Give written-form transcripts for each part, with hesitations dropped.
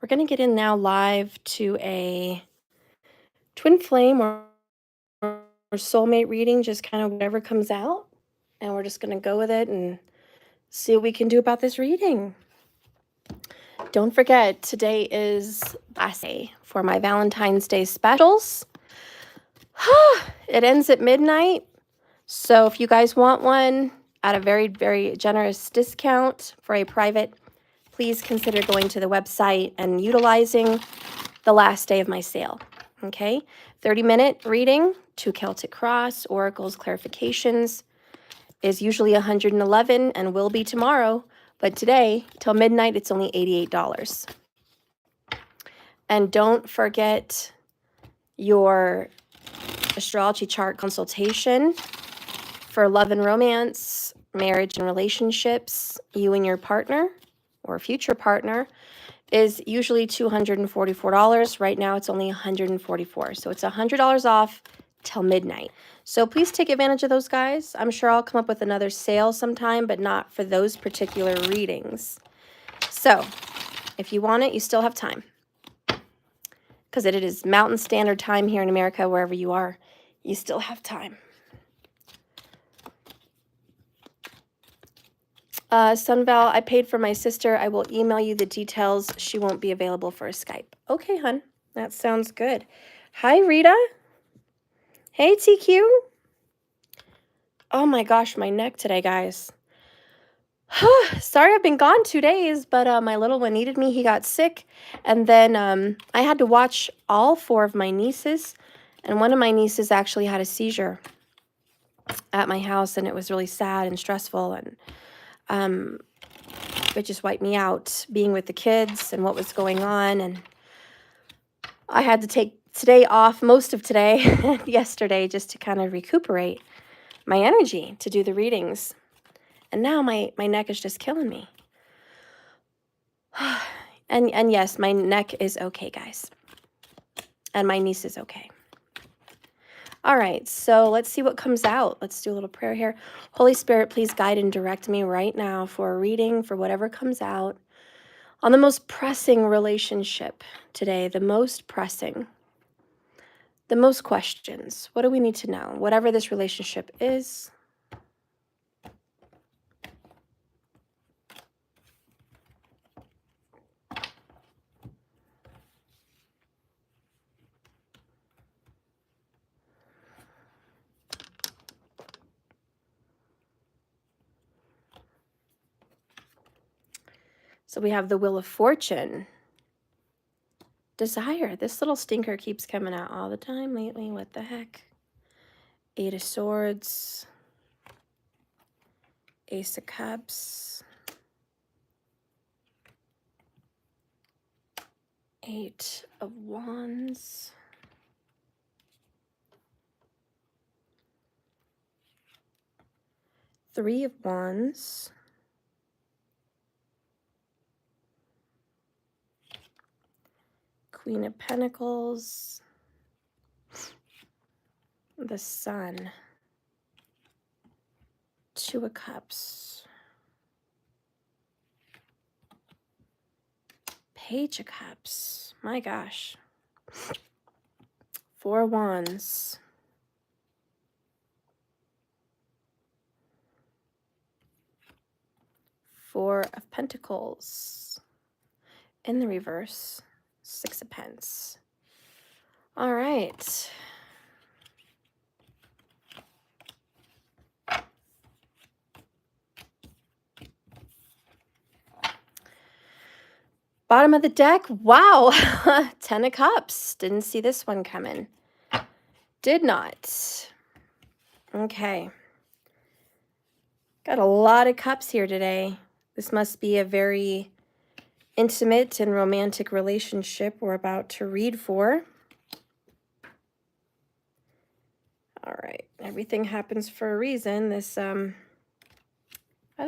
We're going to get in now live to a twin flame or soulmate reading, just kind of whatever comes out. And we're just going to go with it and see what we can do about this reading. Don't forget, today is last day for my Valentine's Day specials. It ends at midnight. So if you guys want one at a very, very generous discount for a private, please consider going to the website and utilizing the last day of my sale. Okay, 30-minute reading, 2 Celtic Cross, Oracles, Clarifications is usually $111 and will be tomorrow, but today, till midnight, it's only $88. And don't forget your astrology chart consultation for love and romance, marriage and relationships, you and your partner or future partner is usually $244. Right now, it's only $144. So it's $100 off till midnight. So please take advantage of those, guys. I'm sure I'll come up with another sale sometime, but not for those particular readings. So if you want it, you still have time. Because it is Mountain Standard Time here in America, wherever you are. You still have time. Sunval, I paid for my sister. I will email you the details. She won't be available for a Skype. Okay, hun. That sounds good. Hi, Rita. Hey, TQ. Oh my gosh, my neck today, guys. Sorry I've been gone 2 days, but my little one needed me. He got sick. And then I had to watch all 4 of my nieces. And one of my nieces actually had a seizure at my house. And it was really sad and stressful. And it just wiped me out being with the kids and what was going on. And I had to take today off, most of today, yesterday, just to kind of recuperate my energy to do the readings. And now my neck is just killing me. And yes, my neck is okay, guys. And my niece is okay. All right, so let's see what comes out. Let's do a little prayer here. Holy Spirit, please guide and direct me right now for a reading, for whatever comes out. On the most pressing relationship today, the most pressing, the most questions. What do we need to know? Whatever this relationship is. So we have the Wheel of Fortune. Desire. This little stinker keeps coming out all the time lately. What the heck? 8 of Swords. Ace of Cups. 8 of Wands. Three of Wands. Queen of Pentacles. The Sun. 2 of Cups. Page of Cups. My gosh. 4 of Wands. Four of Pentacles. In the reverse, 6 of Pence. All right. Bottom of the deck, wow. 10 of Cups. Didn't see this one coming. Did not. Okay. Got a lot of cups here today. This must be a very intimate and romantic relationship we're about to read for. All right. Everything happens for a reason. This other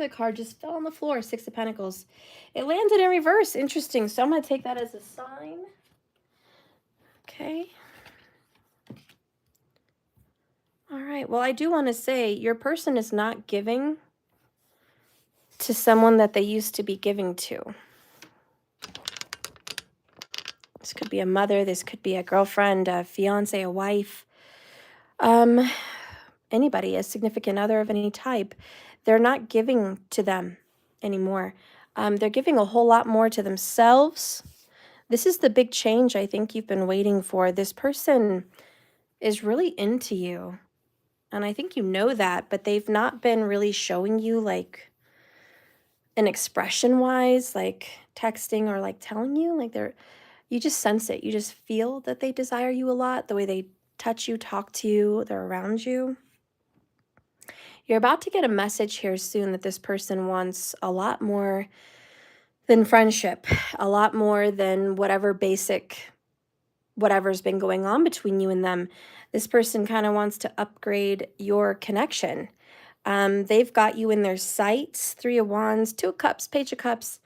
card just fell on the floor. 6 of Pentacles. It landed in reverse. Interesting. So I'm going to take that as a sign. Okay. All right. Well, I do want to say your person is not giving to someone that they used to be giving to. This could be a mother. This could be a girlfriend, a fiance, a wife. Anybody, a significant other of any type. They're not giving to them anymore. They're giving a whole lot more to themselves. This is the big change I think you've been waiting for. This person is really into you. And I think you know that, but they've not been really showing you like an expression wise, like texting or like telling you, like you just sense it. You just feel that they desire you a lot, the way they touch you, talk to you, they're around you. You're about to get a message here soon that this person wants a lot more than friendship, a lot more than whatever's been going on between you and them. This person kind of wants to upgrade your connection. They've got you in their sights. 3 of Wands, 2 of Cups, Page of Cups.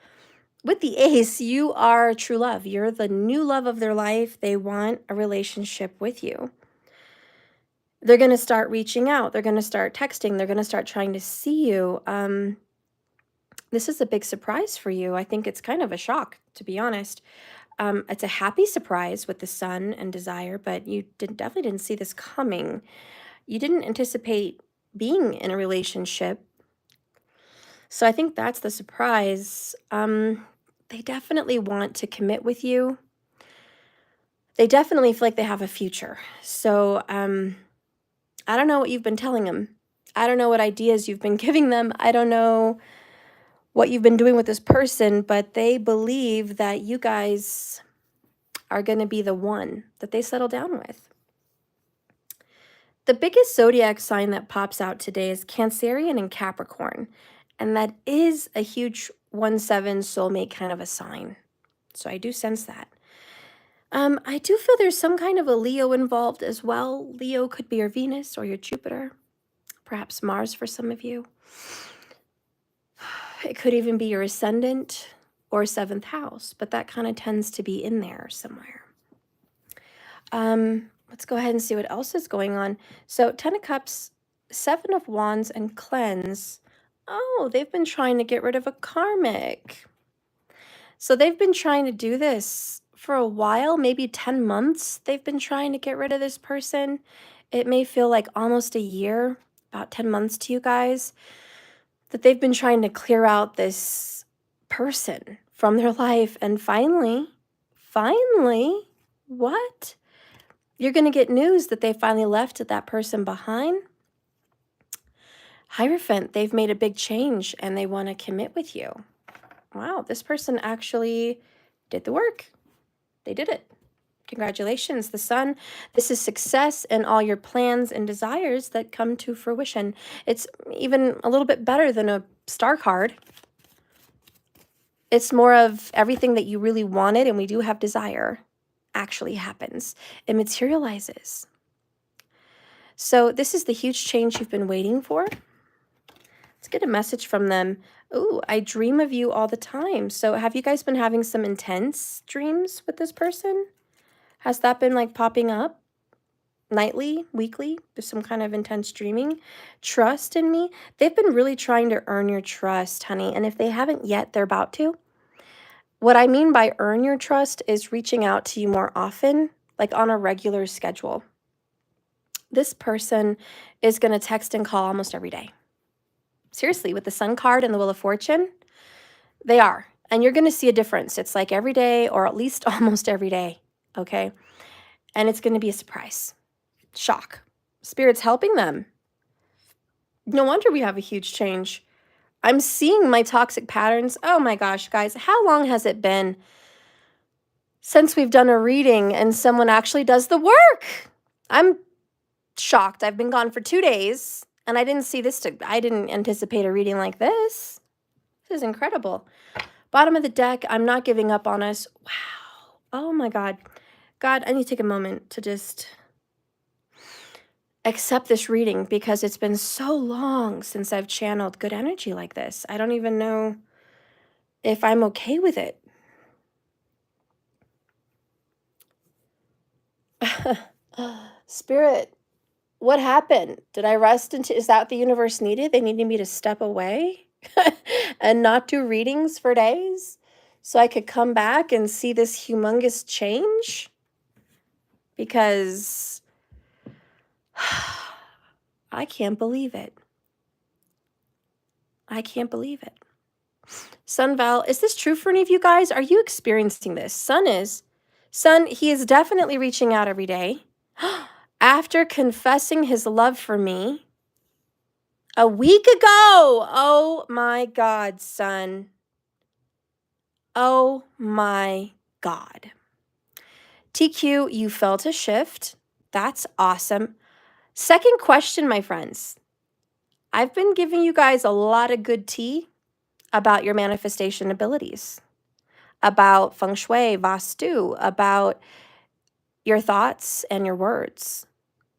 With the Ace, you are true love. You're the new love of their life. They want a relationship with you. They're going to start reaching out. They're going to start texting. They're going to start trying to see you. This is a big surprise for you. I think it's kind of a shock, to be honest. It's a happy surprise with the Sun and desire, but you definitely didn't see this coming. You didn't anticipate being in a relationship. So I think that's the surprise. They definitely want to commit with you. They definitely feel like they have a future. So I don't know what you've been telling them. I don't know what ideas you've been giving them. I don't know what you've been doing with this person, but they believe that you guys are going to be the one that they settle down with. The biggest zodiac sign that pops out today is Cancerian and Capricorn, and that is a huge 1-7 soulmate kind of a sign. So I do sense that. I do feel there's some kind of a Leo involved as well. Leo could be your Venus or your Jupiter, perhaps Mars for some of you. It could even be your ascendant or 7th house, but that kind of tends to be in there somewhere. Let's go ahead and see what else is going on. So 10 of Cups, 7 of Wands, and Cleanse. Oh, they've been trying to get rid of a karmic. So they've been trying to do this for a while, maybe 10 months. They've been trying to get rid of this person. It may feel like almost a year, about 10 months to you guys, that they've been trying to clear out this person from their life. And finally, what? You're going to get news that they finally left that person behind. Hierophant, they've made a big change and they want to commit with you. Wow, this person actually did the work. They did it. Congratulations, the Sun. This is success and all your plans and desires that come to fruition. It's even a little bit better than a star card. It's more of everything that you really wanted, and we do have desire, actually happens. It materializes. So this is the huge change you've been waiting for. Let's get a message from them. Ooh, I dream of you all the time. So have you guys been having some intense dreams with this person? Has that been like popping up nightly, weekly? There's some kind of intense dreaming. Trust in me. They've been really trying to earn your trust, honey. And if they haven't yet, they're about to. What I mean by earn your trust is reaching out to you more often, like on a regular schedule. This person is going to text and call almost every day. Seriously, with the Sun card and the Wheel of Fortune, they are. And you're going to see a difference. It's like every day, or at least almost every day, okay? And it's going to be a surprise. Shock. Spirit's helping them. No wonder we have a huge change. I'm seeing my toxic patterns. Oh my gosh, guys, how long has it been since we've done a reading and someone actually does the work? I'm shocked. I've been gone for 2 days and I didn't see this. I didn't anticipate a reading like this. This is incredible. Bottom of the deck, I'm not giving up on us. Wow. Oh my God. God, I need to take a moment to just accept this reading because it's been so long since I've channeled good energy like this. I don't even know if I'm okay with it. Spirit, what happened? Did I rest into, is that what the universe needed? They needed me to step away and not do readings for days so I could come back and see this humongous change? Because I can't believe it. I can't believe it. Sun Val, is this true for any of you guys? Are you experiencing this? Sun is. Sun, he is definitely reaching out every day. After confessing his love for me a week ago. Oh my God, Sun. Oh my God. TQ, you felt a shift. That's awesome. Second question, my friends. I've been giving you guys a lot of good tea about your manifestation abilities, about feng shui, vastu, about your thoughts and your words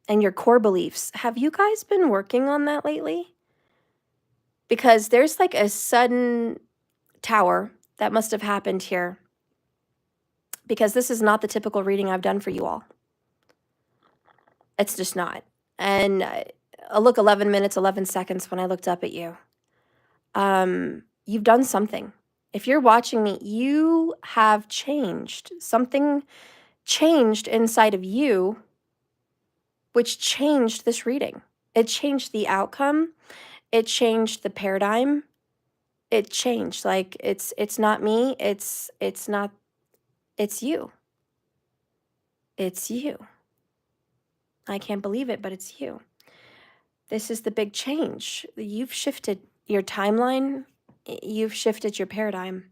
and your core beliefs. Have you guys been working on that lately? Because there's like a sudden tower that must have happened here, because this is not the typical reading I've done for you all. It's just not. And look, 11 minutes, 11 seconds when I looked up at you. You've done something. If you're watching me, you have changed. Something changed inside of you, which changed this reading. It changed the outcome. It changed the paradigm. It changed. Like it's not me. It's not. It's you. It's you. I can't believe it, but it's you. This is the big change. You've shifted your timeline. You've shifted your paradigm.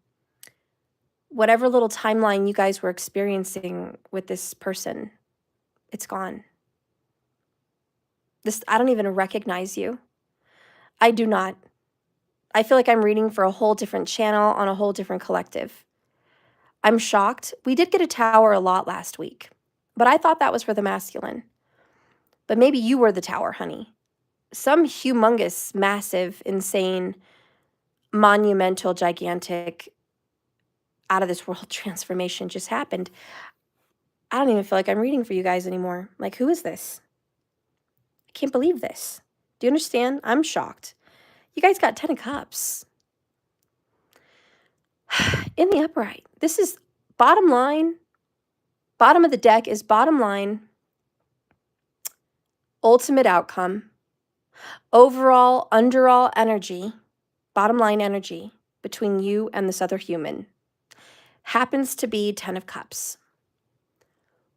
Whatever little timeline you guys were experiencing with this person, it's gone. I don't even recognize you. I do not. I feel like I'm reading for a whole different channel on a whole different collective. I'm shocked. We did get a tower a lot last week, but I thought that was for the masculine. But maybe you were the tower, honey. Some humongous, massive, insane, monumental, gigantic, out of this world transformation just happened. I don't even feel like I'm reading for you guys anymore. Like, who is this? I can't believe this. Do you understand? I'm shocked. You guys got 10 of Cups. In the upright. This is bottom line. Bottom of the deck is bottom line. Ultimate outcome. Overall, underall energy. Bottom line energy between you and this other human. Happens to be 10 of Cups.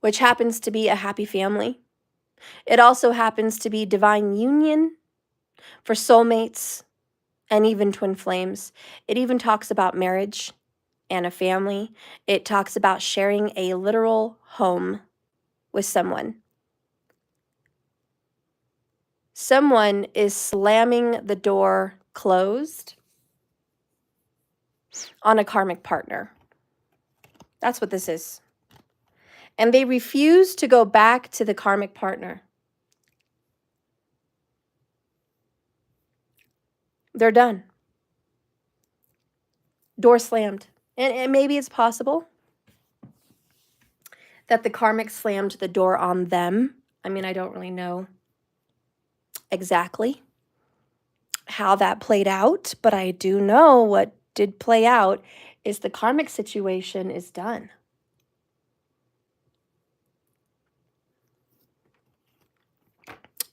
Which happens to be a happy family. It also happens to be divine union for soulmates and even twin flames. It even talks about marriage and a family. It talks about sharing a literal home with someone. Someone is slamming the door closed on a karmic partner. That's what this is. And they refuse to go back to the karmic partner. They're done. Door slammed. And maybe it's possible that the karmic slammed the door on them. I mean, I don't really know exactly how that played out, but I do know what did play out is the karmic situation is done.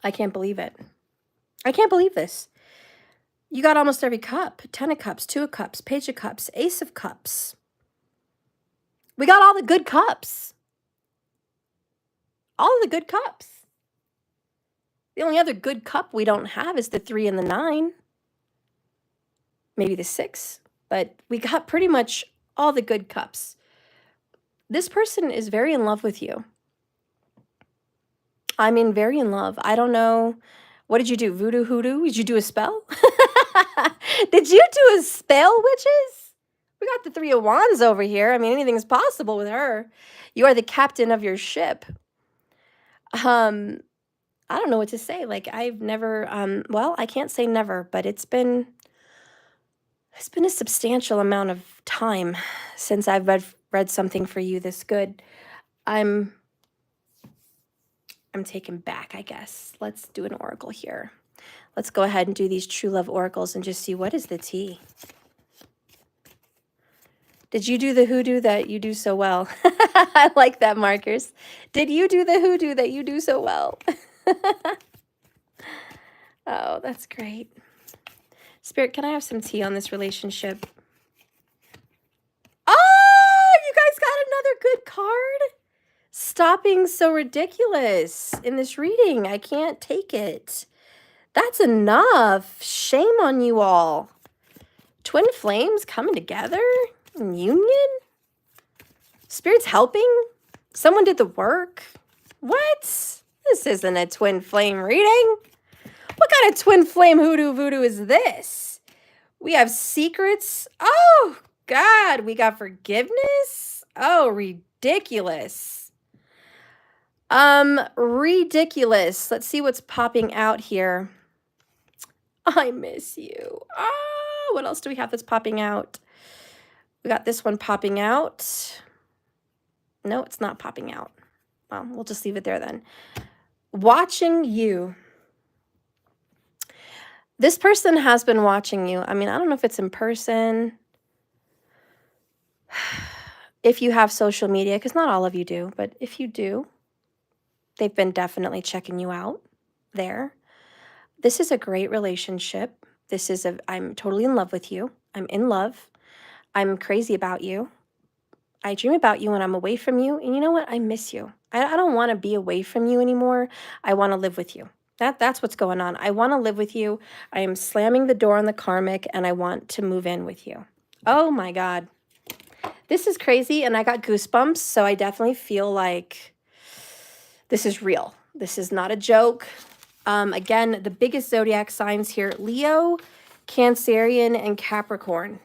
I can't believe it. I can't believe this. You got almost every cup. 10 of Cups, 2 of Cups, Page of Cups, Ace of Cups. We got all the good cups. All of the good cups. The only other good cup we don't have is the 3 and the 9. Maybe the 6. But we got pretty much all the good cups. This person is very in love with you. I mean, very in love. I don't know. What did you do? Voodoo hoodoo? Did you do a spell? Did you do a spell, witches? We got the 3 of Wands over here. I mean, anything's possible with her. You are the captain of your ship. I don't know what to say. Like, I've never, well, I can't say never, but it's been a substantial amount of time since I've read something for you this good. I'm taken back, I guess. Let's do an oracle here. Let's go ahead and do these true love oracles and just see what is the tea. Did you do the hoodoo that you do so well? I like that, Markers. Did you do the hoodoo that you do so well? Oh, that's great. Spirit, can I have some tea on this relationship? Oh, you guys got another good card? Stop being so ridiculous in this reading. I can't take it. That's enough. Shame on you all. Twin flames coming together in union? Spirit's helping? Someone did the work? What? This isn't a twin flame reading. What kind of twin flame hoodoo voodoo is this? We have secrets. Oh, God. We got forgiveness. Oh, ridiculous. Ridiculous. Let's see what's popping out here. I miss you. Oh, what else do we have that's popping out? We got this one popping out. No, it's not popping out. Well, we'll just leave it there then. Watching you. This person has been watching you. I mean, I don't know if it's in person, if you have social media, because not all of you do, but if you do, they've been definitely checking you out there. This is a great relationship. I'm totally in love with you. I'm in love. I'm crazy about you. I dream about you when I'm away from you. And you know what? I miss you. I don't want to be away from you anymore. I want to live with you. That's what's going on. I want to live with you. I am slamming the door on the karmic and I want to move in with you. Oh my God. This is crazy and I got goosebumps. So I definitely feel like this is real. This is not a joke. Again, the biggest zodiac signs here, Leo, Cancerian, and Capricorn.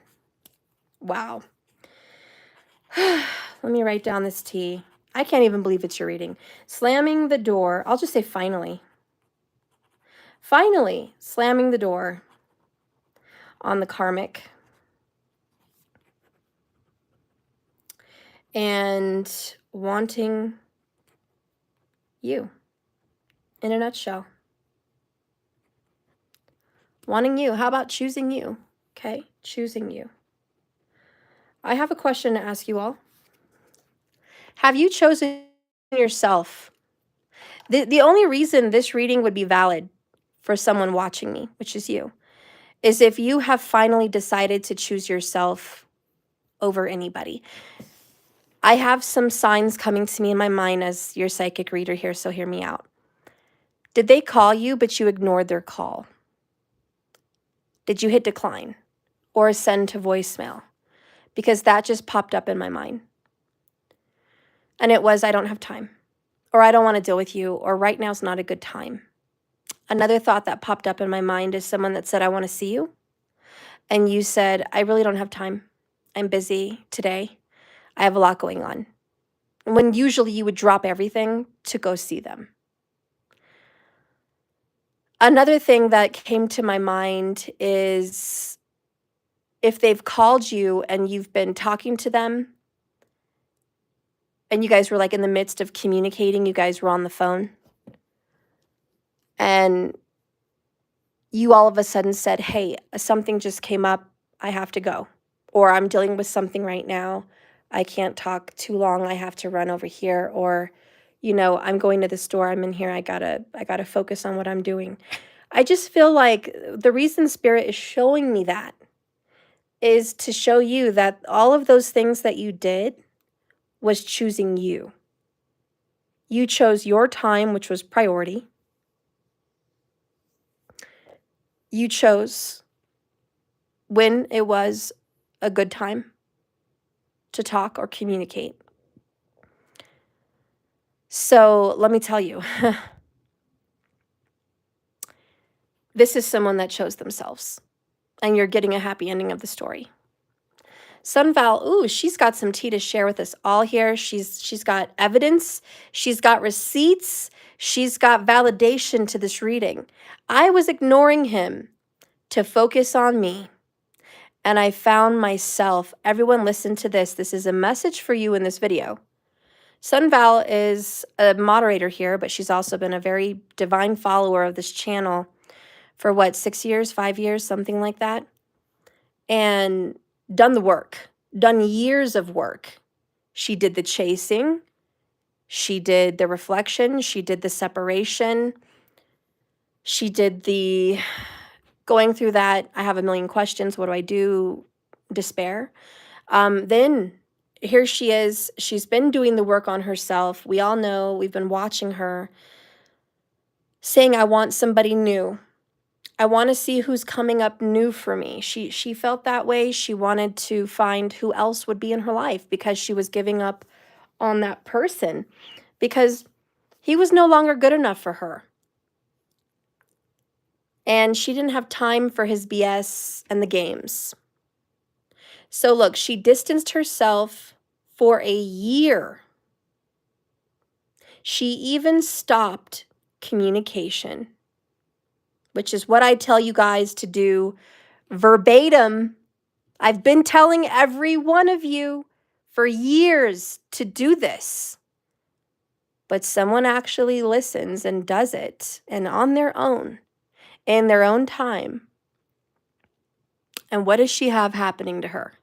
Wow. Let me write down this T. I can't even believe it's your reading. Slamming the door. I'll just say finally. Finally, slamming the door on the karmic. And wanting you. In a nutshell. Wanting you. How about choosing you? Okay, choosing you. I have a question to ask you all. Have you chosen yourself? The only reason this reading would be valid for someone watching me, which is you, is if you have finally decided to choose yourself over anybody. I have some signs coming to me in my mind as your psychic reader here, so hear me out. Did they call you, but you ignored their call? Did you hit decline or send to voicemail? Because that just popped up in my mind. And it was, I don't have time, or I don't want to deal with you, or right now is not a good time. Another thought that popped up in my mind is someone that said, I want to see you. And you said, I really don't have time. I'm busy today. I have a lot going on. When usually you would drop everything to go see them. Another thing that came to my mind is if they've called you and you've been talking to them and you guys were like in the midst of communicating, you guys were on the phone and you all of a sudden said, hey, something just came up, I have to go. Or I'm dealing with something right now, I can't talk too long, I have to run over here. Or, you know, I'm going to the store, I'm in here, I gotta focus on what I'm doing. I just feel like the reason Spirit is showing me that is to show you that all of those things that you did was choosing you. You chose your time, which was priority. You chose when it was a good time to talk or communicate. So let me tell you, this is someone that chose themselves, and you're getting a happy ending of the story. Sunval, ooh, she's got some tea to share with us all here. She's got evidence, she's got receipts, she's got validation to this reading. I was ignoring him to focus on me, and I found myself. Everyone listen to this. This is a message for you in this video. Sunval is a moderator here, but she's also been a very divine follower of this channel for what, 6 years, 5 years, something like that, and done the work. done years of work. She did the chasing. She did the reflection. She did the separation. She did the going through that, I have a million questions, what do I do, despair. Then here she is. She's been doing the work on herself. We all know, we've been watching her saying, I want somebody new. I want to see who's coming up new for me. She felt that way. She wanted to find who else would be in her life because she was giving up on that person because he was no longer good enough for her. And she didn't have time for his BS and the games. So look, she distanced herself for a year. She even stopped communication, which is what I tell you guys to do verbatim. I've been telling every one of you for years to do this. But someone actually listens and does it, and on their own, in their own time. And what does she have happening to her?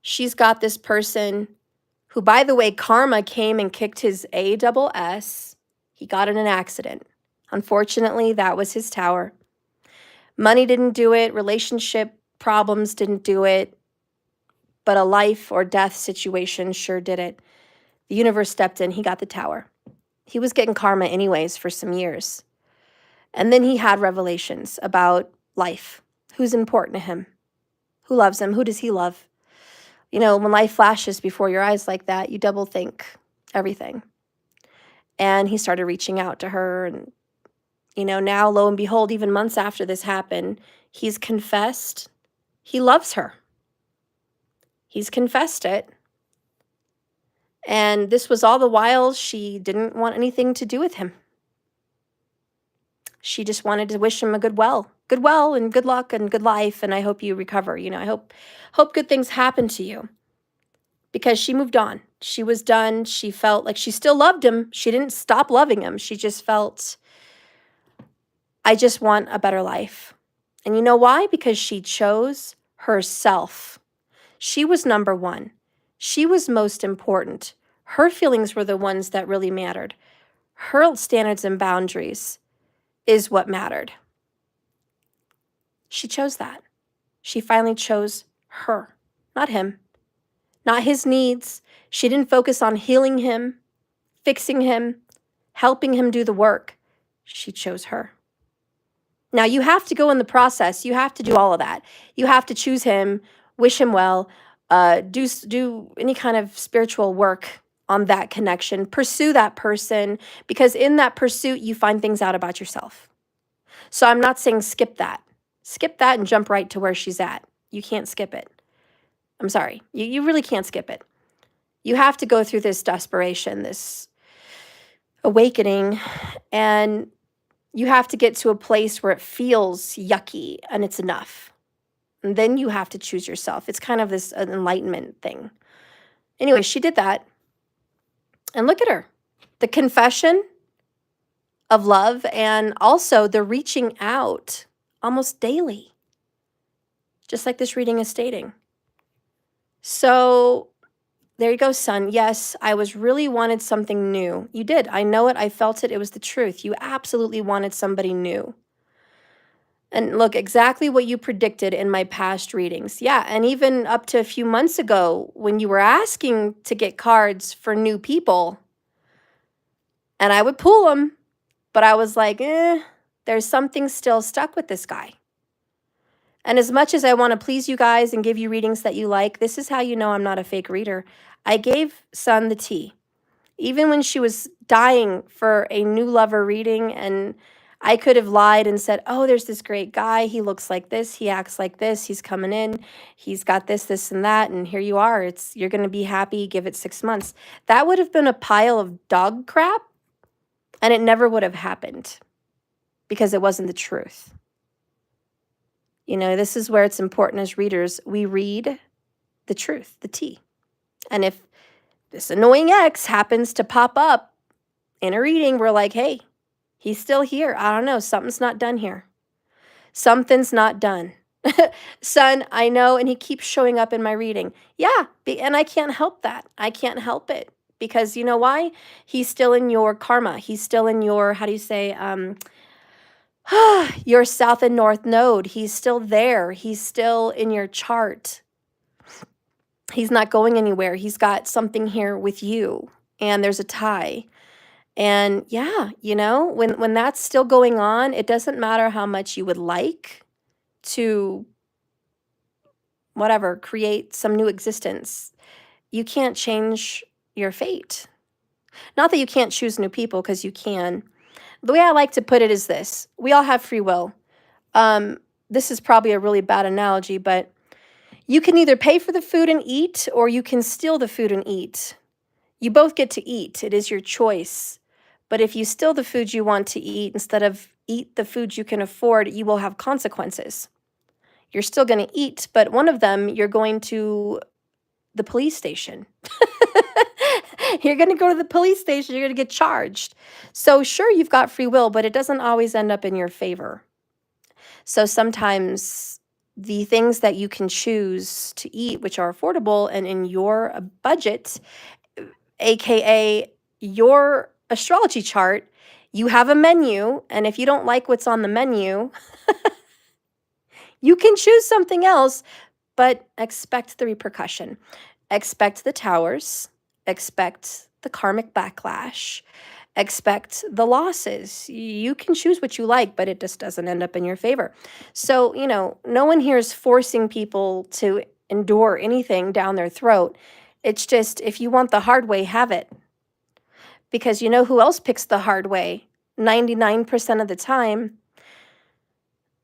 She's got this person who, by the way, karma came and kicked his ASS. He got in an accident. Unfortunately, that was his tower. Money didn't do it. Relationship problems didn't do it. But a life or death situation sure did it. The universe stepped in. He got the tower. He was getting karma anyways for some years. And then he had revelations about life. Who's important to him? Who loves him? Who does he love? You know, when life flashes before your eyes like that, you double think everything. And he started reaching out to her. And, you know, now, lo and behold, even months after this happened, he's confessed he loves her. He's confessed it. And this was all the while she didn't want anything to do with him. She just wanted to wish him a good well and good luck and good life. And I hope you recover. You know, I hope good things happen to you. Because she moved on. She was done. She felt like she still loved him. She didn't stop loving him. She just felt, I just want a better life. And you know why? Because she chose herself. She was number one. She was most important. Her feelings were the ones that really mattered. Her standards and boundaries is what mattered. She chose that. She finally chose her, not him, not his needs. She didn't focus on healing him, fixing him, helping him do the work. She chose her. Now, you have to go in the process. You have to do all of that. You have to choose him, wish him well, do any kind of spiritual work on that connection, pursue that person, because in that pursuit, you find things out about yourself. So I'm not saying skip that. Skip that and jump right to where she's at. You can't skip it. I'm sorry. You really can't skip it. You have to go through this desperation, this awakening, and you have to get to a place where it feels yucky and it's enough. And then you have to choose yourself. It's kind of this enlightenment thing. Anyway, she did that. And look at her. The confession of love and also the reaching out almost daily. Just like this reading is stating. So there you go, son. Yes, I really wanted something new. You did. I know it. I felt it. It was the truth. You absolutely wanted somebody new. And look, exactly what you predicted in my past readings. Yeah, and even up to a few months ago when you were asking to get cards for new people, and I would pull them, but I was like, there's something still stuck with this guy. And as much as I want to please you guys and give you readings that you like, this is how you know I'm not a fake reader. I gave Sun the tea. Even when she was dying for a new lover reading, and I could have lied and said, oh, there's this great guy. He looks like this. He acts like this. He's coming in. He's got this, this, and that. And here you are. You're going to be happy. Give it 6 months. That would have been a pile of dog crap. And it never would have happened because it wasn't the truth. You know, this is where it's important as readers. We read the truth, the tea. And if this annoying ex happens to pop up in a reading, we're like, hey, he's still here. I don't know. Something's not done here. Something's not done. Son, I know, and he keeps showing up in my reading. Yeah, and I can't help that. I can't help it. Because you know why? He's still in your karma. He's still in your, how do you say, your south and north node. He's still there. He's still in your chart. He's not going anywhere. He's got something here with you, and there's a tie. And yeah, you know, when that's still going on, it doesn't matter how much you would like to whatever, create some new existence. You can't change your fate. Not that you can't choose new people, because you can. The way I like to put it is this. We all have free will. This is probably a really bad analogy, but you can either pay for the food and eat, or you can steal the food and eat. You both get to eat. It is your choice. But if you steal the food you want to eat instead of eat the food you can afford, you will have consequences. You're still going to eat, but one of them, you're going to the police station. You're going to go to the police station. You're going to get charged. So sure, you've got free will, but it doesn't always end up in your favor. So sometimes the things that you can choose to eat, which are affordable and in your budget, aka your astrology chart, you have a menu, and if you don't like what's on the menu, you can choose something else, but expect the repercussion. Expect the towers, expect the karmic backlash, expect the losses. You can choose what you like, but it just doesn't end up in your favor. So, you know, no one here is forcing people to endure anything down their throat. It's just, if you want the hard way, have it. Because you know who else picks the hard way? 99% of the time.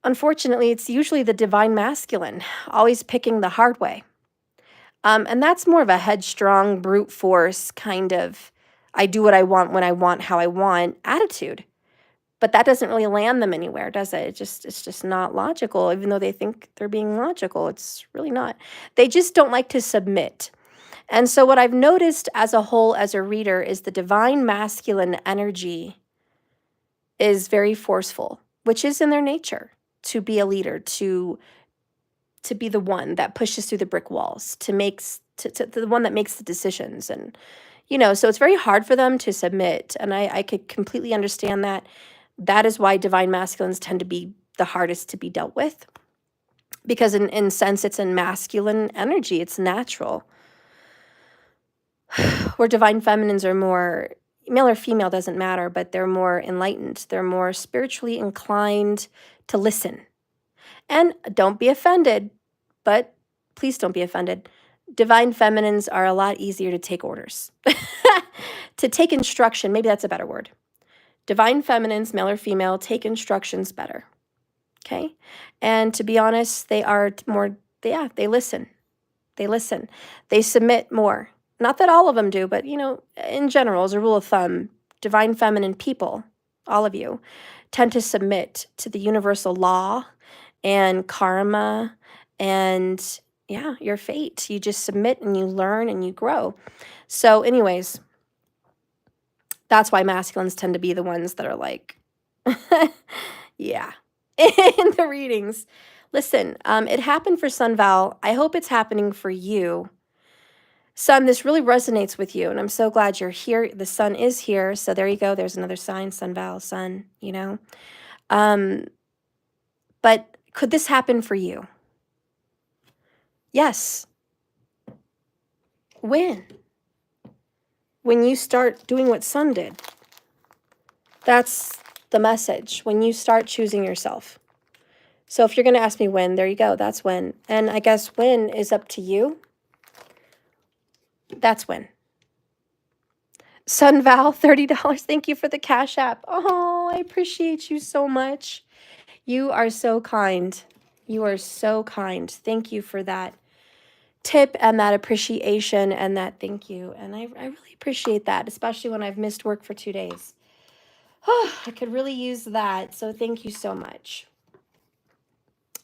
Unfortunately, it's usually the divine masculine, always picking the hard way. And that's more of a headstrong, brute force kind of, I do what I want, when I want, how I want attitude. But that doesn't really land them anywhere, does it? It's just not logical, even though they think they're being logical. It's really not. They just don't like to submit. And so what I've noticed as a whole, as a reader, is the divine masculine energy is very forceful, which is in their nature, to be a leader, to be the one that pushes through the brick walls, to the one that makes the decisions. And, you know, so it's very hard for them to submit. And I could completely understand that. That is why divine masculines tend to be the hardest to be dealt with. Because in a sense, it's in masculine energy. It's natural. Where divine feminines are more, male or female doesn't matter, but they're more enlightened. They're more spiritually inclined to listen. And don't be offended, but please don't be offended. Divine feminines are a lot easier to take orders. To take instruction, maybe that's a better word. Divine feminines, male or female, take instructions better. Okay? And to be honest, they are more, they listen. They listen. They submit more. Not that all of them do, but, you know, in general, as a rule of thumb, divine feminine people, all of you, tend to submit to the universal law and karma and, yeah, your fate. You just submit and you learn and you grow. So anyways, that's why masculines tend to be the ones that are like, yeah, in the readings. Listen, it happened for Sun Val. I hope it's happening for you. Sun, this really resonates with you, and I'm so glad you're here. The sun is here, so there you go. There's another sign, Sun Val, sun, you know. But could this happen for you? Yes. When? When you start doing what Sun did. That's the message. When you start choosing yourself. So if you're going to ask me when, there you go. That's when. And I guess when is up to you. That's when. Sun Val, $30. Thank you for the Cash App. Oh, I appreciate you so much. You are so kind. You are so kind. Thank you for that tip and that appreciation and that thank you. And I really appreciate that, especially when I've missed work for 2 days. Oh, I could really use that. So thank you so much.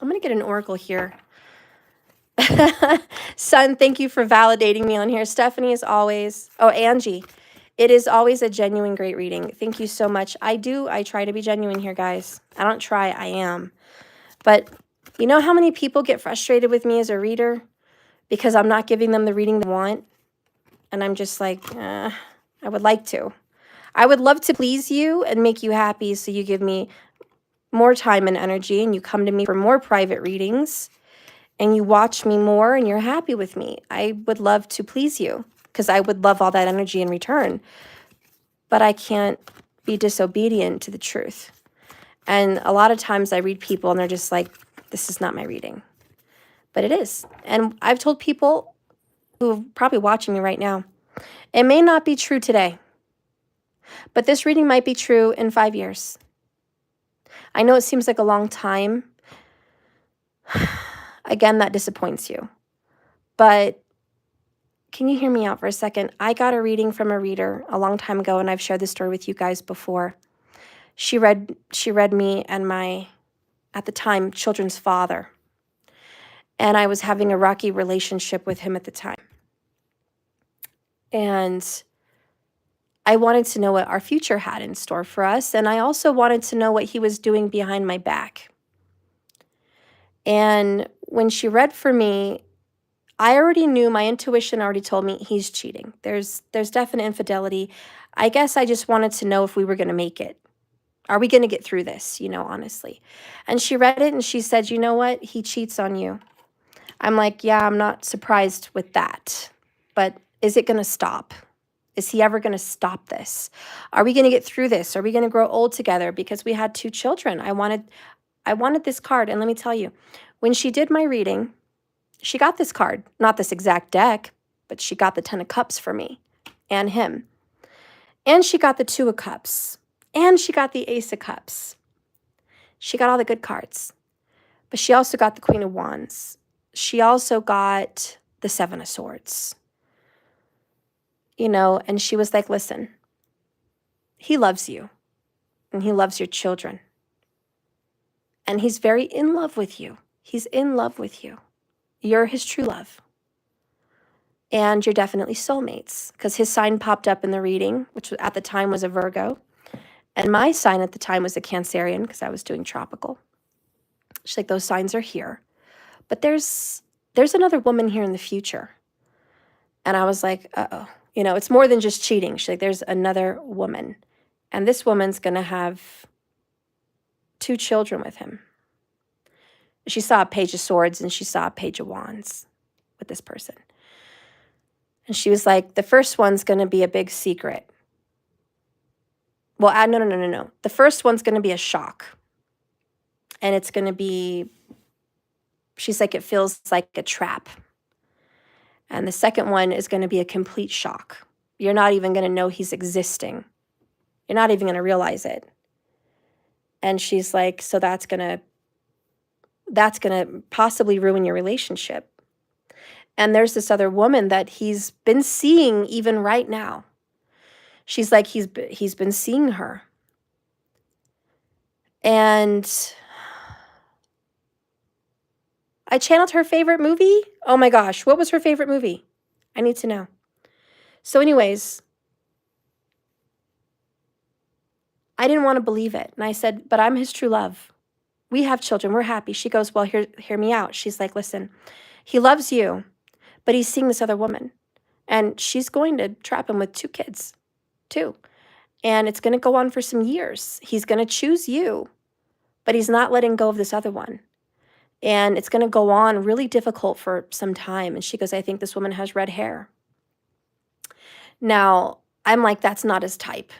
I'm going to get an oracle here. Sun, thank you for validating me on here. Stephanie, as always. Oh, Angie. It is always a genuine great reading. Thank you so much. I try to be genuine here, guys. I don't try, I am. But You know how many people get frustrated with me as a reader because I'm not giving them the reading they want? And I'm just like, I would like to. I would love to please you and make you happy, so you give me more time and energy and you come to me for more private readings and you watch me more and you're happy with me. I would love to please you because I would love all that energy in return. But I can't be disobedient to the truth. And a lot of times I read people and they're just like, this is not my reading. But it is. And I've told people who are probably watching me right now, it may not be true today, but this reading might be true in 5 years. I know it seems like a long time. Again, that disappoints you. But can you hear me out for a second? I got a reading from a reader a long time ago, and I've shared this story with you guys before. She read me and my, at the time, children's father. And I was having a rocky relationship with him at the time. And I wanted to know what our future had in store for us. And I also wanted to know what he was doing behind my back. And when she read for me, I already knew, my intuition already told me he's cheating. There's definite infidelity. I guess I just wanted to know if we were going to make it. Are we going to get through this, honestly? And she read it and she said, you know what? He cheats on you. I'm like, yeah, I'm not surprised with that. But is it going to stop? Is he ever going to stop this? Are we going to get through this? Are we going to grow old together? Because we had 2 children. I wanted this card. And let me tell you, when she did my reading, she got this card. Not this exact deck, but she got the 10 of Cups for me and him. And she got the 2 of Cups. And she got the Ace of Cups. She got all the good cards. But she also got the Queen of Wands. She also got the 7 of Swords. And she was like, listen, he loves you. And he loves your children. And he's very in love with you. He's in love with you. You're his true love. And you're definitely soulmates. Because his sign popped up in the reading, which at the time was a Virgo. And my sign at the time was a Cancerian, because I was doing tropical. She's like, those signs are here. But there's another woman here in the future. And I was like, uh-oh. It's more than just cheating. She's like, there's another woman. And this woman's going to have 2 children with him. She saw a Page of Swords and she saw a Page of Wands with this person. And she was like, the first one's going to be a big secret. Well, no. The first one's going to be a shock. And it's going to be, she's like, it feels like a trap. And the second one is going to be a complete shock. You're not even going to know he's existing. You're not even going to realize it. And she's like, so that's going to possibly ruin your relationship. And there's this other woman that he's been seeing even right now. She's like, he's been seeing her. And I channeled her favorite movie. Oh my gosh, what was her favorite movie? I need to know. So anyways, I didn't want to believe it. And I said, but I'm his true love. We have children. We're happy. She goes, well, hear me out. She's like, listen, he loves you, but he's seeing this other woman. And she's going to trap him with 2 kids, 2. And it's going to go on for some years. He's going to choose you, but he's not letting go of this other one. And it's going to go on really difficult for some time. And she goes, I think this woman has red hair. Now, I'm like, that's not his type.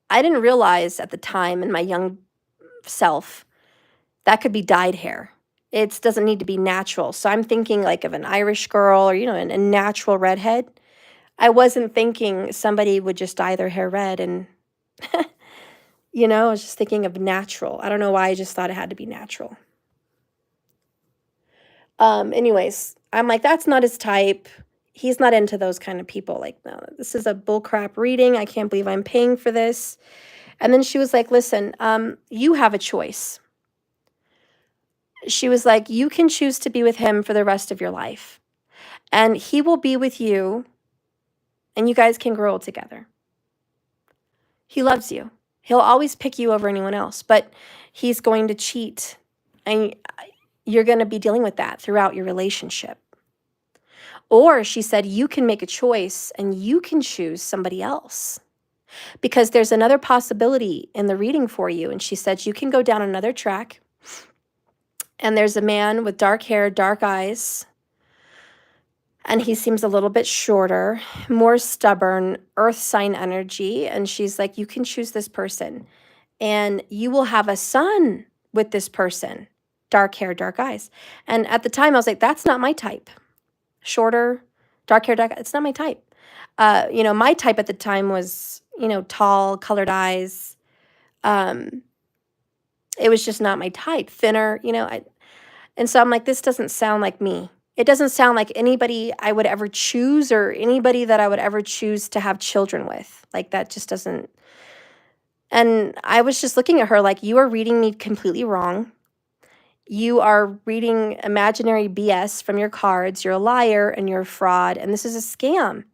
I didn't realize at the time in my young self that could be dyed hair. It doesn't need to be natural. So I'm thinking like of an Irish girl or, a natural redhead. I wasn't thinking somebody would just dye their hair red and, I was just thinking of natural. I don't know why I just thought it had to be natural. Anyways, I'm like, that's not his type. He's not into those kind of people. Like, no, this is a bullcrap reading. I can't believe I'm paying for this. And then she was like, listen, you have a choice. She was like, you can choose to be with him for the rest of your life. And he will be with you, and you guys can grow old together. He loves you. He'll always pick you over anyone else, but he's going to cheat. And you're going to be dealing with that throughout your relationship. Or she said, you can make a choice and you can choose somebody else, because there's another possibility in the reading for you. And she said, you can go down another track, and there's a man with dark hair, dark eyes, and he seems a little bit shorter, more stubborn, earth sign energy. And she's like, you can choose this person and you will have a son with this person, dark hair, dark eyes. And at the time I was like, that's not my type. Shorter, dark hair, dark, it's not my type. My type at the time was, tall, colored eyes. It was just not my type. Thinner, and so I'm like, this doesn't sound like me. It doesn't sound like anybody I would ever choose, or anybody that I would ever choose to have children with. Like, that just doesn't. And I was just looking at her like, you are reading me completely wrong. You are reading imaginary BS from your cards. You're a liar and you're a fraud, and this is a scam.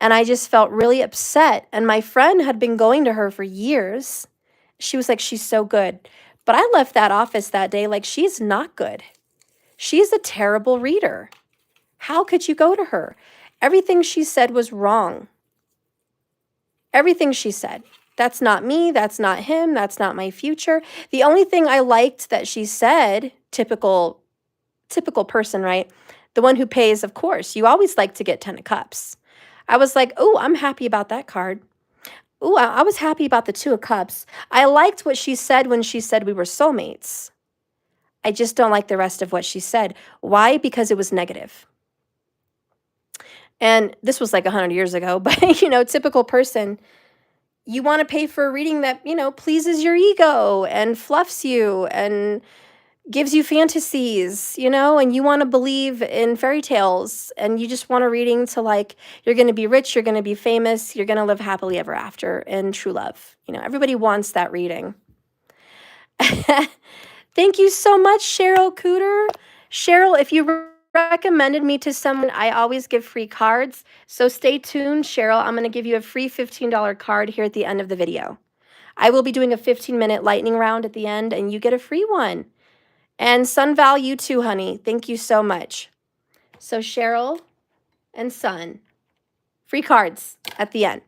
And I just felt really upset. And my friend had been going to her for years. She was like, she's so good. But I left that office that day like, she's not good. She's a terrible reader. How could you go to her? Everything she said was wrong. Everything she said. That's not me. That's not him. That's not my future. The only thing I liked that she said, typical person, right? The one who pays, of course. You always like to get 10 of cups. I was like, oh, I'm happy about that card. Oh, I was happy about the 2 of cups. I liked what she said when she said we were soulmates. I just don't like the rest of what she said. Why? Because it was negative. And this was like 100 years ago, but, typical person, you want to pay for a reading that, pleases your ego and fluffs you and gives you fantasies, and you want to believe in fairy tales, and you just want a reading to, like, you're going to be rich, you're going to be famous, you're going to live happily ever after in true love. Everybody wants that reading. Thank you so much, Cheryl Cooter. Cheryl, if you recommended me to someone, I always give free cards. So stay tuned, Cheryl. I'm going to give you a free $15 card here at the end of the video. I will be doing a 15-minute lightning round at the end, and you get a free one. And Sun Val, you too, honey. Thank you so much. So Cheryl and Sun, free cards at the end.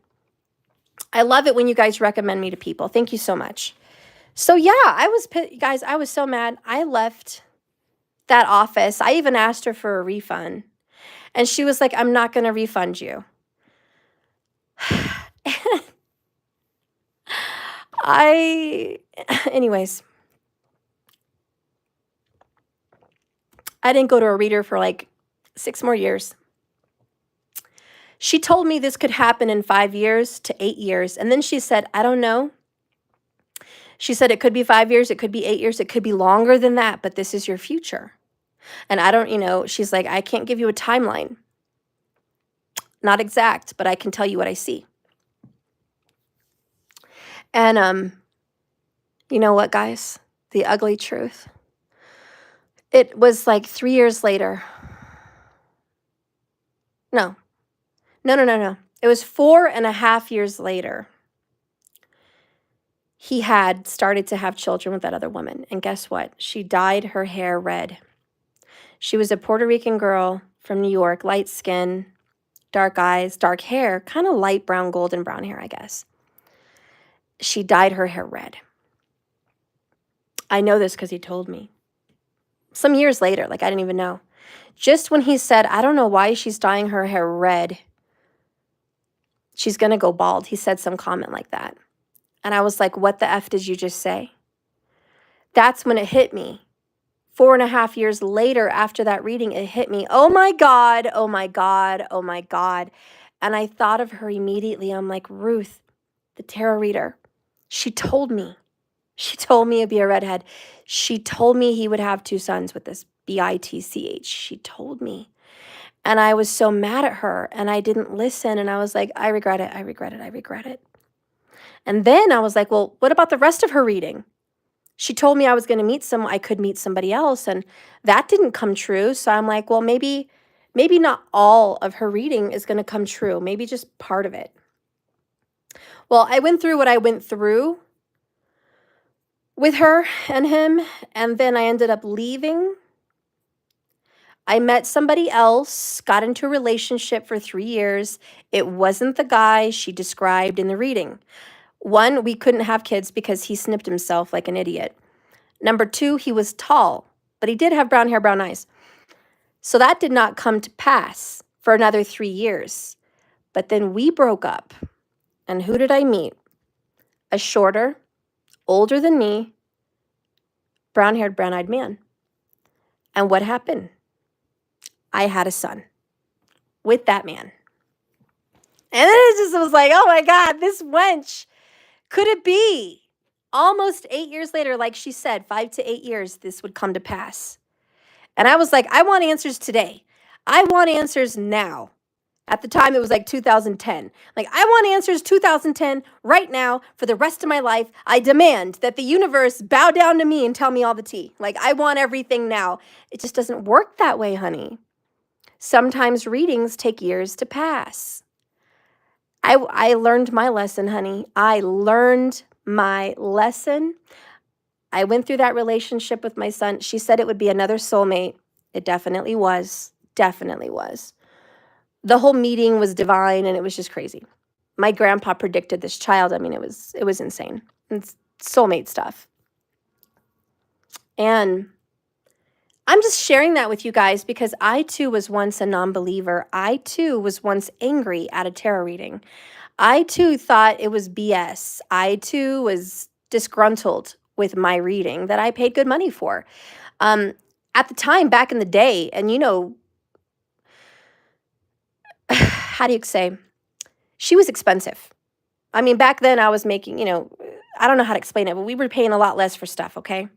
I love it when you guys recommend me to people. Thank you so much. So yeah, guys, I was so mad. I left that office. I even asked her for a refund. And she was like, I'm not going to refund you. Anyways, I didn't go to a reader for like 6 more years. She told me this could happen in 5 years to 8 years. And then she said, I don't know. She said, it could be 5 years, it could be 8 years, it could be longer than that, but this is your future. And I don't, she's like, I can't give you a timeline. Not exact, but I can tell you what I see. And you know what, guys? The ugly truth. It was like 3 years later. No. It was 4.5 years later. He had started to have children with that other woman. And guess what? She dyed her hair red. She was a Puerto Rican girl from New York, light skin, dark eyes, dark hair, kind of light brown, golden brown hair, I guess. She dyed her hair red. I know this because he told me. Some years later, like I didn't even know. Just when he said, I don't know why she's dyeing her hair red. She's going to go bald. He said some comment like that. And I was like, what the F did you just say? That's when it hit me. 4.5 years later, after that reading, it hit me. Oh my God, oh my God, oh my God. And I thought of her immediately. I'm like, Ruth, the tarot reader, she told me. She told me it'd be a redhead. She told me he would have 2 sons with this bitch. She told me. And I was so mad at her, and I didn't listen. And I was like, I regret it. I regret it. I regret it. And then I was like, well, what about the rest of her reading? She told me I was going to I could meet somebody else, and that didn't come true. So I'm like, well, maybe not all of her reading is going to come true. Maybe just part of it. Well, I went through what I went through with her and him, and then I ended up leaving I met somebody else, got into a relationship for 3 years. It wasn't the guy she described in the reading. One, we couldn't have kids because he snipped himself like an idiot. Number two, he was tall, but he did have brown hair, brown eyes. So that did not come to pass for another 3 years. But then we broke up. And who did I meet? A shorter, older than me, brown-haired, brown-eyed man. And what happened? I had a son with that man. And then it just was like, oh my God, this wench. Could it be? Almost 8 years later, like she said, 5 to 8 years, this would come to pass. And I was like, I want answers today. I want answers now. At the time, it was like 2010. Like, I want answers 2010 right now for the rest of my life. I demand that the universe bow down to me and tell me all the tea. Like, I want everything now. It just doesn't work that way, honey. Sometimes readings take years to pass. I learned my lesson, honey. I learned my lesson. I went through that relationship with my son. She said it would be another soulmate. It definitely was. Definitely was. The whole meeting was divine, and it was just crazy. My grandpa predicted this child. I mean, it was insane. It's soulmate stuff. And I'm just sharing that with you guys because I too was once a non-believer. I too was once angry at a tarot reading. I too thought it was BS. I too was disgruntled with my reading that I paid good money for. At the time, back in the day, and you know, how do you say? She was expensive. I mean, back then I was making, I don't know how to explain it, but we were paying a lot less for stuff, okay?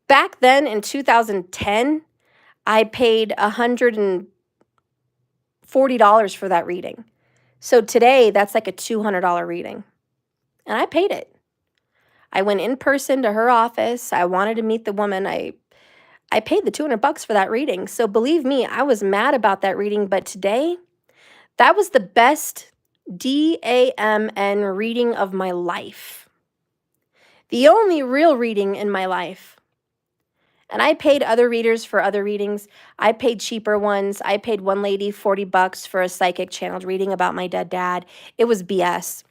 Back then in 2010, I paid $140 for that reading. So today, that's like a $200 reading. And I paid it. I went in person to her office. I wanted to meet the woman. I paid the $200 for that reading. So believe me, I was mad about that reading, but today, that was the best DAMN reading of my life. The only real reading in my life. And I paid other readers for other readings. I paid cheaper ones. I paid one lady $40 for a psychic channeled reading about my dead dad. It was BS.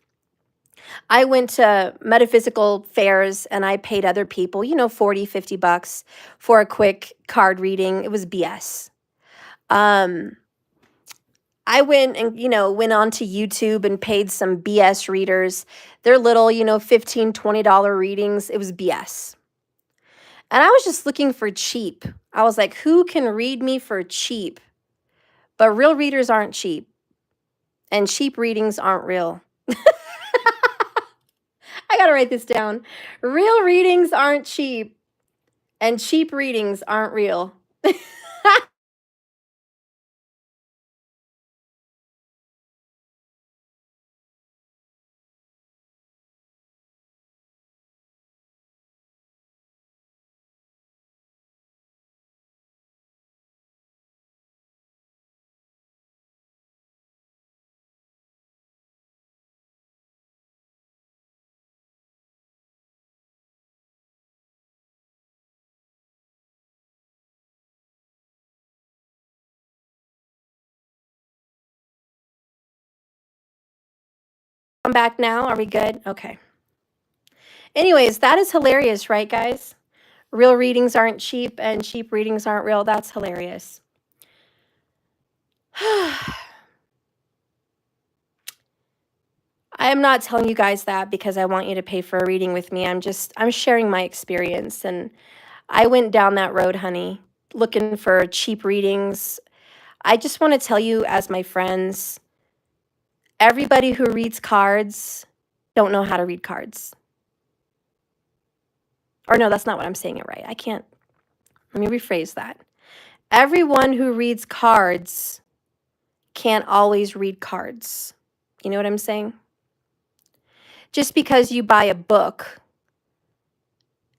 I went to metaphysical fairs and I paid other people, $40, $50 for a quick card reading. It was BS. I went and, went on to YouTube and paid some BS readers. Their little, $15, $20 readings. It was BS. And I was just looking for cheap. I was like, who can read me for cheap? But real readers aren't cheap. And cheap readings aren't real. I got to write this down. Real readings aren't cheap. And cheap readings aren't real. I'm back now. Are we good? Okay. Anyways, that is hilarious, right, guys? Real readings aren't cheap and cheap readings aren't real. That's hilarious. I am not telling you guys that because I want you to pay for a reading with me. I'm sharing my experience. And I went down that road, honey, looking for cheap readings. I just want to tell you, as my friends, everybody who reads cards don't know how to read cards. Or no, that's not what I'm saying it right. Let me rephrase that. Everyone who reads cards can't always read cards. You know what I'm saying? Just because you buy a book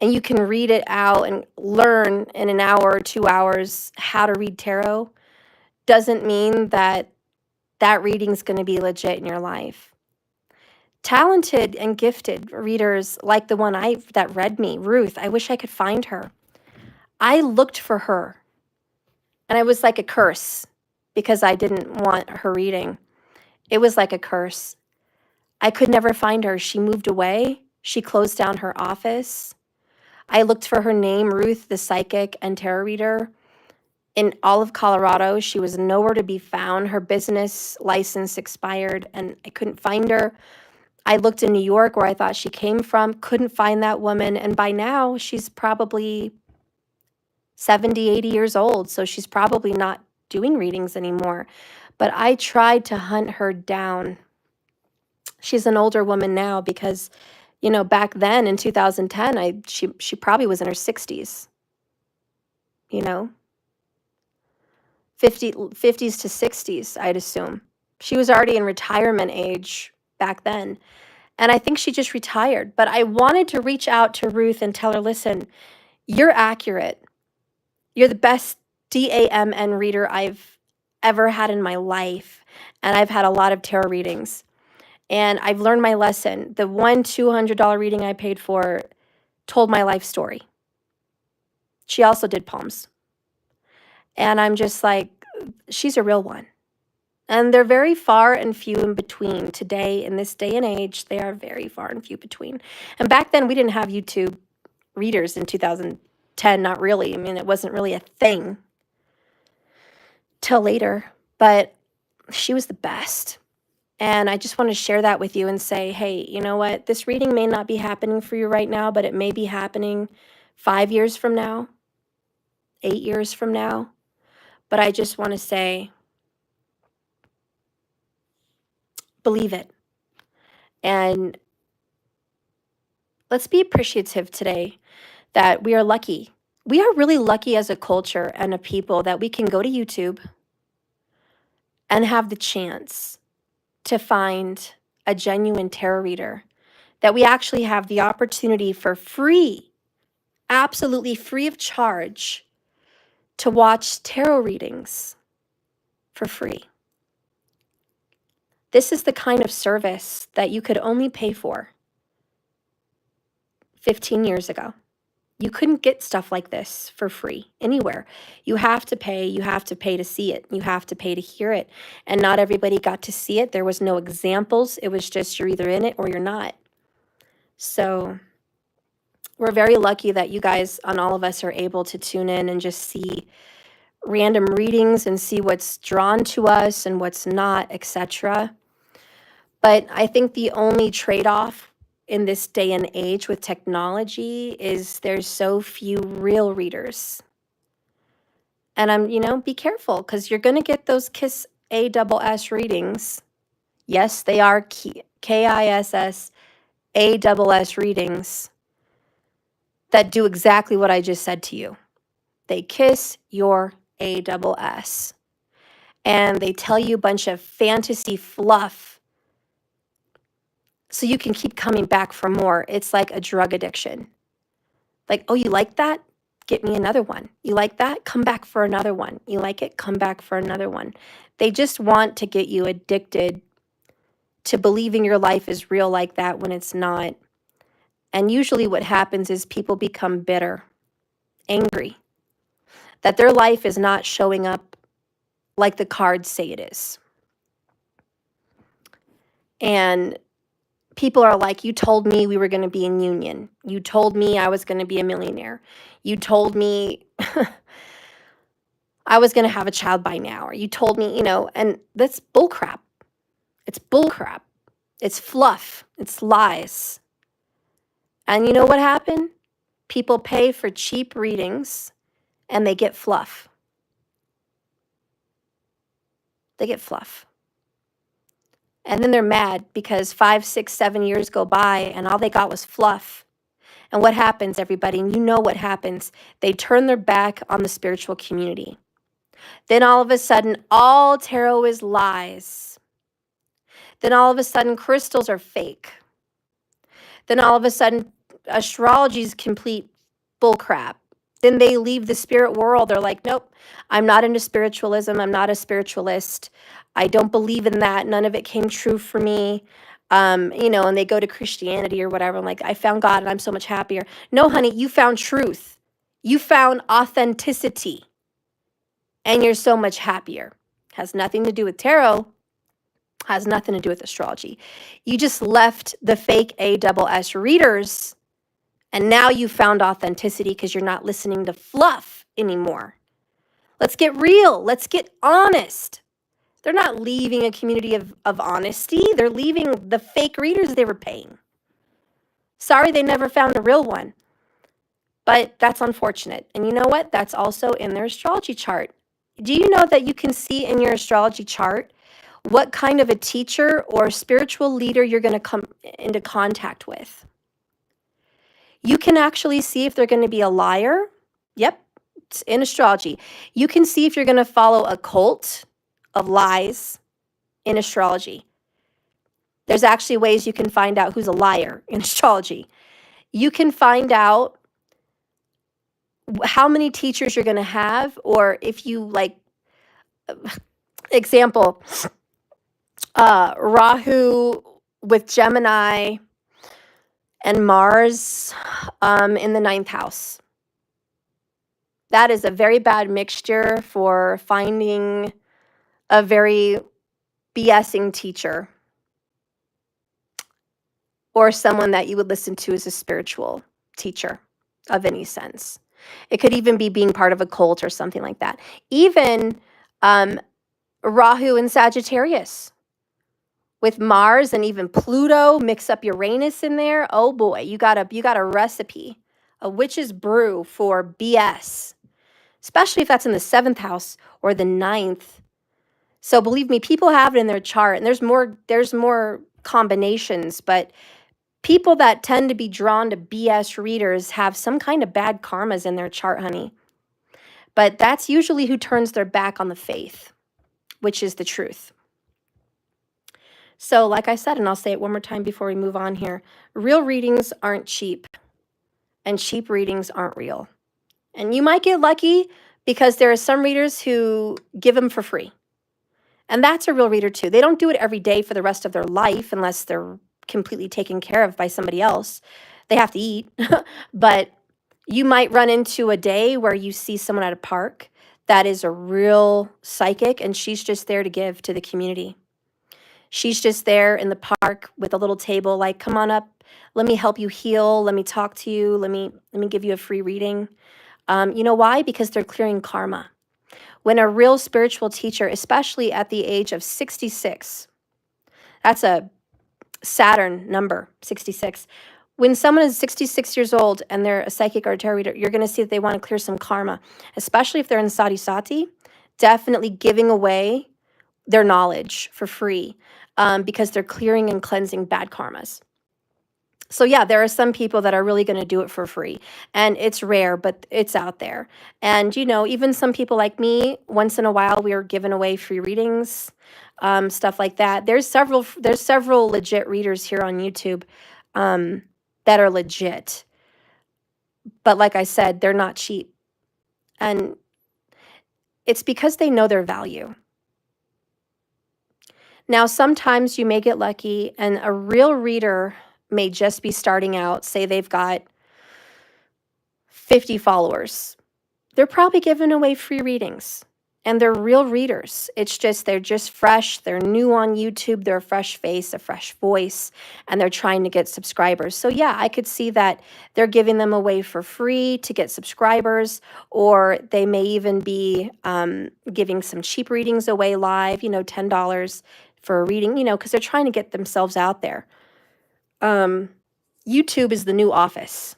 and you can read it out and learn in an hour or 2 hours how to read tarot doesn't mean that that reading's going to be legit in your life. Talented and gifted readers like the one that read me, Ruth, I wish I could find her. I looked for her. And it was like a curse because I didn't want her reading. It was like a curse. I could never find her. She moved away. She closed down her office. I looked for her name, Ruth, the psychic and tarot reader, in all of Colorado. She was nowhere to be found. Her business license expired and I couldn't find her. I looked in New York where I thought she came from, couldn't find that woman. And by now she's probably 70, 80 years old. So she's probably not doing readings anymore. But I tried to hunt her down. She's an older woman now because, you know, back then in 2010, she probably was in her 60s, you know, 50s to 60s, I'd assume. She was already in retirement age back then. And I think she just retired. But I wanted to reach out to Ruth and tell her, listen, you're accurate. You're the best DAMN reader I've ever had in my life. And I've had a lot of tarot readings. And I've learned my lesson. The one $200 reading I paid for told my life story. She also did palms. And I'm just like, she's a real one. And they're very far and few in between. Today, in this day and age, they are very far and few between. And back then, we didn't have YouTube readers in 2010, not really. I mean, it wasn't really a thing till later. But she was the best. And I just want to share that with you and say, hey, you know what? This reading may not be happening for you right now, but it may be happening 5 years from now, 8 years from now. But I just want to say, believe it. And let's be appreciative today that we are lucky. We are really lucky as a culture and a people that we can go to YouTube and have the chance to find a genuine tarot reader, that we actually have the opportunity for free, absolutely free of charge, to watch tarot readings for free. This is the kind of service that you could only pay for 15 years ago. You couldn't get stuff like this for free anywhere. You have to pay. You have to pay to see it. You have to pay to hear it. And not everybody got to see it. There was no examples. It was just you're either in it or you're not. So we're very lucky that you guys, and all of us, are able to tune in and just see random readings and see what's drawn to us and what's not, etc. But I think the only trade-off in this day and age with technology is there's so few real readers. And be careful, because you're going to get those KISS ASS readings. Yes, they are KISS ASS readings that do exactly what I just said to you. They kiss your ASS. And they tell you a bunch of fantasy fluff so you can keep coming back for more. It's like a drug addiction. Like, oh, you like that? Get me another one. You like that? Come back for another one. You like it? Come back for another one. They just want to get you addicted to believing your life is real like that when it's not. And usually what happens is people become bitter, angry, that their life is not showing up like the cards say it is. And people are like, you told me we were going to be in union. You told me I was going to be a millionaire. You told me I was going to have a child by now. Or you told me, and that's bullcrap. It's bullcrap. It's fluff. It's lies. And you know what happened? People pay for cheap readings and they get fluff. They get fluff. And then they're mad because 5, 6, 7 years go by and all they got was fluff. And what happens, everybody? And you know what happens. They turn their back on the spiritual community. Then all of a sudden, all tarot is lies. Then all of a sudden, crystals are fake. Then all of a sudden, astrology is complete bullcrap. Then they leave the spirit world. They're like, nope, I'm not into spiritualism. I'm not a spiritualist. I don't believe in that. None of it came true for me. And they go to Christianity or whatever. I'm like, I found God and I'm so much happier. No, honey, you found truth. You found authenticity. and you're so much happier. Has nothing to do with tarot, has nothing to do with astrology. You just left the fake ASS readers, and now you found authenticity because you're not listening to fluff anymore. Let's get real. Let's get honest. They're not leaving a community of honesty. They're leaving the fake readers they were paying. Sorry they never found a real one. But that's unfortunate. And you know what? That's also in their astrology chart. Do you know that you can see in your astrology chart what kind of a teacher or spiritual leader you're going to come into contact with? You can actually see if they're going to be a liar. Yep, it's in astrology. You can see if you're going to follow a cult of lies in astrology. There's actually ways you can find out who's a liar in astrology. You can find out how many teachers you're going to have, or if you like, example, Rahu with Gemini and Mars in the 9th house. That is a very bad mixture for finding a very BSing teacher or someone that you would listen to as a spiritual teacher of any sense. It could even be being part of a cult or something like that. Even Rahu and Sagittarius with Mars and even Pluto, mix up Uranus in there. Oh boy, you got a recipe, a witch's brew for BS, especially if that's in the 7th house or the 9th. So believe me, people have it in their chart, and there's more combinations, but people that tend to be drawn to BS readers have some kind of bad karmas in their chart, honey. But that's usually who turns their back on the faith, which is the truth. So like I said, and I'll say it one more time before we move on here, real readings aren't cheap, and cheap readings aren't real. And you might get lucky because there are some readers who give them for free. And that's a real reader too. They don't do it every day for the rest of their life unless they're completely taken care of by somebody else. They have to eat. But you might run into a day where you see someone at a park that is a real psychic, and she's just there to give to the community. She's just there in the park with a little table, like, come on up, let me help you heal, let me talk to you, let me give you a free reading. You know why? Because they're clearing karma. When a real spiritual teacher, especially at the age of 66, that's a Saturn number, 66. When someone is 66 years old and they're a psychic or a tarot reader, you're going to see that they want to clear some karma, especially if they're in Sati Sati, definitely giving away their knowledge for free because they're clearing and cleansing bad karmas. So yeah, there are some people that are really going to do it for free, and it's rare, but it's out there. And you know, even some people like me, once in a while, we are giving away free readings, stuff like that. There's several legit readers here on YouTube that are legit, but like I said, they're not cheap, and it's because they know their value. Now, sometimes you may get lucky, and a real reader may just be starting out. Say they've got 50 followers. They're probably giving away free readings, and they're real readers. It's just they're just fresh. They're new on YouTube. They're a fresh face, a fresh voice, and they're trying to get subscribers. So yeah, I could see that they're giving them away for free to get subscribers, or they may even be giving some cheap readings away live, $10 for a reading, because they're trying to get themselves out there. YouTube is the new office.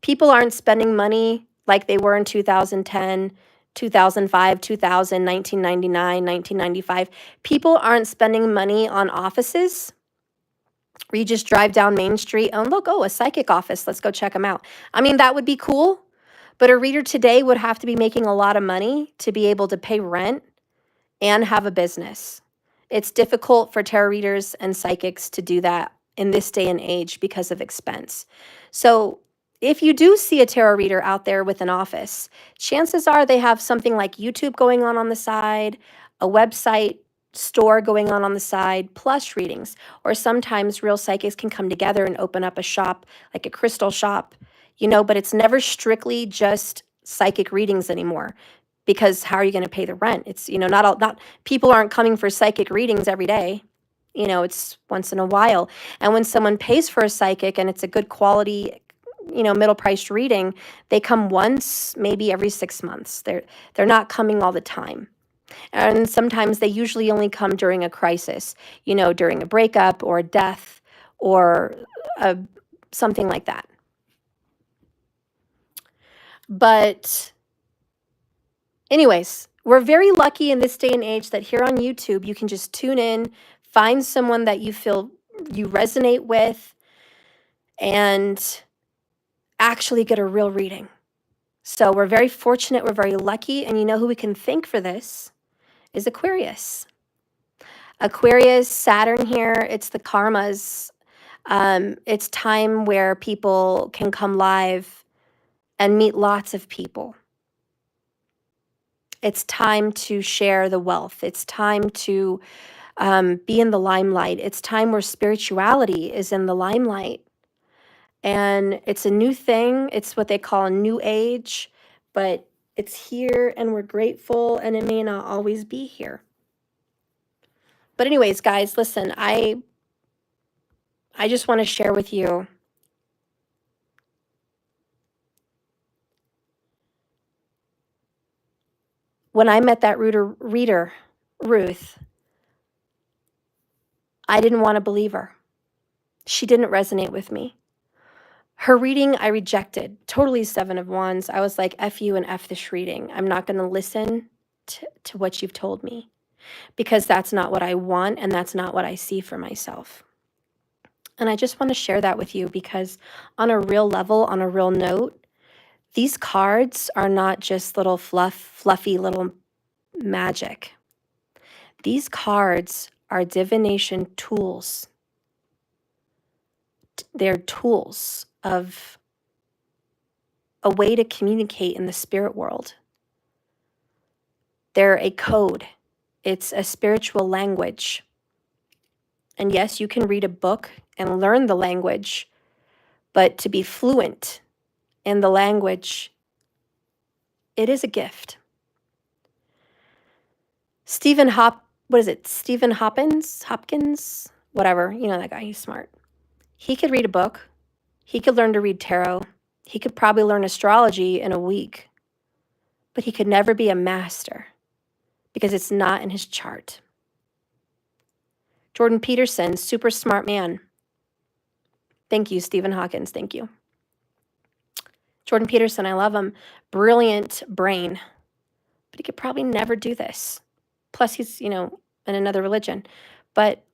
People aren't spending money like they were in 2010, 2005, 2000, 1999, 1995. People aren't spending money on offices where you just drive down Main Street and look, a psychic office, let's go check them out. I mean, that would be cool, but a reader today would have to be making a lot of money to be able to pay rent and have a business. It's difficult for tarot readers and psychics to do that in this day and age because of expense. So if you do see a tarot reader out there with an office, chances are they have something like YouTube going on the side, a website store going on the side, plus readings. Or sometimes real psychics can come together and open up a shop, like a crystal shop, but it's never strictly just psychic readings anymore. because how are you going to pay the rent? It's, you know, not people aren't coming for psychic readings every day. You know, it's once in a while. And when someone pays for a psychic and it's a good quality, you know, middle priced reading, they come once, maybe every 6 months. They're not coming all the time. And sometimes they usually only come during a crisis, you know, during a breakup or a death or something like that. But anyways, we're very lucky in this day and age that here on YouTube, you can just tune in, find someone that you feel you resonate with, and actually get a real reading. So we're very fortunate, we're very lucky, and you know who we can thank for this is Aquarius. Aquarius, Saturn here, it's the karmas. It's time where people can come live and meet lots of people. It's time to share the wealth. It's time to be in the limelight. It's time where spirituality is in the limelight. And it's a new thing. It's what they call a new age, but it's here and we're grateful, and it may not always be here. But anyways, guys, listen, I just want to share with you when I met that reader, Ruth, I didn't want to believe her. She didn't resonate with me. Her reading, I rejected. Totally 7 of Wands. I was like, F you and F this reading. I'm not going to listen to what you've told me, because that's not what I want and that's not what I see for myself. And I just want to share that with you because on a real level, on a real note, these cards are not just little fluffy little magic. These cards are divination tools. They're tools of a way to communicate in the spirit world. They're a code. It's a spiritual language. And yes, you can read a book and learn the language, but to be fluent in the language, it is a gift. Stephen Hopkins? Whatever, you know that guy, he's smart. He could read a book. He could learn to read tarot. He could probably learn astrology in a week, but he could never be a master because it's not in his chart. Jordan Peterson, super smart man. Thank you, Stephen Hawkins. Thank you. Jordan Peterson, I love him. Brilliant brain, but he could probably never do this. Plus, he's, you know, in another religion. But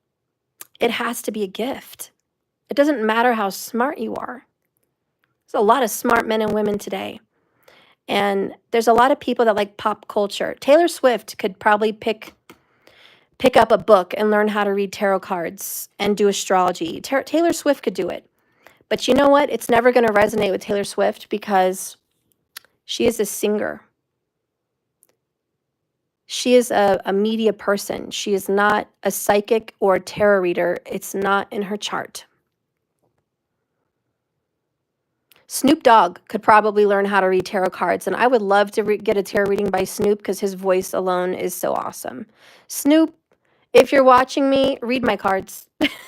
it has to be a gift. It doesn't matter how smart you are. There's a lot of smart men and women today. And there's a lot of people that like pop culture. Taylor Swift could probably pick up a book and learn how to read tarot cards and do astrology. Taylor Swift could do it. But you know what? It's never going to resonate with Taylor Swift because she is a singer. She is a media person. She is not a psychic or a tarot reader. It's not in her chart. Snoop Dogg could probably learn how to read tarot cards, and I would love to get a tarot reading by Snoop because his voice alone is so awesome. Snoop, if you're watching me, read my cards.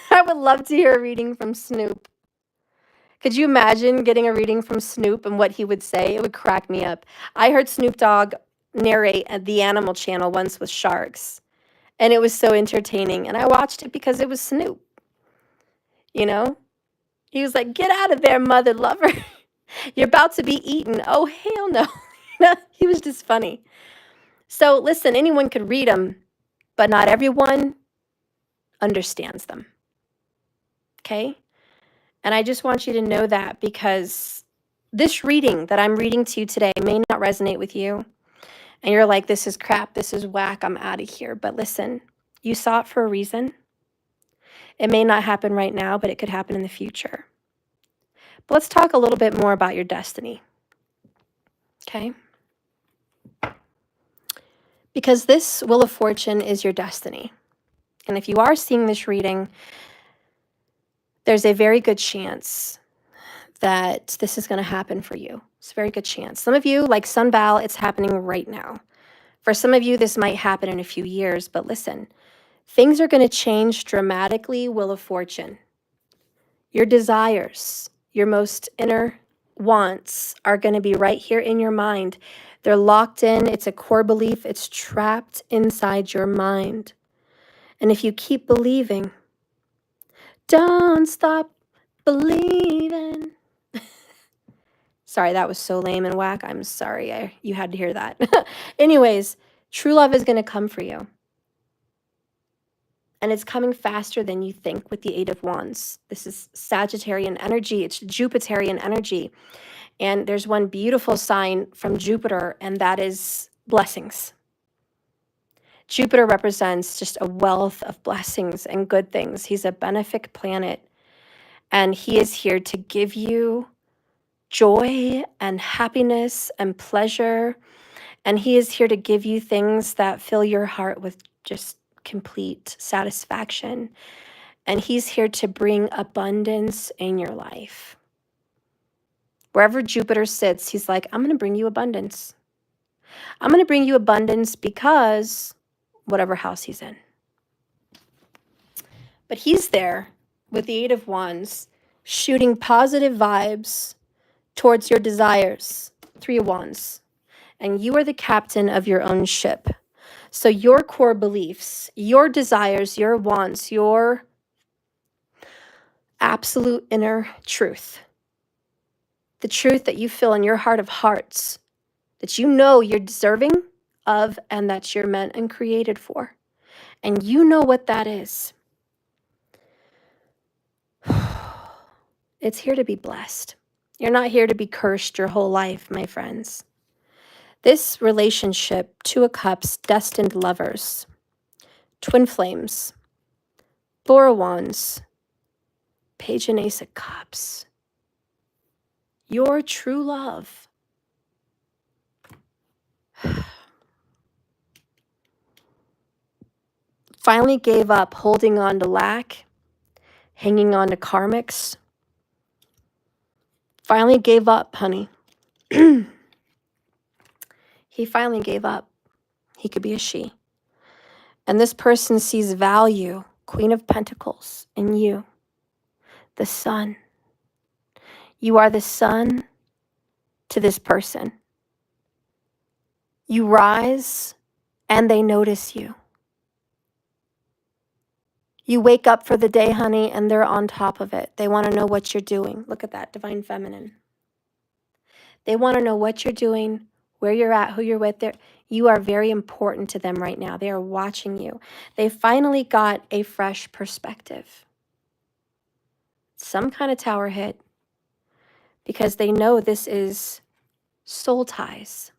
I would love to hear a reading from Snoop. Could you imagine getting a reading from Snoop and what he would say? It would crack me up. I heard Snoop Dogg narrate at the Animal Channel once with sharks, and it was so entertaining, and I watched it because it was Snoop. You know? He was like, "Get out of there, mother lover. You're about to be eaten." Oh, hell no. He was just funny. So listen, anyone could read them, but not everyone understands them. Okay? And I just want you to know that, because this reading that I'm reading to you today may not resonate with you. And you're like, this is crap, this is whack, I'm out of here. But listen, you saw it for a reason. It may not happen right now, but it could happen in the future. But let's talk a little bit more about your destiny. Okay? Because this Wheel of Fortune is your destiny. And if you are seeing this reading, there's a very good chance that this is going to happen for you. It's a very good chance. Some of you, like Sun Val, it's happening right now. For some of you, this might happen in a few years, but listen, things are going to change dramatically, Wheel of Fortune. Your desires, your most inner wants are going to be right here in your mind. They're locked in. It's a core belief. It's trapped inside your mind. And if you keep believing, don't stop believing. Sorry, that was so lame and whack. I'm sorry you had to hear that. Anyways, true love is going to come for you. And it's coming faster than you think with the Eight of Wands. This is Sagittarian energy. It's Jupiterian energy. And there's one beautiful sign from Jupiter, and that is blessings. Jupiter represents just a wealth of blessings and good things. He's a benefic planet, and he is here to give you joy and happiness and pleasure. And he is here to give you things that fill your heart with just complete satisfaction. And he's here to bring abundance in your life. Wherever Jupiter sits, he's like, I'm going to bring you abundance. I'm going to bring you abundance because whatever house he's in. But he's there with the Eight of Wands, shooting positive vibes towards your desires. Three of Wands. And you are the captain of your own ship. So your core beliefs, your desires, your wants, your absolute inner truth, the truth that you feel in your heart of hearts, that you know you're deserving of and that you're meant and created for. And you know what that is. It's here to be blessed. You're not here to be cursed your whole life, my friends. This relationship, Two of Cups, destined lovers, twin flames, Four of Wands, Page and Ace of Cups. Your true love. Finally gave up holding on to lack, hanging on to karmics. Finally gave up, honey. He finally gave up. He could be a she. And this person sees value, Queen of Pentacles, in you, the sun. You are the sun to this person. You rise and they notice you. You wake up for the day, honey, and they're on top of it. They want to know what you're doing. Look at that, Divine Feminine. They want to know what you're doing, where you're at, who you're with. You are very important to them right now. They are watching you. They finally got a fresh perspective. Some kind of tower hit because they know this is soul ties.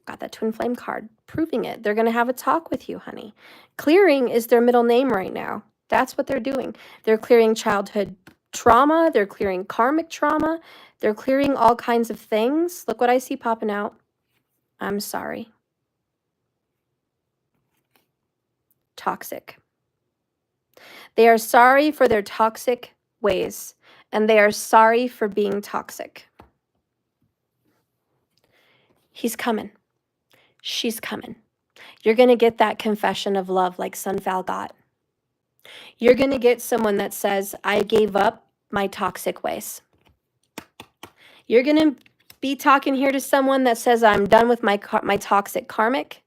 Got that twin flame card proving it. They're going to have a talk with you, honey. Clearing is their middle name right now. That's what they're doing. They're clearing childhood trauma. They're clearing karmic trauma. They're clearing all kinds of things. Look what I see popping out. I'm sorry. Toxic. They are sorry for their toxic ways, and they are sorry for being toxic. He's coming. She's coming. You're going to get that confession of love like Sunfal got. You're going to get someone that says, I gave up my toxic ways. You're going to be talking here to someone that says, I'm done with my toxic karmic.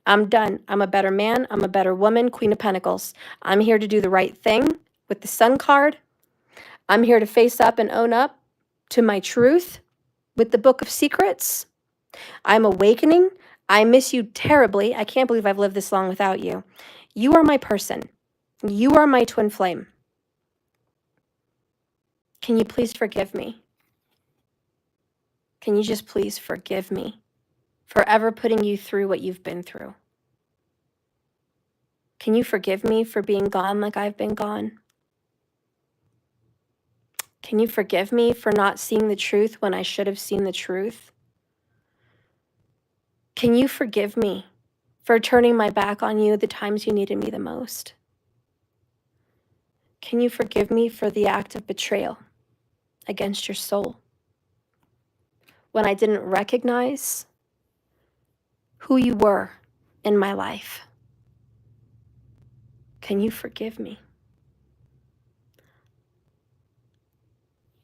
I'm done. I'm a better man. I'm a better woman. Queen of Pentacles. I'm here to do the right thing with the Sun card. I'm here to face up and own up to my truth with the Book of Secrets. I'm awakening. I miss you terribly. I can't believe I've lived this long without you. You are my person. You are my twin flame. Can you please forgive me? Can you just please forgive me for ever putting you through what you've been through? Can you forgive me for being gone like I've been gone? Can you forgive me for not seeing the truth when I should have seen the truth? Can you forgive me for turning my back on you the times you needed me the most? Can you forgive me for the act of betrayal against your soul when I didn't recognize who you were in my life. Can you forgive me?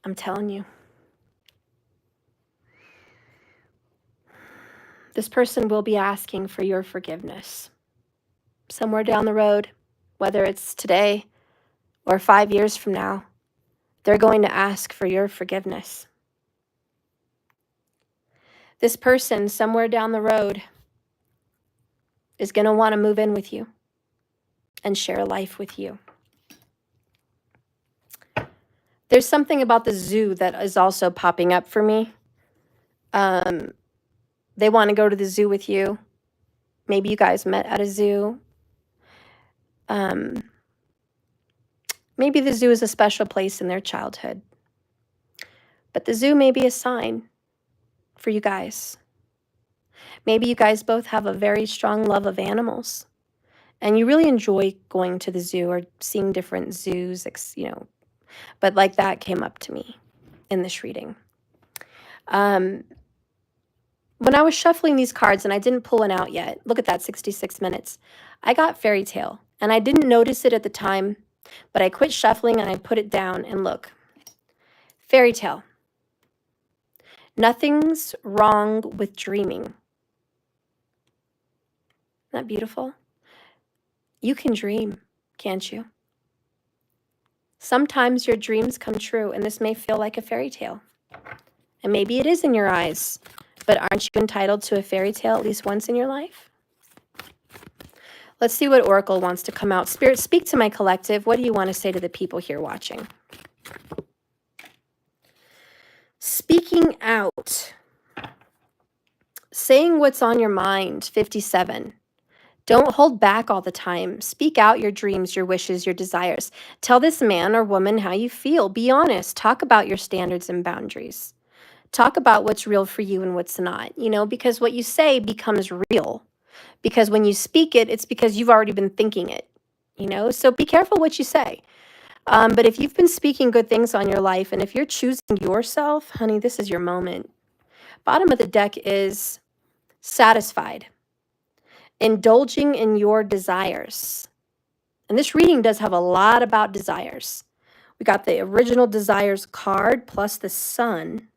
I'm telling you. This person will be asking for your forgiveness. Somewhere down the road, whether it's today or 5 years from now, they're going to ask for your forgiveness. This person somewhere down the road is going to want to move in with you and share a life with you. There's something about the zoo that is also popping up for me. They want to go to the zoo with you. Maybe you guys met at a zoo. Maybe the zoo is a special place in their childhood. But the zoo may be a sign for you guys. Maybe you guys both have a very strong love of animals, and you really enjoy going to the zoo or seeing different zoos, but like that came up to me in this reading. When I was shuffling these cards, and I didn't pull one out yet, look at that, 66 minutes, I got fairy tale, and I didn't notice it at the time, but I quit shuffling and I put it down, and look, fairy tale. Nothing's wrong with dreaming. Isn't that beautiful? You can dream, can't you? Sometimes your dreams come true, and this may feel like a fairy tale. And maybe it is in your eyes, but aren't you entitled to a fairy tale at least once in your life? Let's see what Oracle wants to come out. Spirit, speak to my collective. What do you want to say to the people here watching? Speaking out. Saying what's on your mind, 57. Don't hold back all the time. Speak out your dreams, your wishes, your desires. Tell this man or woman how you feel. Be honest. Talk about your standards and boundaries. Talk about what's real for you and what's not, because what you say becomes real. Because when you speak it, it's because you've already been thinking it, So be careful what you say. But if you've been speaking good things on your life, and if you're choosing yourself, honey, this is your moment. Bottom of the deck is satisfied. Indulging in your desires. And this reading does have a lot about desires. We got the original desires card plus the sun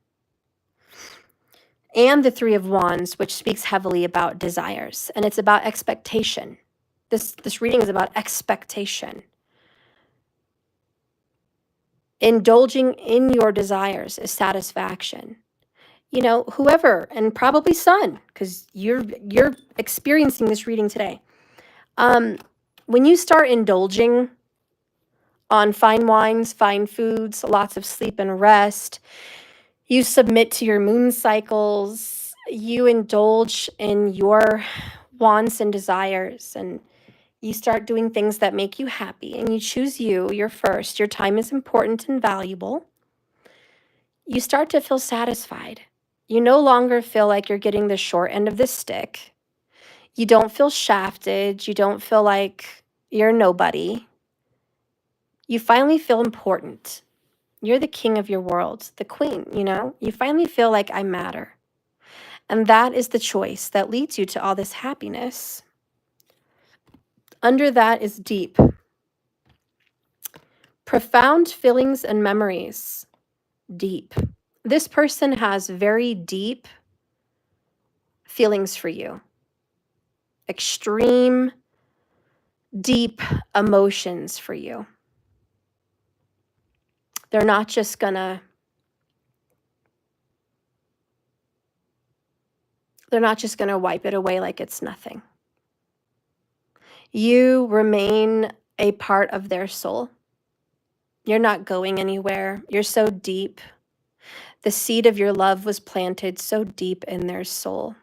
and the 3 of Wands, which speaks heavily about desires. And it's about expectation. This reading is about expectation. Indulging in your desires is satisfaction. Whoever, and probably sun, because you're experiencing this reading today. When you start indulging on fine wines, fine foods, lots of sleep and rest, you submit to your moon cycles, you indulge in your wants and desires, and you start doing things that make you happy, and you choose you're first. Your time is important and valuable. You start to feel satisfied. You no longer feel like you're getting the short end of the stick. You don't feel shafted. You don't feel like you're nobody. You finally feel important. You're the king of your world, the queen, You finally feel like I matter. And that is the choice that leads you to all this happiness. Under that is deep. Profound feelings and memories. Deep. This person has very deep feelings for you. Extreme, deep emotions for you. They're not just gonna wipe it away like it's nothing. You remain a part of their soul. You're not going anywhere. You're so deep. The seed of your love was planted so deep in their soul.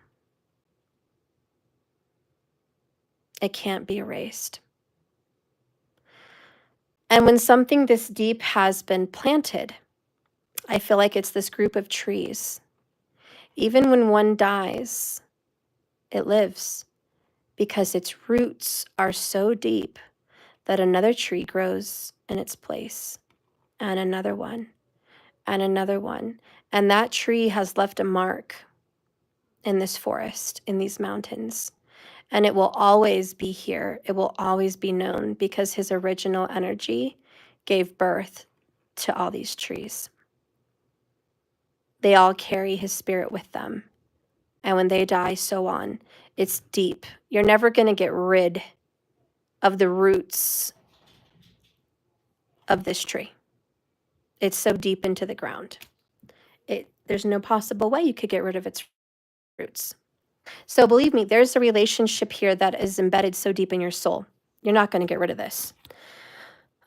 It can't be erased. And when something this deep has been planted, I feel like it's this group of trees. Even when one dies, it lives because its roots are so deep that another tree grows in its place, and another one, and another one. And that tree has left a mark. in this forest, in these mountains. And it will always be here. It will always be known because his original energy gave birth to all these trees. They all carry his spirit with them. And when they die, so on. It's deep. You're never going to get rid of the roots of this tree. It's so deep into the ground. There's no possible way you could get rid of its roots. So believe me, there's a relationship here that is embedded so deep in your soul. You're not going to get rid of this.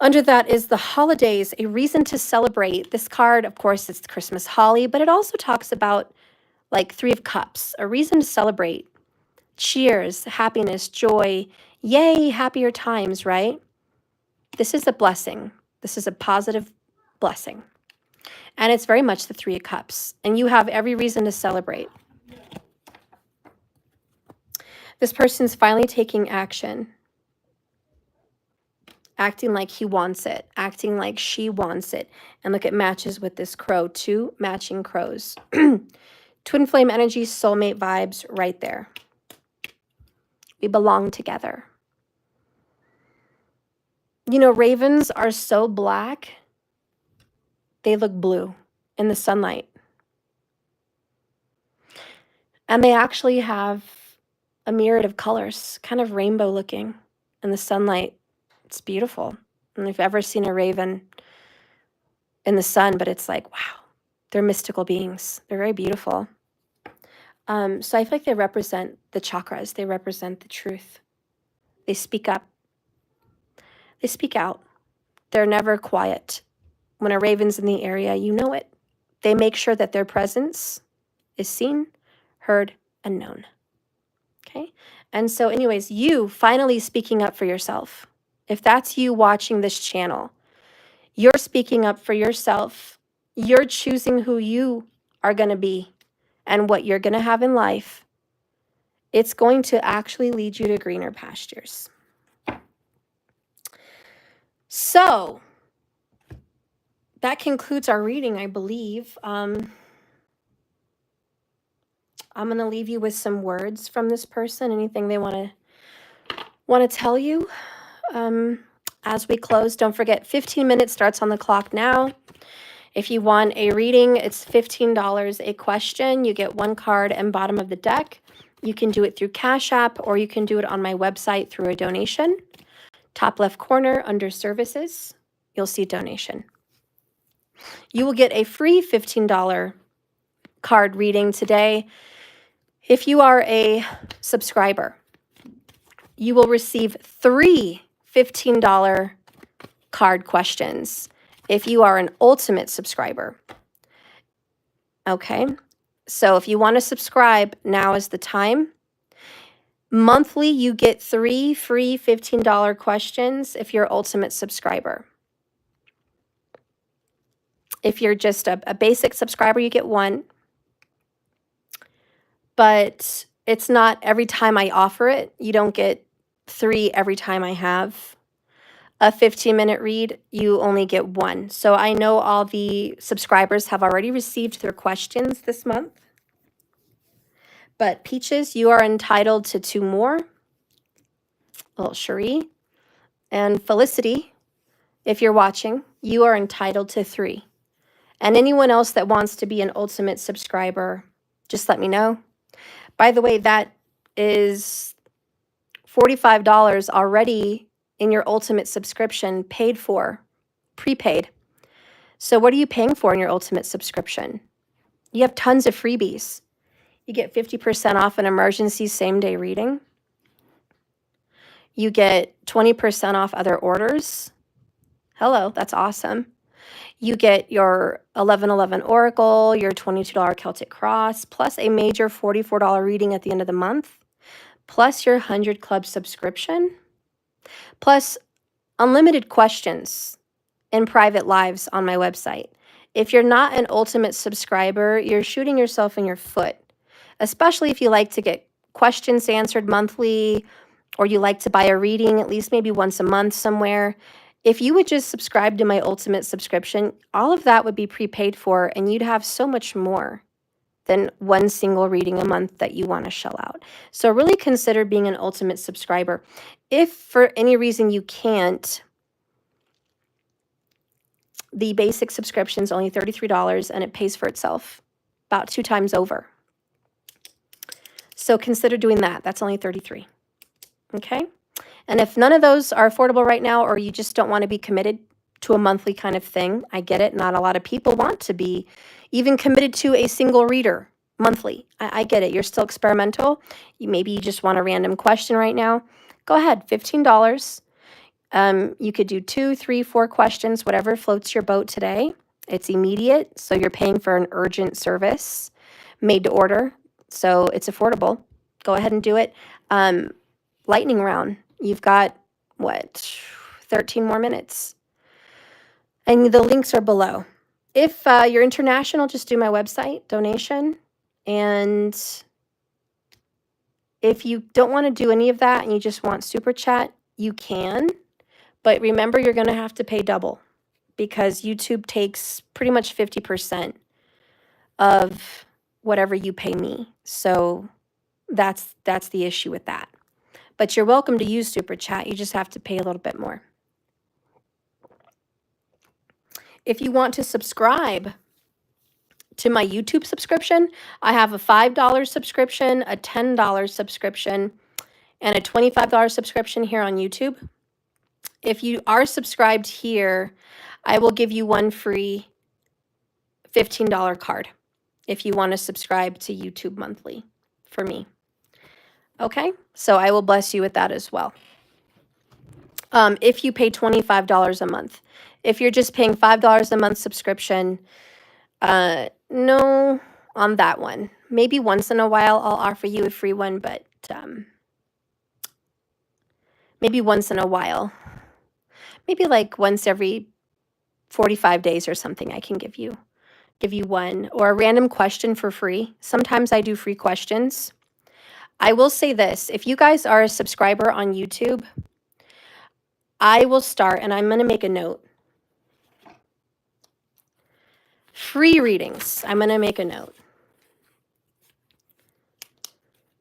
Under that is the holidays, a reason to celebrate. This card, of course, it's the Christmas holly, but it also talks about like 3 of Cups, a reason to celebrate. Cheers, happiness, joy, yay, happier times, right? This is a blessing. This is a positive blessing. And it's very much the 3 of Cups. And you have every reason to celebrate. This person's finally taking action. Acting like he wants it. Acting like she wants it. And look, it matches with this crow. 2 matching crows. Twin flame energy, soulmate vibes right there. We belong together. You know, ravens are so black, they look blue in the sunlight. And they actually have a myriad of colors, kind of rainbow looking in the sunlight. It's beautiful. And if you've ever seen a raven in the sun, but it's like, wow, they're mystical beings. They're very beautiful. So I feel like they represent the chakras. They represent the truth. They speak up. They speak out. They're never quiet. When a raven's in the area, you know it. They make sure that their presence is seen, heard, and known. Okay? And so anyways, you finally speaking up for yourself. If that's you watching this channel, you're speaking up for yourself. You're choosing who you are going to be and what you're going to have in life. It's going to actually lead you to greener pastures. So that concludes our reading, I believe. I'm going to leave you with some words from this person. Anything they want to tell you as we close. Don't forget, 15 minutes starts on the clock now. If you want a reading, it's $15 a question. You get 1 card and bottom of the deck. You can do it through Cash App, or you can do it on my website through a donation. Top left corner under services, you'll see donation. You will get a free $15 card reading today. If you are a subscriber, you will receive 3 $15 card questions if you are an ultimate subscriber. Okay, so if you want to subscribe, now is the time. Monthly, you get 3 free $15 questions if you're ultimate subscriber. If you're just a basic subscriber, you get 1. But it's not every time I offer it. You don't get 3 every time I have a 15-minute read. You only get 1. So I know all the subscribers have already received their questions this month. But Peaches, you are entitled to 2 more. Little Cherie. And Felicity, if you're watching, you are entitled to 3. And anyone else that wants to be an ultimate subscriber, just let me know. By the way, that is $45 already in your ultimate subscription, paid for, prepaid. So what are you paying for in your ultimate subscription? You have tons of freebies. You get 50% off an emergency same-day reading. You get 20% off other orders. Hello, that's awesome. You get your 1111 Oracle, your $22 Celtic Cross, plus a major $44 reading at the end of the month, plus your 100 Club subscription, plus unlimited questions and private lives on my website. If you're not an ultimate subscriber, you're shooting yourself in your foot, especially if you like to get questions answered monthly, or you like to buy a reading at least maybe once a month somewhere. If you would just subscribe to my ultimate subscription, all of that would be prepaid for, and you'd have so much more than one single reading a month that you want to shell out. So really consider being an ultimate subscriber. If for any reason you can't, the basic subscription is only $33 and it pays for itself about 2 times over. So consider doing that. That's only $33. Okay? And if none of those are affordable right now, or you just don't want to be committed to a monthly kind of thing, I get it. Not a lot of people want to be even committed to a single reader monthly. I get it. You're still experimental. Maybe you just want a random question right now. Go ahead, $15. You could do 2, 3, 4 questions, whatever floats your boat today. It's immediate, so you're paying for an urgent service, made to order, so it's affordable. Go ahead and do it. Lightning round. You've got, what, 13 more minutes. And the links are below. If you're international, just do my website, donation. And if you don't want to do any of that and you just want Super Chat, you can. But remember, you're going to have to pay double because YouTube takes pretty much 50% of whatever you pay me. So that's the issue with that. But you're welcome to use Super Chat. You just have to pay a little bit more. If you want to subscribe to my YouTube subscription, I have a $5 subscription, a $10 subscription, and a $25 subscription here on YouTube. If you are subscribed here, I will give you one free $15 card if you want to subscribe to YouTube monthly for me. Okay, so I will bless you with that as well. If you pay $25 a month. If you're just paying $5 a month subscription, no on that one. Maybe once in a while I'll offer you a free one, but maybe once in a while. Maybe like once every 45 days or something I can give you one, or a random question for free. Sometimes I do free questions. I will say this, if you guys are a subscriber on YouTube, I will start, and I'm going to make a note. Free readings. I'm going to make a note.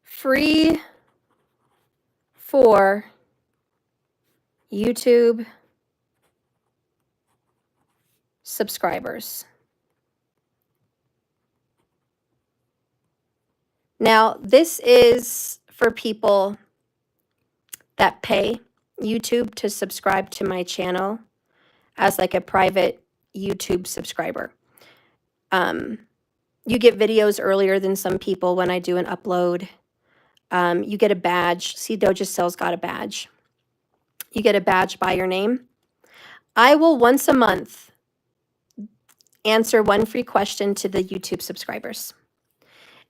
Free for YouTube subscribers. Now, this is for people that pay YouTube to subscribe to my channel as like a private YouTube subscriber. You get videos earlier than some people when I do an upload. You get a badge. See, Doja Sell's got a badge. You get a badge by your name. I will once a month answer one free question to the YouTube subscribers.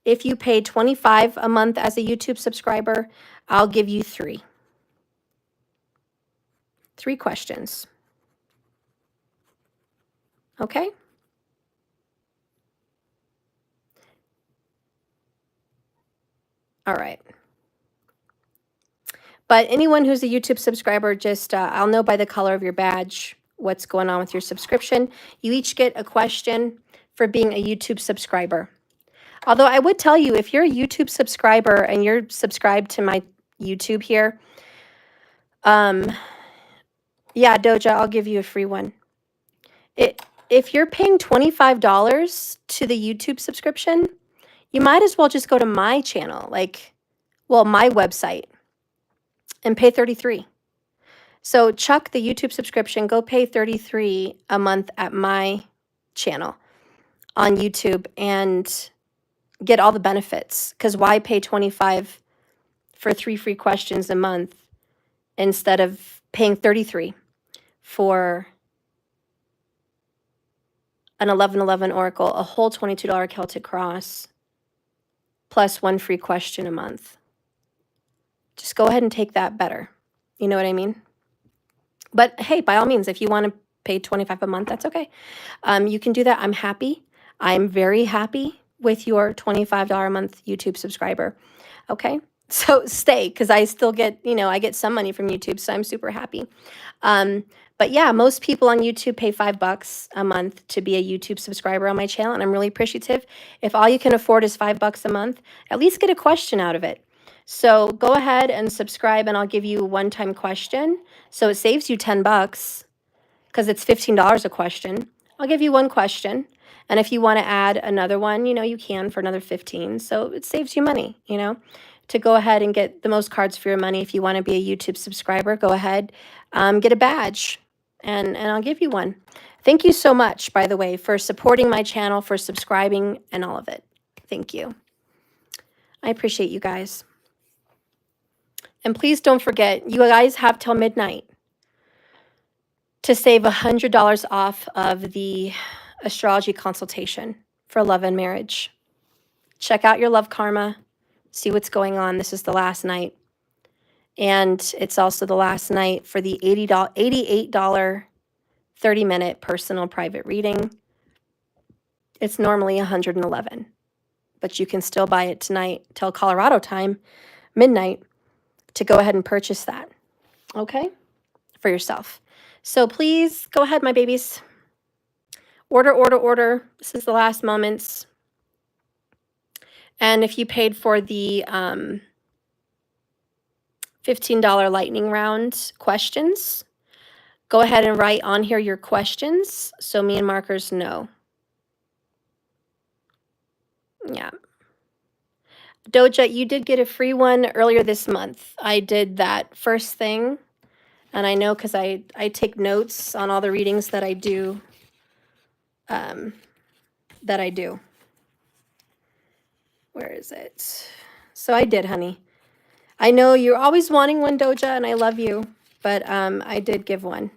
If you pay $25 a month as a YouTube subscriber, I'll give you 3. 3 questions. Okay? All right. But anyone who's a YouTube subscriber, just I'll know by the color of your badge what's going on with your subscription. You each get a question for being a YouTube subscriber. Although I would tell you, if you're a YouTube subscriber and you're subscribed to my YouTube here, yeah, Doja, I'll give you a free one. If you're paying $25 to the YouTube subscription, you might as well just go to my channel, my website, and pay $33. So chuck the YouTube subscription, go pay $33 a month at my channel on YouTube and get all the benefits. Because why pay $25 for 3 free questions a month instead of paying $33 for an 1111 Oracle, a whole $22 Celtic Cross, plus 1 free question a month? Just go ahead and take that better. You know what I mean? But hey, by all means, if you want to pay $25 a month, that's okay. You can do that. I'm happy. I'm very happy with your $25 a month YouTube subscriber. Okay? So stay, because I still get, I get some money from YouTube, so I'm super happy. But But yeah, most people on YouTube pay $5 a month to be a YouTube subscriber on my channel, and I'm really appreciative. If all you can afford is $5 a month, at least get a question out of it. So go ahead and subscribe, and I'll give you a one-time question. So it saves you $10 because it's $15 a question. I'll give you one question. And if you want to add another one, you know, you can for another 15. So it saves you money, you know, to go ahead and get the most cards for your money. If you want to be a YouTube subscriber, go ahead, get a badge, and I'll give you one. Thank you so much, by the way, for supporting my channel, for subscribing, and all of it. Thank you. I appreciate you guys. And please don't forget, you guys have till midnight to save $100 off of the astrology consultation for love and marriage. Check out your love karma, see what's going on. This is the last night. And it's also the last night for the $88 30-minute personal private reading. It's normally $111, but you can still buy it tonight till Colorado time, midnight, to go ahead and purchase that, okay, for yourself. So please go ahead, my babies. Order, order, order. This is the last moments. And if you paid for the $15 lightning round questions, go ahead and write on here your questions so me and Markers know. Yeah. Doja, you did get a free one earlier this month. I did that first thing. And I know because I take notes on all the readings that I do. Where is it? So I did, honey. I know you're always wanting one, Doja, and I love you. But I did give one.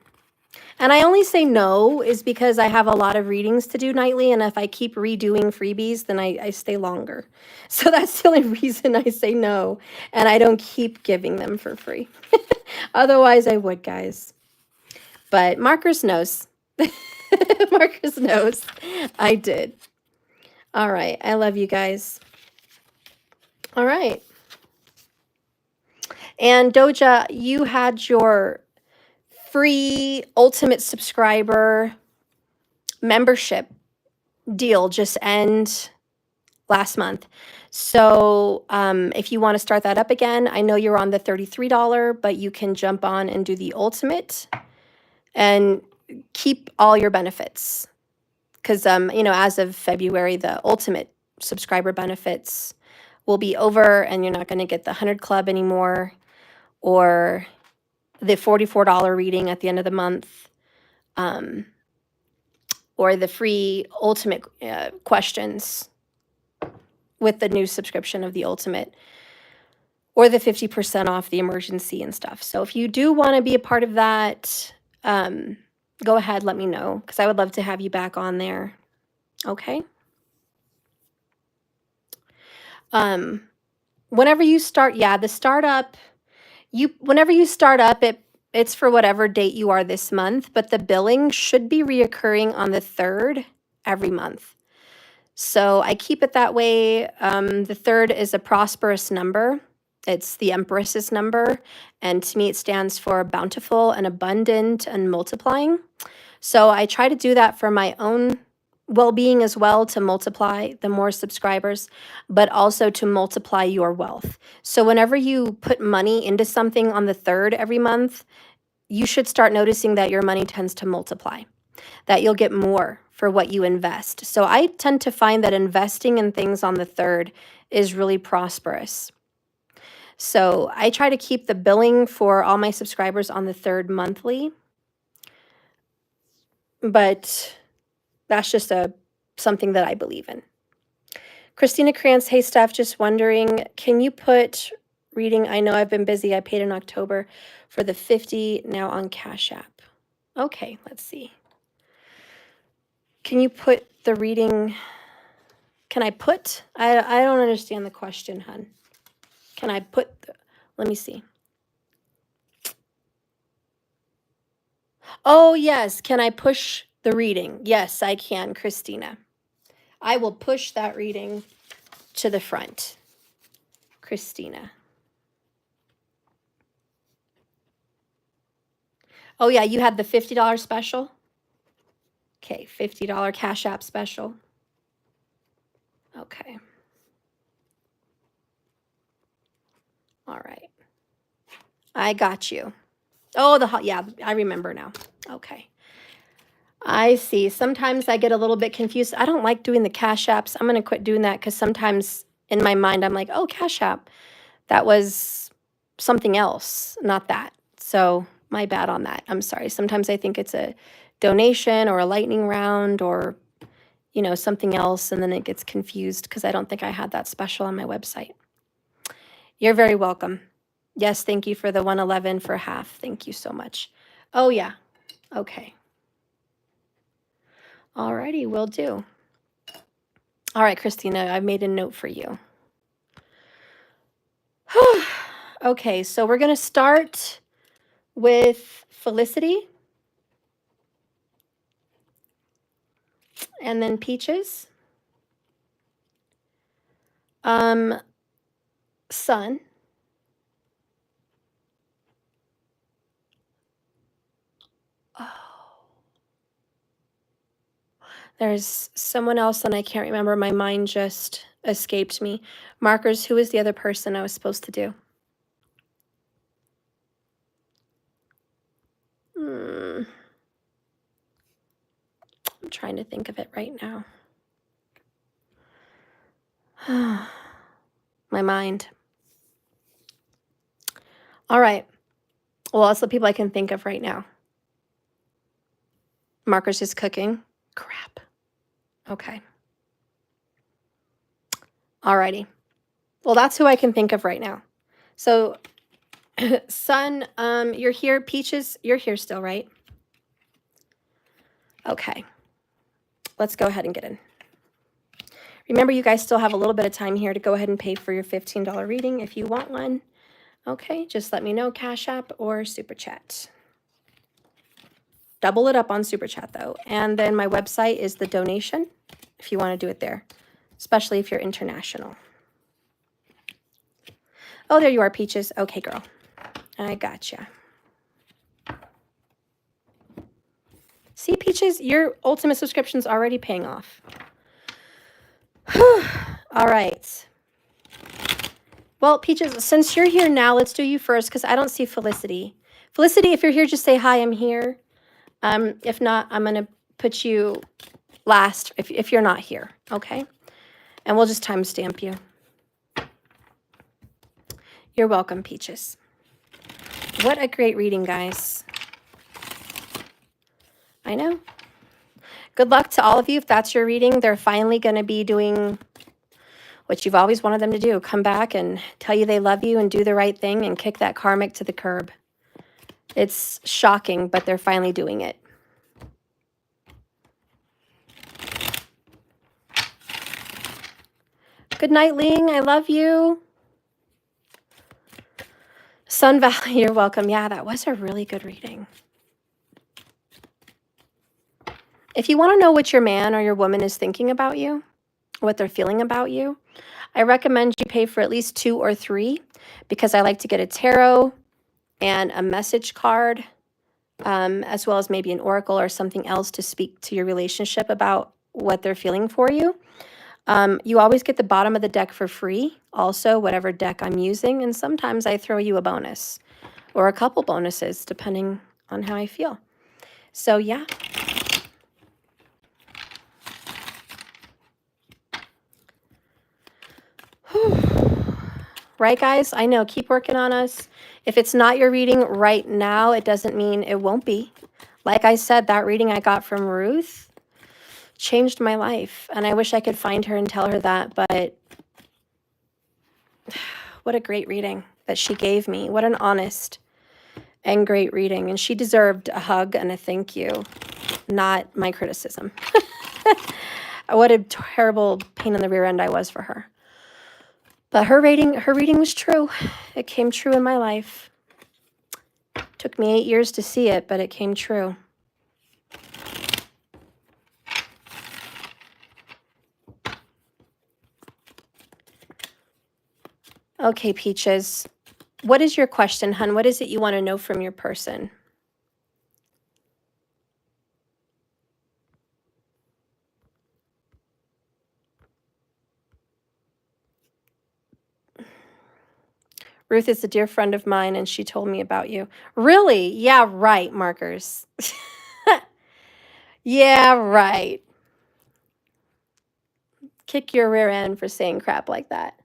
And I only say no is because I have a lot of readings to do nightly. And if I keep redoing freebies, then I stay longer. So that's the only reason I say no. And I don't keep giving them for free. Otherwise, I would, guys. But Markers knows. Marcus knows I did. All right. I love you guys. All right. And Doja, you had your free ultimate subscriber membership deal just end last month. So if you want to start that up again, I know you're on the $33, but you can jump on and do the ultimate and keep all your benefits. Because, you know, as of February, the ultimate subscriber benefits will be over and you're not going to get the 100 Club anymore or the $44 reading at the end of the month or the free ultimate questions with the new subscription of the ultimate or the 50% off the emergency and stuff. So if you do want to be a part of that, go ahead, let me know because I would love to have you back on there. Okay. Whenever you start, yeah, the startup, whenever you start up, it's for whatever date you are this month, but the billing should be reoccurring on the 3rd every month. So I keep it that way. The 3rd is a prosperous number. It's the Empress's number. And to me, it stands for bountiful and abundant and multiplying. So I try to do that for my own well-being as well, to multiply the more subscribers, but also to multiply your wealth. So whenever you put money into something on the 3rd every month, you should start noticing that your money tends to multiply, that you'll get more for what you invest. So I tend to find that investing in things on the 3rd is really prosperous. So I try to keep the billing for all my subscribers on the 3rd monthly, but that's just something that I believe in. Christina Krantz, hey Steph, just wondering, can you put reading, I know I've been busy, I paid in October for the 50 now on Cash App. Okay, let's see. Can you put the reading, can I put, I don't understand the question, hun. Can I put, let me see. Oh yes, can I push the reading? Yes, I can, Christina. I will push that reading to the front. Christina. Oh, yeah, you had the $50 special? Okay, $50 Cash App special. Okay. All right. I got you. Oh, yeah, I remember now. Okay. I see. Sometimes I get a little bit confused. I don't like doing the Cash Apps. I'm going to quit doing that because sometimes in my mind, I'm like, oh, Cash App. That was something else, not that. So my bad on that. I'm sorry. Sometimes I think it's a donation or a lightning round or, you know, something else. And then it gets confused because I don't think I had that special on my website. You're very welcome. Yes, thank you for the 111 for half. Thank you so much. Oh, yeah. Okay. Alrighty, will do. All right, Christina, I've made a note for you. Okay, so we're going to start with Felicity and then Peaches. Sun. Oh. There's someone else and I can't remember. My mind just escaped me. Markers, who is the other person I was supposed to do? I'm trying to think of it right now. My mind. All right. Well, that's the people I can think of right now. Markers is cooking. Crap. Okay. Alrighty. Well, that's who I can think of right now. So, Sun, you're here. Peaches, you're here still, right? Okay. Let's go ahead and get in. Remember, you guys still have a little bit of time here to go ahead and pay for your $15 reading if you want one. Okay, just let me know, Cash App or Super Chat. Double it up on Super Chat, though. And then my website is the donation, if you want to do it there, especially if you're international. Oh, there you are, Peaches. Okay, girl. I gotcha. See, Peaches, your ultimate subscription's already paying off. All right. Well, Peaches, since you're here now, let's do you first because I don't see Felicity. Felicity, if you're here, just say hi, I'm here. If not, I'm going to put you last if you're not here, okay? And we'll just timestamp you. You're welcome, Peaches. What a great reading, guys. I know. Good luck to all of you. If that's your reading, they're finally going to be doing what you've always wanted them to do. Come back and tell you they love you and do the right thing and kick that karmic to the curb. It's shocking, but they're finally doing it. Good night, Ling. I love you. Sun Valley, you're welcome. Yeah, that was a really good reading. If you want to know what your man or your woman is thinking about you, what they're feeling about you, I recommend you pay for at least 2 or 3 because I like to get a tarot and a message card, as well as maybe an oracle or something else to speak to your relationship about what they're feeling for you. You always get the bottom of the deck for free, also, whatever deck I'm using, and sometimes I throw you a bonus or a couple bonuses, depending on how I feel. So, yeah. Right, guys? I know. Keep working on us. If it's not your reading right now, it doesn't mean it won't be. Like I said, that reading I got from Ruth changed my life. And I wish I could find her and tell her that. But what a great reading that she gave me. What an honest and great reading. And she deserved a hug and a thank you, not my criticism. What a terrible pain in the rear end I was for her. But her reading was true. It came true in my life. Took me 8 years to see it, but it came true. Okay, Peaches. What is your question, hun? What is it you want to know from your person? Ruth is a dear friend of mine, and she told me about you. Really? Yeah, right, markers. Yeah, right. Kick your rear end for saying crap like that.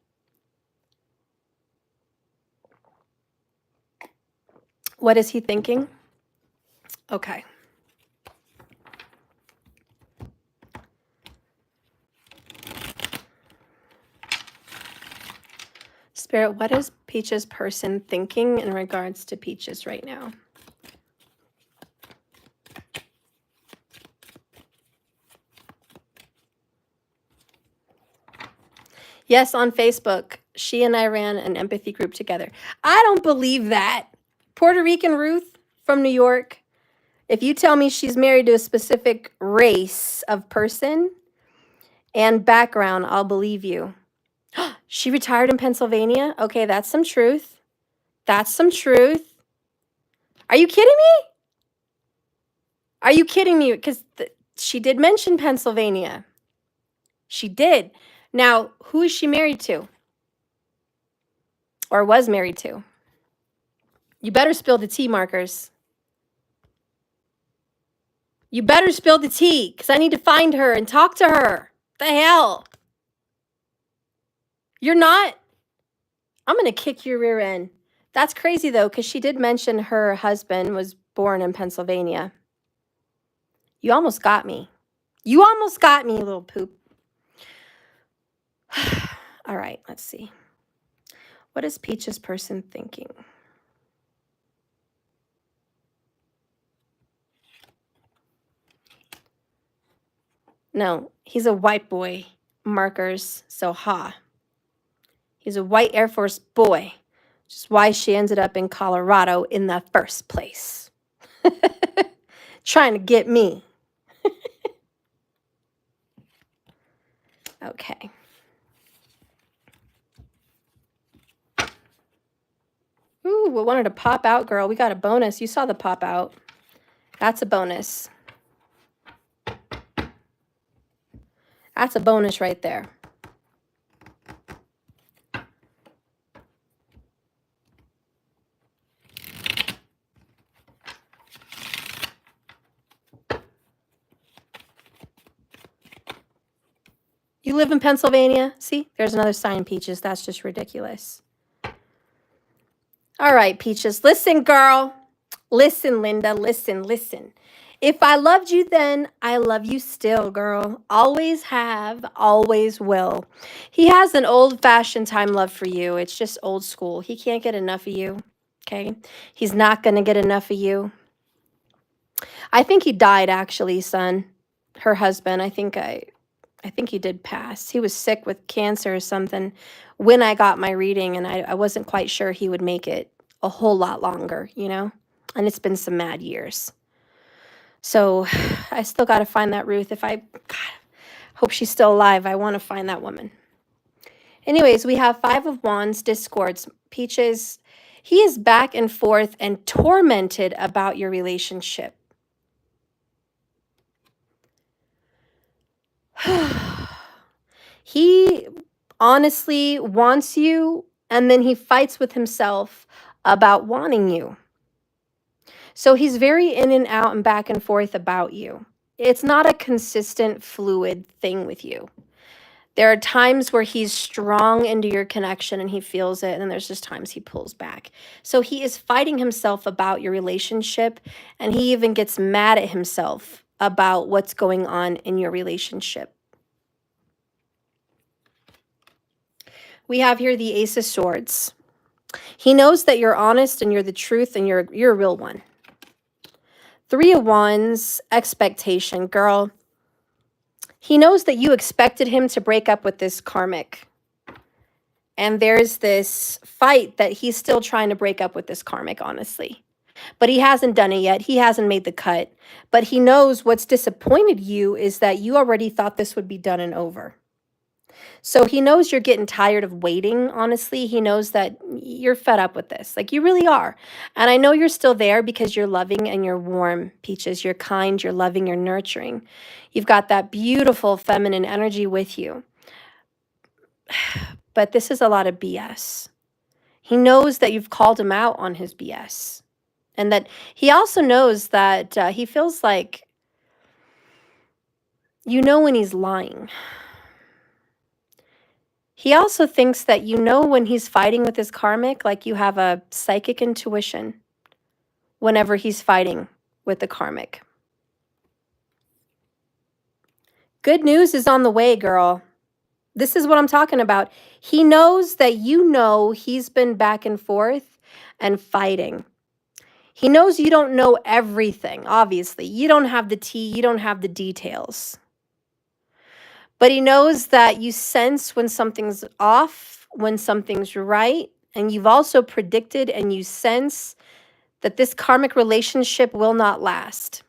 What is he thinking? Okay. Spirit, what is Peach's person thinking in regards to Peaches right now? Yes, on Facebook. She and I ran an empathy group together. I don't believe that. Puerto Rican Ruth from New York. If you tell me she's married to a specific race of person and background, I'll believe you. She retired in Pennsylvania? Okay, that's some truth. That's some truth. Are you kidding me? Are you kidding me? Because she did mention Pennsylvania. She did. Now, who is she married to? Or was married to? You better spill the tea, markers. You better spill the tea, because I need to find her and talk to her. The hell? You're not? I'm going to kick your rear end. That's crazy, though, because she did mention her husband was born in Pennsylvania. You almost got me. You almost got me, little poop. All right, let's see. What is Peach's person thinking? No, he's a white boy. Markers, so ha. He's a white Air Force boy, which is why she ended up in Colorado in the first place. Trying to get me. Okay. Ooh, we wanted to pop out, girl. We got a bonus. You saw the pop out. That's a bonus. That's a bonus right there. You live in Pennsylvania? See, there's another sign, Peaches. That's just ridiculous. All right, Peaches. Listen, girl. Listen, Linda. Listen, listen. If I loved you then, I love you still, girl. Always have, always will. He has an old-fashioned time love for you. It's just old school. He can't get enough of you, okay? He's not going to get enough of you. I think he died, actually, son. Her husband. I think he did pass. He was sick with cancer or something when I got my reading, and I wasn't quite sure he would make it a whole lot longer, you know? And it's been some mad years. So I still got to find that Ruth. God, hope she's still alive. I want to find that woman. Anyways, we have 5 of Wands, discords, Peaches. He is back and forth and tormented about your relationship. He honestly wants you, and then he fights with himself about wanting you. So he's very in and out and back and forth about you. It's not a consistent, fluid thing with you. There are times where he's strong into your connection and he feels it, and then there's just times he pulls back. So he is fighting himself about your relationship, and he even gets mad at himself about what's going on in your relationship. We have here the Ace of Swords. He knows that you're honest and you're the truth and you're a real one. 3 of Wands, expectation. Girl, he knows that you expected him to break up with this karmic. And there's this fight that he's still trying to break up with this karmic, honestly. But he hasn't done it yet. He hasn't made the cut. But he knows what's disappointed you is that you already thought this would be done and over. So he knows you're getting tired of waiting, honestly. He knows that you're fed up with this. Like, you really are. And I know you're still there because you're loving and you're warm, Peaches. You're kind, you're loving, you're nurturing. You've got that beautiful feminine energy with you. But this is a lot of BS. He knows that you've called him out on his BS. And that he also knows that he feels like you know when he's lying. He also thinks that you know when he's fighting with his karmic, like you have a psychic intuition whenever he's fighting with the karmic. Good news is on the way, girl. This is what I'm talking about. He knows that you know he's been back and forth and fighting. He knows you don't know everything, obviously. You don't have the tea, you don't have the details. But he knows that you sense when something's off, when something's right, and you've also predicted and you sense that this karmic relationship will not last.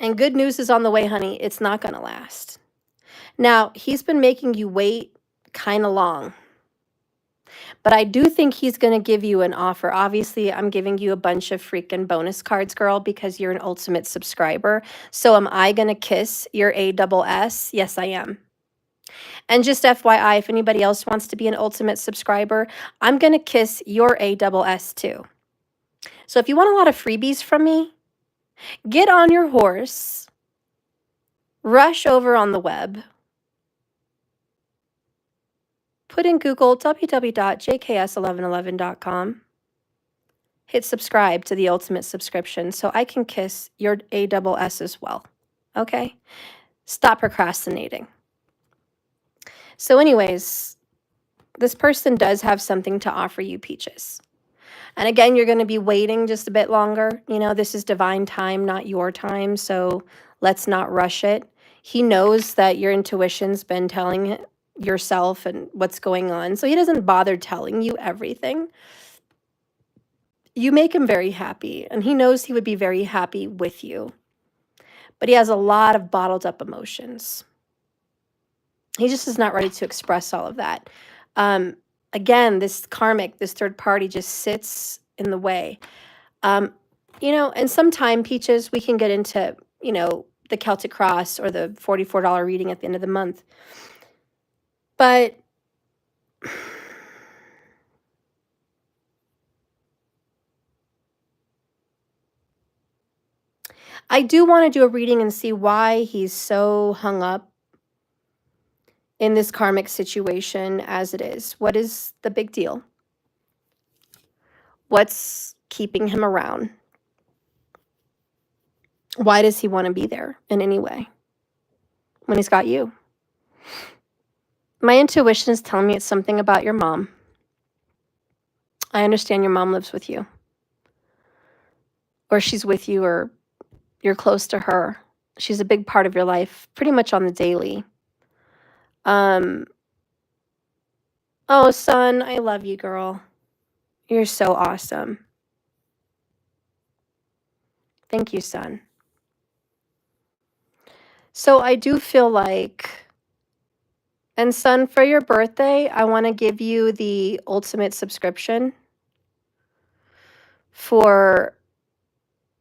And good news is on the way, honey. It's not going to last. Now, he's been making you wait kind of long. But I do think he's going to give you an offer. Obviously, I'm giving you a bunch of freaking bonus cards, girl, because you're an ultimate subscriber. So am I going to kiss your ASS? Yes, I am. And just FYI, if anybody else wants to be an ultimate subscriber, I'm going to kiss your ASS too. So if you want a lot of freebies from me, get on your horse, rush over on the web, put in Google www.jks1111.com, hit subscribe to the ultimate subscription so I can kiss your ASS as well. Okay? Stop procrastinating. So anyways, this person does have something to offer you, Peaches. And again, you're going to be waiting just a bit longer. You know, this is divine time, not your time. So let's not rush it. He knows that your intuition's been telling yourself and what's going on. So he doesn't bother telling you everything. You make him very happy, and he knows he would be very happy with you. But he has a lot of bottled up emotions. He just is not ready to express all of that. Again, this karmic, this third party just sits in the way. You know, and sometime, Peaches, we can get into, you know, the Celtic Cross or the $44 reading at the end of the month. But I do want to do a reading and see why he's so hung up in this karmic situation as it is. What is the big deal? What's keeping him around? Why does he want to be there in any way when he's got you? My intuition is telling me it's something about your mom. I understand your mom lives with you, or she's with you, or you're close to her. She's a big part of your life, pretty much on the daily. Oh, son, I love you, girl. You're so awesome. Thank you, son. So I do feel like, and son, for your birthday, I want to give you the ultimate subscription for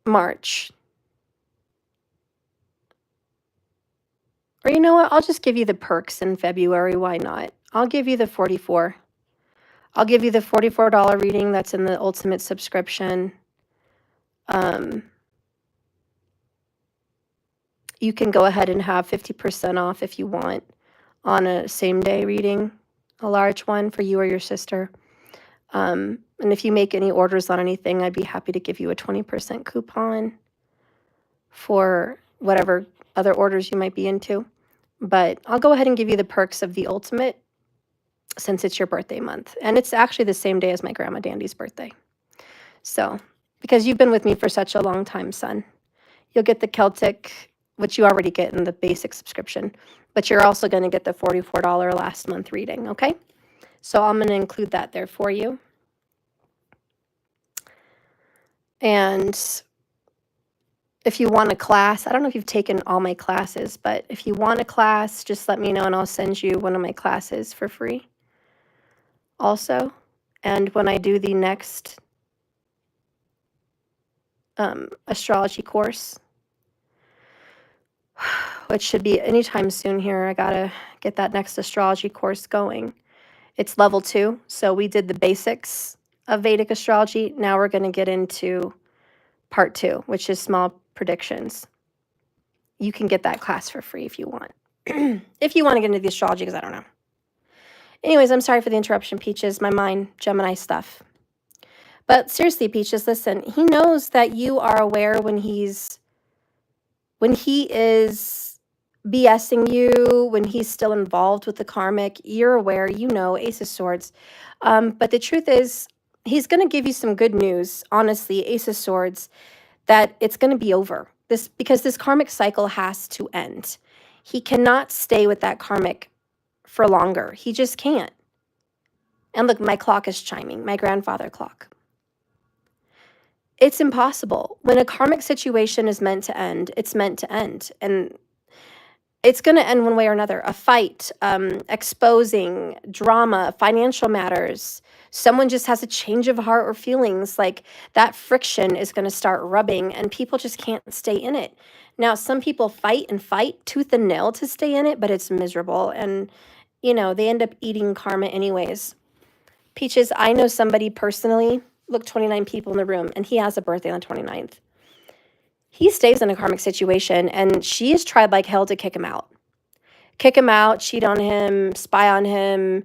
March. Or you know what? I'll just give you the perks in February. Why not? I'll give you the 44. I'll give you the $44 reading that's in the ultimate subscription. You can go ahead and have 50% off if you want on a same-day reading, a large one for you or your sister. And if you make any orders on anything, I'd be happy to give you a 20% coupon for whatever other orders you might be into. But I'll go ahead and give you the perks of the ultimate since it's your birthday month. And it's actually the same day as my Grandma Dandy's birthday. So, because you've been with me for such a long time, son, you'll get the Celtic, which you already get in the basic subscription, but you're also going to get the $44 last month reading, okay? So I'm going to include that there for you. And if you want a class, I don't know if you've taken all my classes, but if you want a class, just let me know and I'll send you one of my classes for free also. And when I do the next astrology course, It should be anytime soon here. I gotta get that next astrology course going. It's level 2, so we did the basics of Vedic astrology. Now we're gonna get into part 2, which is small predictions. You can get that class for free if you want. If you want to get into the astrology, because I don't know. Anyways, I'm sorry for the interruption, Peaches. My mind, Gemini stuff. But seriously, Peaches, listen, he knows that you are aware when he is BSing you, when he's still involved with the karmic. You're aware, you know, Ace of Swords. But the truth is, he's going to give you some good news, honestly, Ace of Swords, that it's going to be over. Because this karmic cycle has to end. He cannot stay with that karmic for longer. He just can't. And look, my clock is chiming, my grandfather clock. It's impossible. When a karmic situation is meant to end, it's meant to end. And it's going to end one way or another. A fight, exposing, drama, financial matters. Someone just has a change of heart or feelings. Like that friction is going to start rubbing and people just can't stay in it. Now, some people fight tooth and nail to stay in it, but it's miserable. And, you know, they end up eating karma anyways. Peaches, I know somebody personally. Look, 29 people in the room, and he has a birthday on the 29th. He stays in a karmic situation, and she has tried like hell to kick him out. Kick him out, cheat on him, spy on him,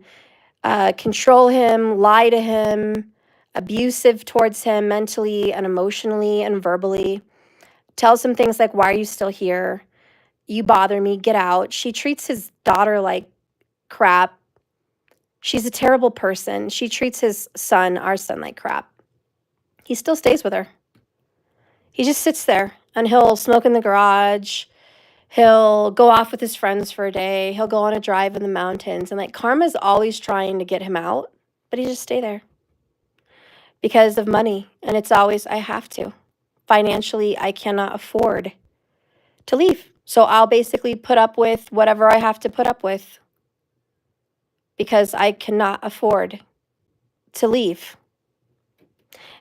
control him, lie to him, abusive towards him mentally and emotionally and verbally. Tells him things like, why are you still here? You bother me, get out. She treats his daughter like crap. She's a terrible person. She treats his son, our son, like crap. He still stays with her. He just sits there and he'll smoke in the garage. He'll go off with his friends for a day. He'll go on a drive in the mountains. And like karma's always trying to get him out, but he just stay there because of money. And it's always, I have to. Financially, I cannot afford to leave. So I'll basically put up with whatever I have to put up with because I cannot afford to leave.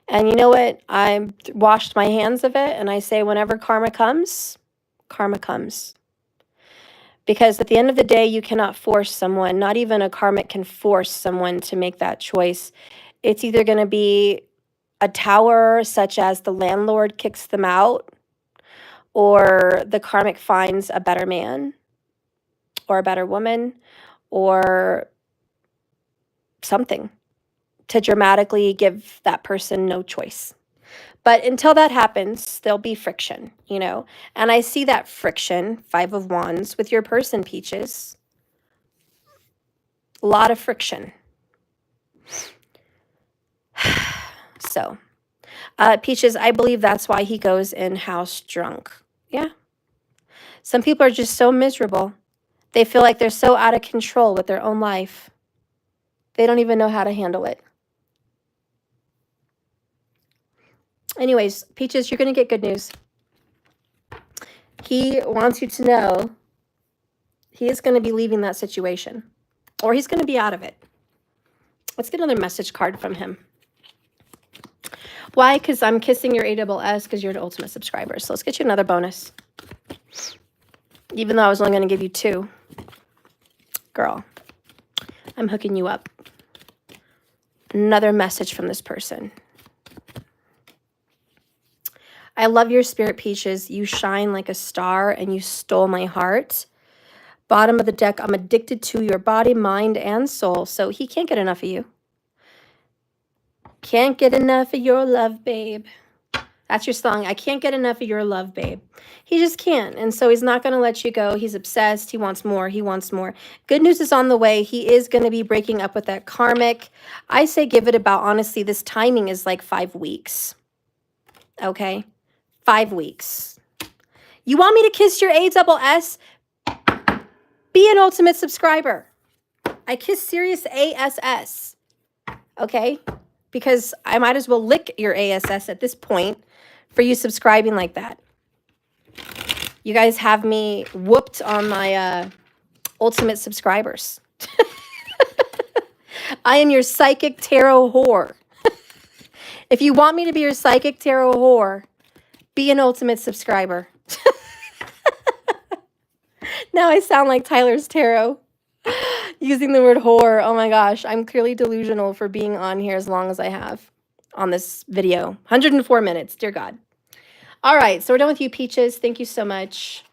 And you know what? I washed my hands of it, and I say whenever karma comes, karma comes. Because at the end of the day, you cannot force someone, not even a karmic can force someone to make that choice. It's either going to be a tower, such as the landlord kicks them out, or the karmic finds a better man, or a better woman, or something to dramatically give that person no choice. But until that happens, there'll be friction, you know. And I see that friction, 5 of Wands, with your person, Peaches. A lot of friction. So, Peaches, I believe that's why he goes in-house drunk. Yeah. Some people are just so miserable. They feel like they're so out of control with their own life. They don't even know how to handle it. Anyways, Peaches, you're going to get good news. He wants you to know he is going to be leaving that situation. Or he's going to be out of it. Let's get another message card from him. Why? Because I'm kissing your ASS because you're an ultimate subscriber. So let's get you another bonus. Even though I was only going to give you 2. Girl, I'm hooking you up. Another message from this person. I love your spirit, Peaches. You shine like a star and you stole my heart. Bottom of the deck, I'm addicted to your body, mind, and soul. So he can't get enough of you. Can't get enough of your love, babe. That's your song. I can't get enough of your love, babe. He just can't. And so he's not going to let you go. He's obsessed. He wants more. He wants more. Good news is on the way. He is going to be breaking up with that karmic. I say give it about, honestly, this timing is like 5 weeks. Okay? 5 weeks. You want me to kiss your ASS? Be an ultimate subscriber. I kiss serious ASS. Okay? Because I might as well lick your ASS at this point for you subscribing like that. You guys have me whooped on my ultimate subscribers. I am your psychic tarot whore. If you want me to be your psychic tarot whore, be an ultimate subscriber. Now I sound like Tyler's tarot. Using the word whore. Oh my gosh. I'm clearly delusional for being on here as long as I have on this video. 104 minutes. Dear God. All right. So we're done with you, Peaches. Thank you so much.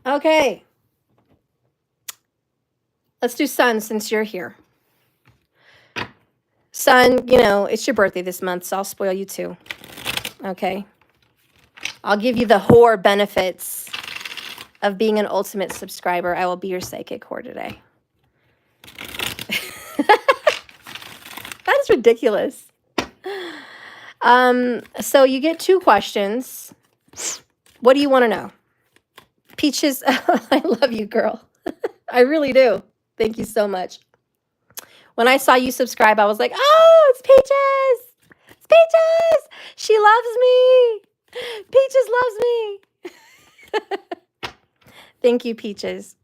Okay. Let's do Sun since you're here. Sun, you know, it's your birthday this month, so I'll spoil you too. Okay. I'll give you the whore benefits of being an ultimate subscriber. I will be your psychic whore today. That is ridiculous. So you get 2 questions. What do you want to know? Peaches, I love you, girl. I really do. Thank you so much. When I saw you subscribe, I was like, oh, it's Peaches. It's Peaches. She loves me. Peaches loves me. Thank you, Peaches.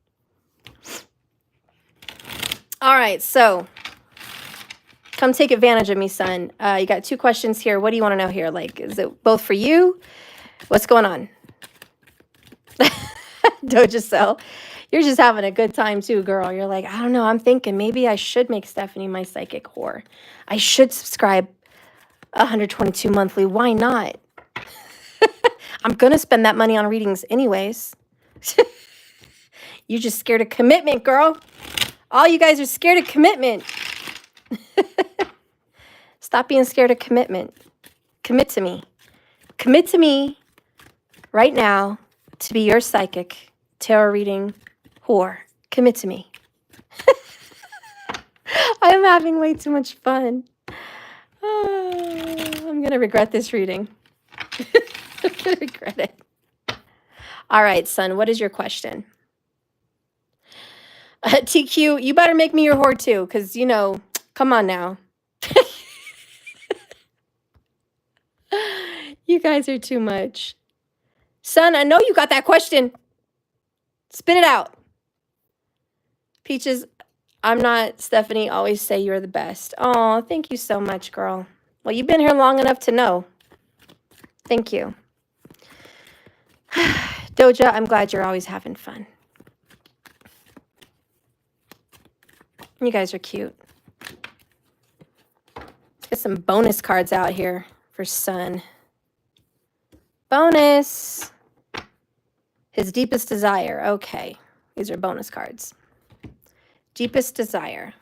All right, so come take advantage of me, Sun. You got 2 questions here. What do you want to know here? Like, is it both for you? What's going on? Doja Cell. You're just having a good time too, girl. You're like, I don't know. I'm thinking maybe I should make Stephanie my psychic whore. I should subscribe 122 monthly. Why not? I'm going to spend that money on readings anyways. You're just scared of commitment, girl. All you guys are scared of commitment. Stop being scared of commitment. Commit to me. Commit to me right now to be your psychic tarot reading whore. Commit to me. I'm having way too much fun. Oh, I'm going to regret this reading. I'm going to regret it. All right, Sun, what is your question? TQ, you better make me your whore too, because, you know, come on now. You guys are too much. Sun, I know you got that question. Spit it out. Peaches, I'm not Stephanie. Always say you're the best. Oh, thank you so much, girl. Well, you've been here long enough to know. Thank you. Doja, I'm glad you're always having fun. You guys are cute. Let's get some bonus cards out here for Sun. Bonus. His deepest desire. Okay. These are bonus cards. Deepest desire.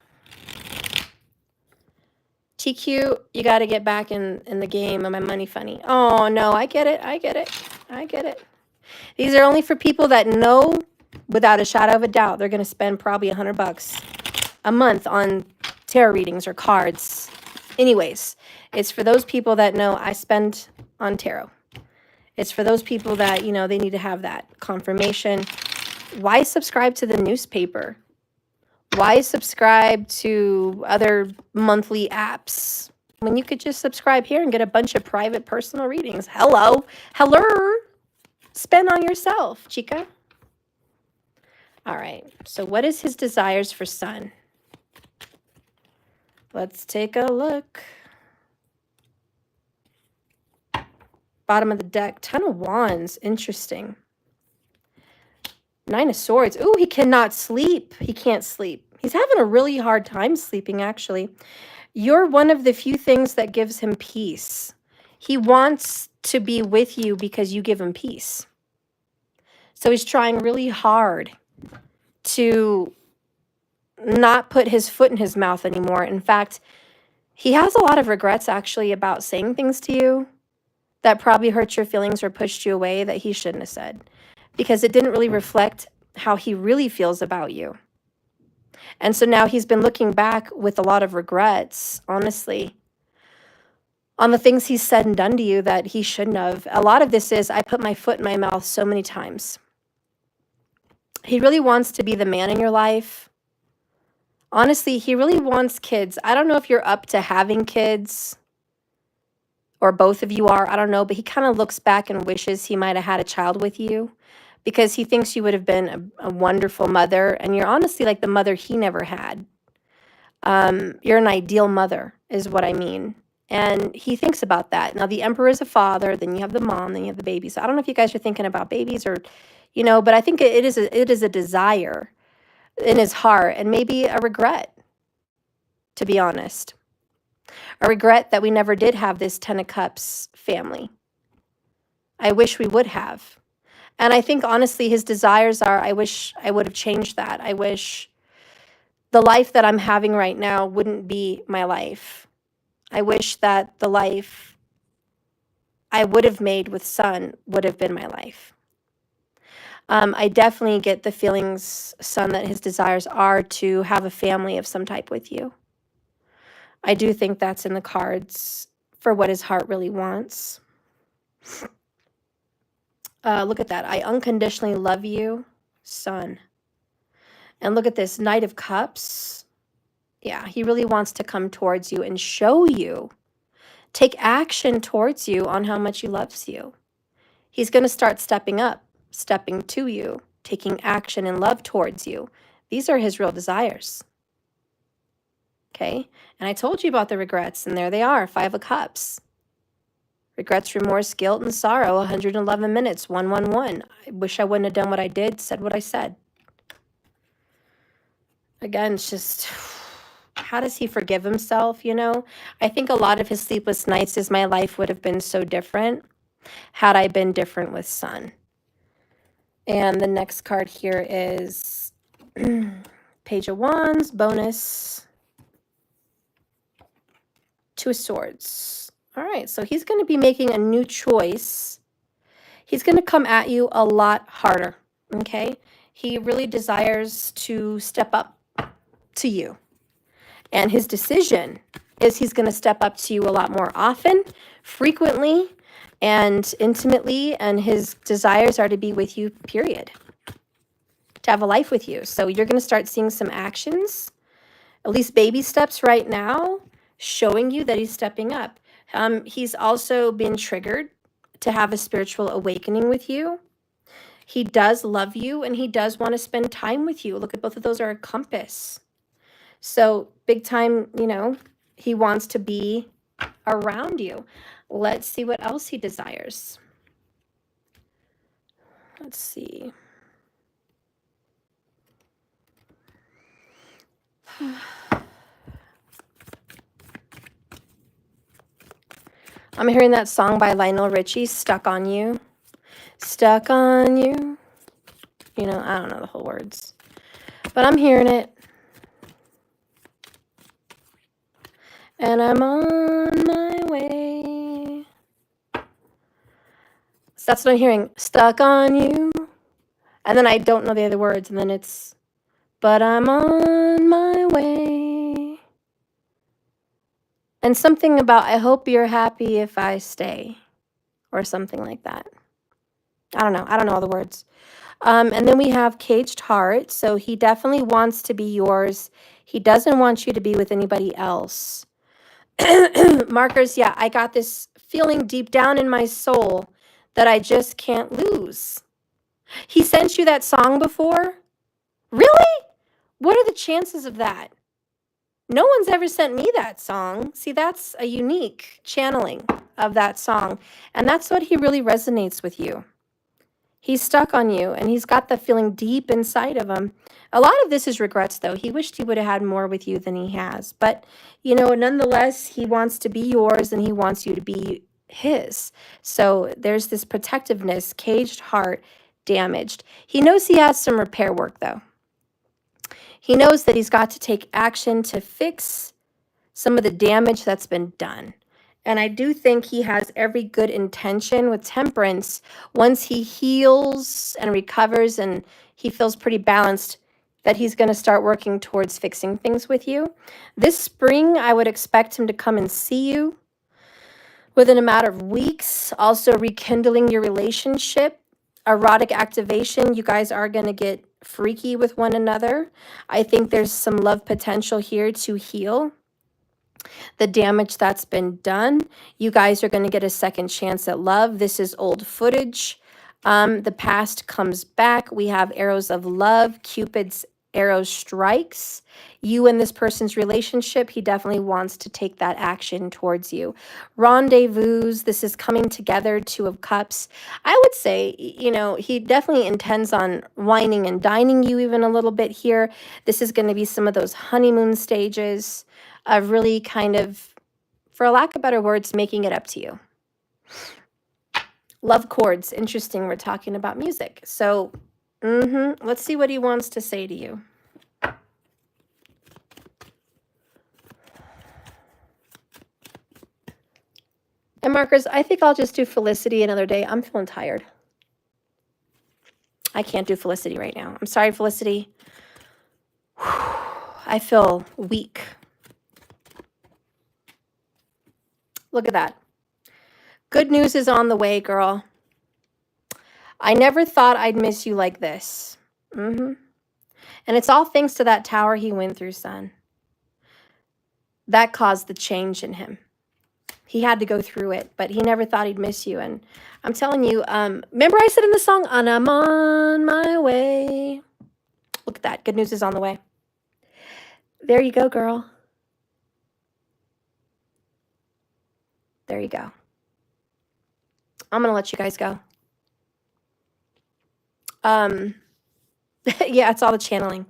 TQ, you got to get back in the game. Am I money funny? Oh, no. I get it. I get it. I get it. These are only for people that know without a shadow of a doubt they're going to spend probably $100 a month on tarot readings or cards. Anyways, it's for those people that know I spend on tarot. It's for those people that, you know, they need to have that confirmation. Why subscribe to the newspaper? Why subscribe to other monthly apps when you could just subscribe here and get a bunch of private personal readings? Hello. Hello. Spend on yourself, chica. All right. So what is his desires for Sun? Let's take a look. Bottom of the deck, 10 of Wands. Interesting. 9 of Swords. Ooh, he cannot sleep. He can't sleep. He's having a really hard time sleeping, actually. You're one of the few things that gives him peace. He wants to be with you because you give him peace. So he's trying really hard to not put his foot in his mouth anymore. In fact, he has a lot of regrets, actually, about saying things to you that probably hurt your feelings or pushed you away that he shouldn't have said, because it didn't really reflect how he really feels about you. And so now he's been looking back with a lot of regrets, honestly, on the things he's said and done to you that he shouldn't have. A lot of this is, I put my foot in my mouth so many times. He really wants to be the man in your life. Honestly, he really wants kids. I don't know if you're up to having kids, or both of you are, I don't know, but he kind of looks back and wishes he might have had a child with you because he thinks you would have been a wonderful mother, and you're honestly like the mother he never had. You're an ideal mother is what I mean. And he thinks about that. Now, the Emperor is a father, then you have the mom, then you have the baby. So I don't know if you guys are thinking about babies or, but I think it is a desire in his heart and maybe a regret, to be honest. A regret that we never did have this 10 of Cups family. I wish we would have. And I think, honestly, his desires are, I wish I would have changed that. I wish the life that I'm having right now wouldn't be my life. I wish that the life I would have made with Son would have been my life. I definitely get the feelings, Son, that his desires are to have a family of some type with you. I do think that's in the cards for what his heart really wants. Look at that. I unconditionally love you, Son. And look at this, Knight of Cups. Yeah, he really wants to come towards you and show you. Take action towards you on how much he loves you. He's going to start stepping up, stepping to you, taking action and love towards you. These are his real desires. Okay? And I told you about the regrets, and there they are, 5 of Cups. Regrets, remorse, guilt, and sorrow, 111 minutes, 111. I wish I wouldn't have done what I did, said what I said. Again, it's just, how does he forgive himself, I think a lot of his sleepless nights is my life would have been so different had I been different with Son. And the next card here is Page of Wands, bonus, 2 of Swords. All right, so he's going to be making a new choice. He's going to come at you a lot harder, okay? He really desires to step up to you. And his decision is he's going to step up to you a lot more often, frequently, and intimately, and his desires are to be with you, period. To have a life with you. So you're going to start seeing some actions, at least baby steps right now, showing you that he's stepping up. He's also been triggered to have a spiritual awakening with you. He does love you, and he does want to spend time with you. Look at both of those are a compass. So big time, he wants to be around you. Let's see what else he desires. Let's see. I'm hearing that song by Lionel Richie, Stuck on You. Stuck on you. I don't know the whole words, but I'm hearing it. And I'm on my way. So that's what I'm hearing. Stuck on you. And then I don't know the other words. And then it's, but I'm on my way. And something about, I hope you're happy if I stay. Or something like that. I don't know. I don't know all the words. And then we have Caged Heart. So he definitely wants to be yours. He doesn't want you to be with anybody else. Markers, yeah, I got this feeling deep down in my soul that I just can't lose. He sent you that song before? Really? What are the chances of that? No one's ever sent me that song. See, that's a unique channeling of that song. And that's what he really resonates with you. He's stuck on you, and he's got the feeling deep inside of him. A lot of this is regrets, though. He wished he would have had more with you than he has. But, nonetheless, he wants to be yours, and he wants you to be his. So there's this protectiveness, caged heart, damaged. He knows he has some repair work, though. He knows that he's got to take action to fix some of the damage that's been done. And I do think he has every good intention with Temperance. Once he heals and recovers and he feels pretty balanced, that he's going to start working towards fixing things with you. This spring, I would expect him to come and see you within a matter of weeks. Also rekindling your relationship. Erotic activation. You guys are going to get freaky with one another. I think there's some love potential here to heal the damage that's been done. You guys are going to get a second chance at love. This is old footage. The past comes back. We have arrows of love, Cupid's arrow strikes you and this person's relationship, he definitely wants to take that action towards you. Rendezvous, this is coming together, Two of Cups. I would say, you know, he definitely intends on wining and dining you even a little bit here. This is going to be some of those honeymoon stages of really kind of, for lack of better words, making it up to you. Love chords. Interesting. We're talking about music. So, let's see what he wants to say to you. And markers, I think I'll just do Felicity another day. I'm feeling tired. I can't do Felicity right now. I'm sorry, Felicity. I feel weak. Look at that. Good news is on the way, girl. I never thought I'd miss you like this. And it's all thanks to that tower he went through, son. That caused the change in him. He had to go through it, but he never thought he'd miss you. And I'm telling you, remember I said in the song, and I'm on my way. Look at that. Good news is on the way. There you go, girl. There you go. I'm going to let you guys go. Yeah, it's all the channeling.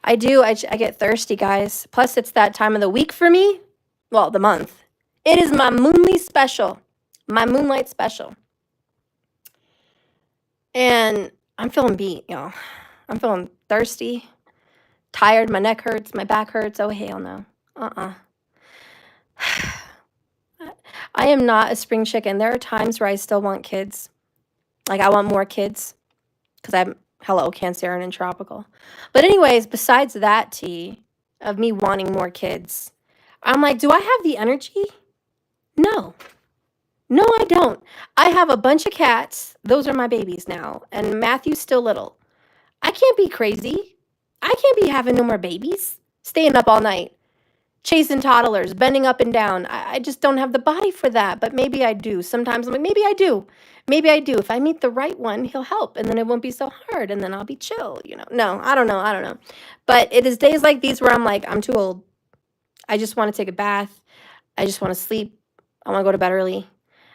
I get thirsty, guys. Plus, it's that time of the week for me. Well, the month. It is my moonlight special. My moonlight special. And I'm feeling beat, y'all. I'm feeling thirsty, tired. My neck hurts. My back hurts. Oh, hell no. I am not a spring chicken. There are times where I still want kids. Like, I want more kids. Because I'm, hello, Cancerian and tropical. But anyways, besides that, T, of me wanting more kids, I'm like, do I have the energy? No. No, I don't. I have a bunch of cats. Those are my babies now. And Matthew's still little. I can't be crazy. I can't be having no more babies. Staying up all night. Chasing toddlers. Bending up and down. I just don't have the body for that. But maybe I do. Sometimes I'm like, maybe I do. Maybe I do. If I meet the right one, he'll help. And then it won't be so hard. And then I'll be chill, you know. No, I don't know. But it is days like these where I'm like, I'm too old. I just want to take a bath. I just want to sleep. I want to go to bed early.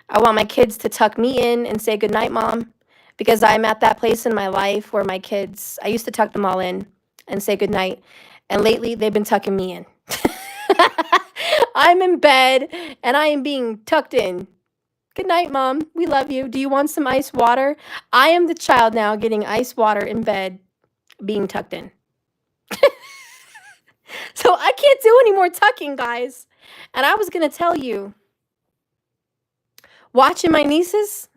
I want my kids to tuck me in and say goodnight, Mom. Because I'm at that place in my life where my kids, I used to tuck them all in and say goodnight. And lately, they've been tucking me in. I'm in bed and I am being tucked in. Good night, Mom. We love you. Do you want some ice water? I am the child now getting ice water in bed, being tucked in. So I can't do any more tucking, guys. And I was going to tell you, watching my nieces,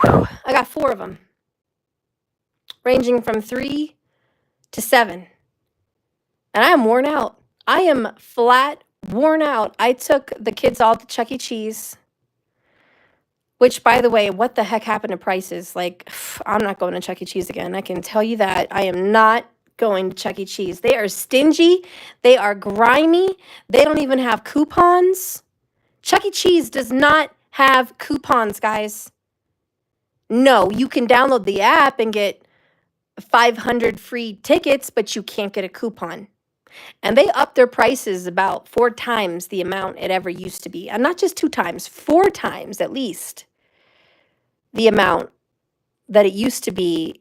I got 4 of them, ranging from 3 to 7. And I am worn out. I am flat worn out. I took the kids all to Chuck E. Cheese. Which, by the way, what the heck happened to prices? Like, I'm not going to Chuck E. Cheese again. I can tell you that. I am not going to Chuck E. Cheese. They are stingy. They are grimy. They don't even have coupons. Chuck E. Cheese does not have coupons, guys. No, you can download the app and get 500 free tickets, but you can't get a coupon. And they upped their prices about 4 times the amount it ever used to be. And not just 2 times, 4 times at least the amount that it used to be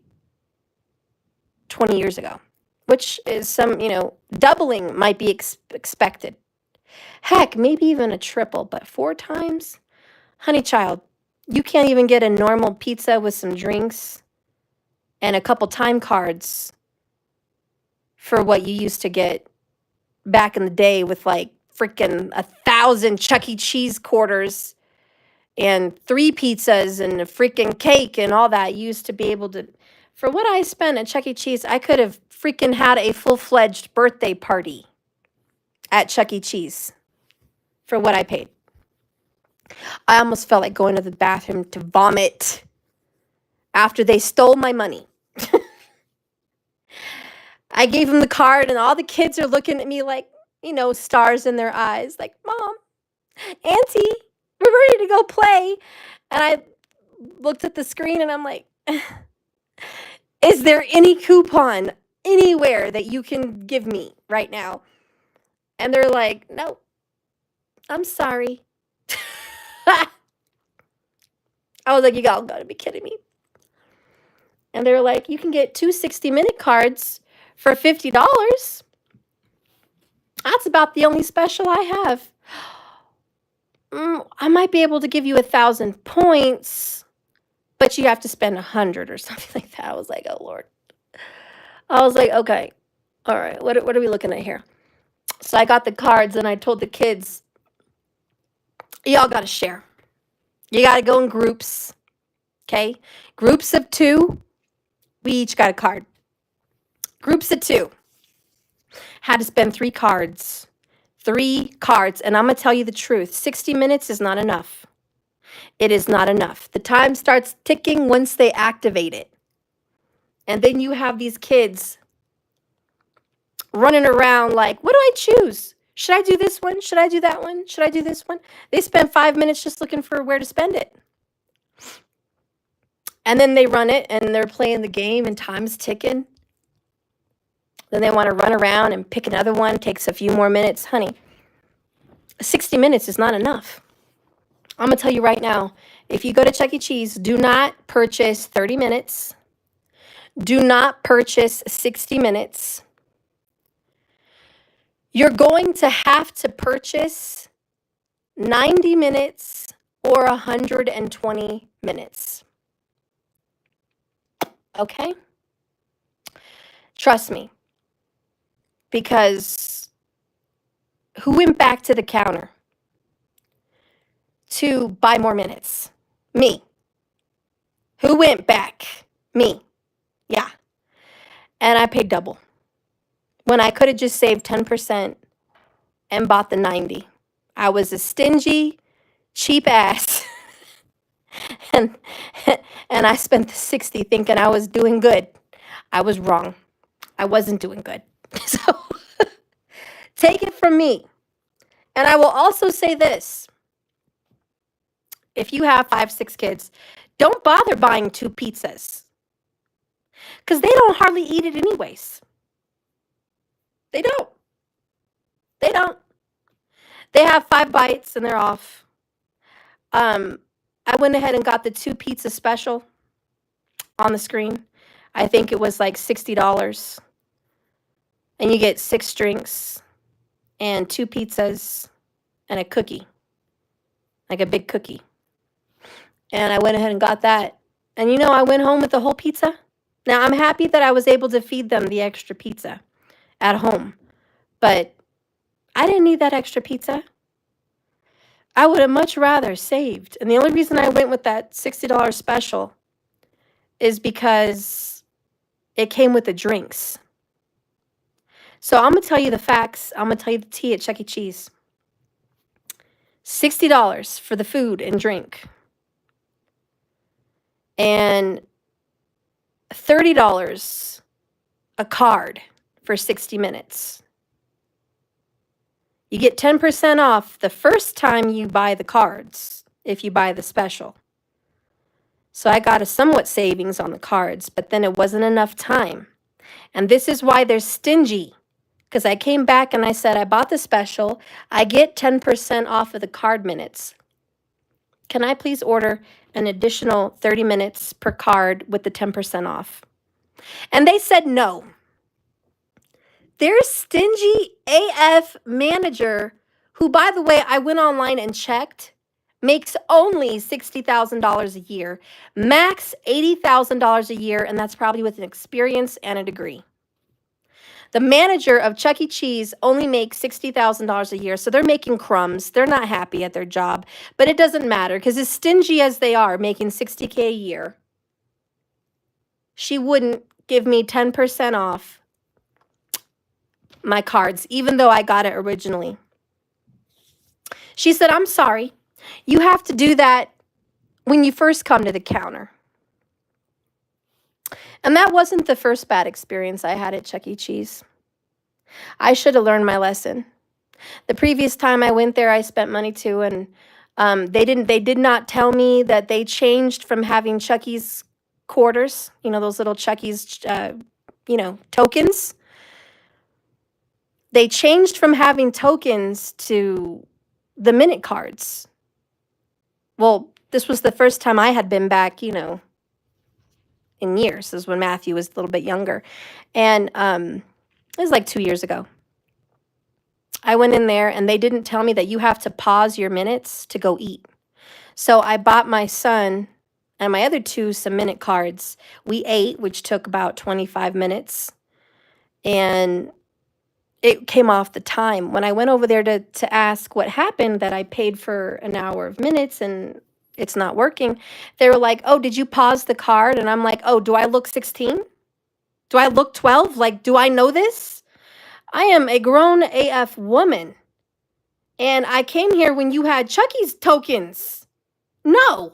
20 years ago, which is some, doubling might be expected. Heck, maybe even a triple, but 4 times? Honey child, you can't even get a normal pizza with some drinks and a couple time cards for what you used to get back in the day with like freaking 1,000 Chuck E. Cheese quarters and 3 pizzas and a freaking cake and all that. You used to be able to, for what I spent at Chuck E. Cheese, I could have freaking had a full-fledged birthday party at Chuck E. Cheese for what I paid. I almost felt like going to the bathroom to vomit after they stole my money. I gave them the card and all the kids are looking at me like, stars in their eyes. Like, Mom, Auntie, we're ready to go play. And I looked at the screen and I'm like, is there any coupon? anywhere that you can give me right now. And they're like, no, I'm sorry. I was like, you all gotta be kidding me. And they were like, you can get 2 60-minute cards for $50. That's about the only special I have. I might be able to give you 1,000 points, but you have to spend 100 or something like that. I was like, oh, Lord. I was like, okay, all right, what are we looking at here? So I got the cards, and I told the kids, y'all got to share. You got to go in groups, okay? Groups of 2, we each got a card. Groups of 2. Had to spend 3 cards. 3 cards, and I'm going to tell you the truth. 60 minutes is not enough. It is not enough. The time starts ticking once they activate it. And then you have these kids running around like, what do I choose? Should I do this one? Should I do that one? Should I do this one? They spend 5 minutes just looking for where to spend it. And then they run it, and they're playing the game, and time's ticking. Then they want to run around and pick another one. Takes a few more minutes. Honey, 60 minutes is not enough. I'm going to tell you right now, if you go to Chuck E. Cheese, do not purchase 30 minutes. Do not purchase 60 minutes. You're going to have to purchase 90 minutes or 120 minutes. Okay? Trust me. Because who went back to the counter to buy more minutes? Me. Who went back? Me. Yeah. And I paid double. When I could have just saved 10% and bought the 90. I was a stingy, cheap ass. and I spent the 60 thinking I was doing good. I was wrong. I wasn't doing good. So take it from me. And I will also say this. If you have 5, 6 kids, don't bother buying 2 pizzas. Because they don't hardly eat it anyways. They don't. They don't. They have 5 bites and they're off. I went ahead and got the 2 pizza special on the screen. I think it was like $60. And you get 6 drinks and 2 pizzas and a cookie. Like a big cookie. And I went ahead and got that. And you know, I went home with the whole pizza. Now, I'm happy that I was able to feed them the extra pizza at home. But I didn't need that extra pizza. I would have much rather saved. And the only reason I went with that $60 special is because it came with the drinks. So I'm going to tell you the facts. I'm going to tell you the tea at Chuck E. Cheese. $60 for the food and drink. And $30 a card for 60 minutes. You get 10% off the first time you buy the cards, if you buy the special. So I got a somewhat savings on the cards, but then it wasn't enough time. And this is why they're stingy. Because I came back and I said, I bought the special. I get 10% off of the card minutes. Can I please order an additional 30 minutes per card with the 10% off? And they said no. Their stingy AF manager, who, by the way, I went online and checked, makes only $60,000 a year, max $80,000 a year, and that's probably with an experience and a degree. The manager of Chuck E. Cheese only makes $60,000 a year, so they're making crumbs. They're not happy at their job, but it doesn't matter because as stingy as they are, making $60K a year, she wouldn't give me 10% off my cards, even though I got it originally. She said, I'm sorry. You have to do that when you first come to the counter. And that wasn't the first bad experience I had at Chuck E. Cheese. I should have learned my lesson. The previous time I went there, I spent money too, and they did not tell me that they changed from having Chuck E.'s quarters, you know, those little Chuck E.'s tokens. They changed from having tokens to the minute cards. Well, this was the first time I had been back, in years. This is when Matthew was a little bit younger. And it was like 2 years ago. I went in there and they didn't tell me that you have to pause your minutes to go eat. So I bought my son and my other two some minute cards. We ate, which took about 25 minutes. And it came off the time. When I went over there to ask what happened, that I paid for an hour of minutes and it's not working, they were like, oh, did you pause the card? And I'm like, oh, do I look 16? Do I look 12? Like, do I know this? I am a grown AF woman. And I came here when you had Chucky's tokens. No.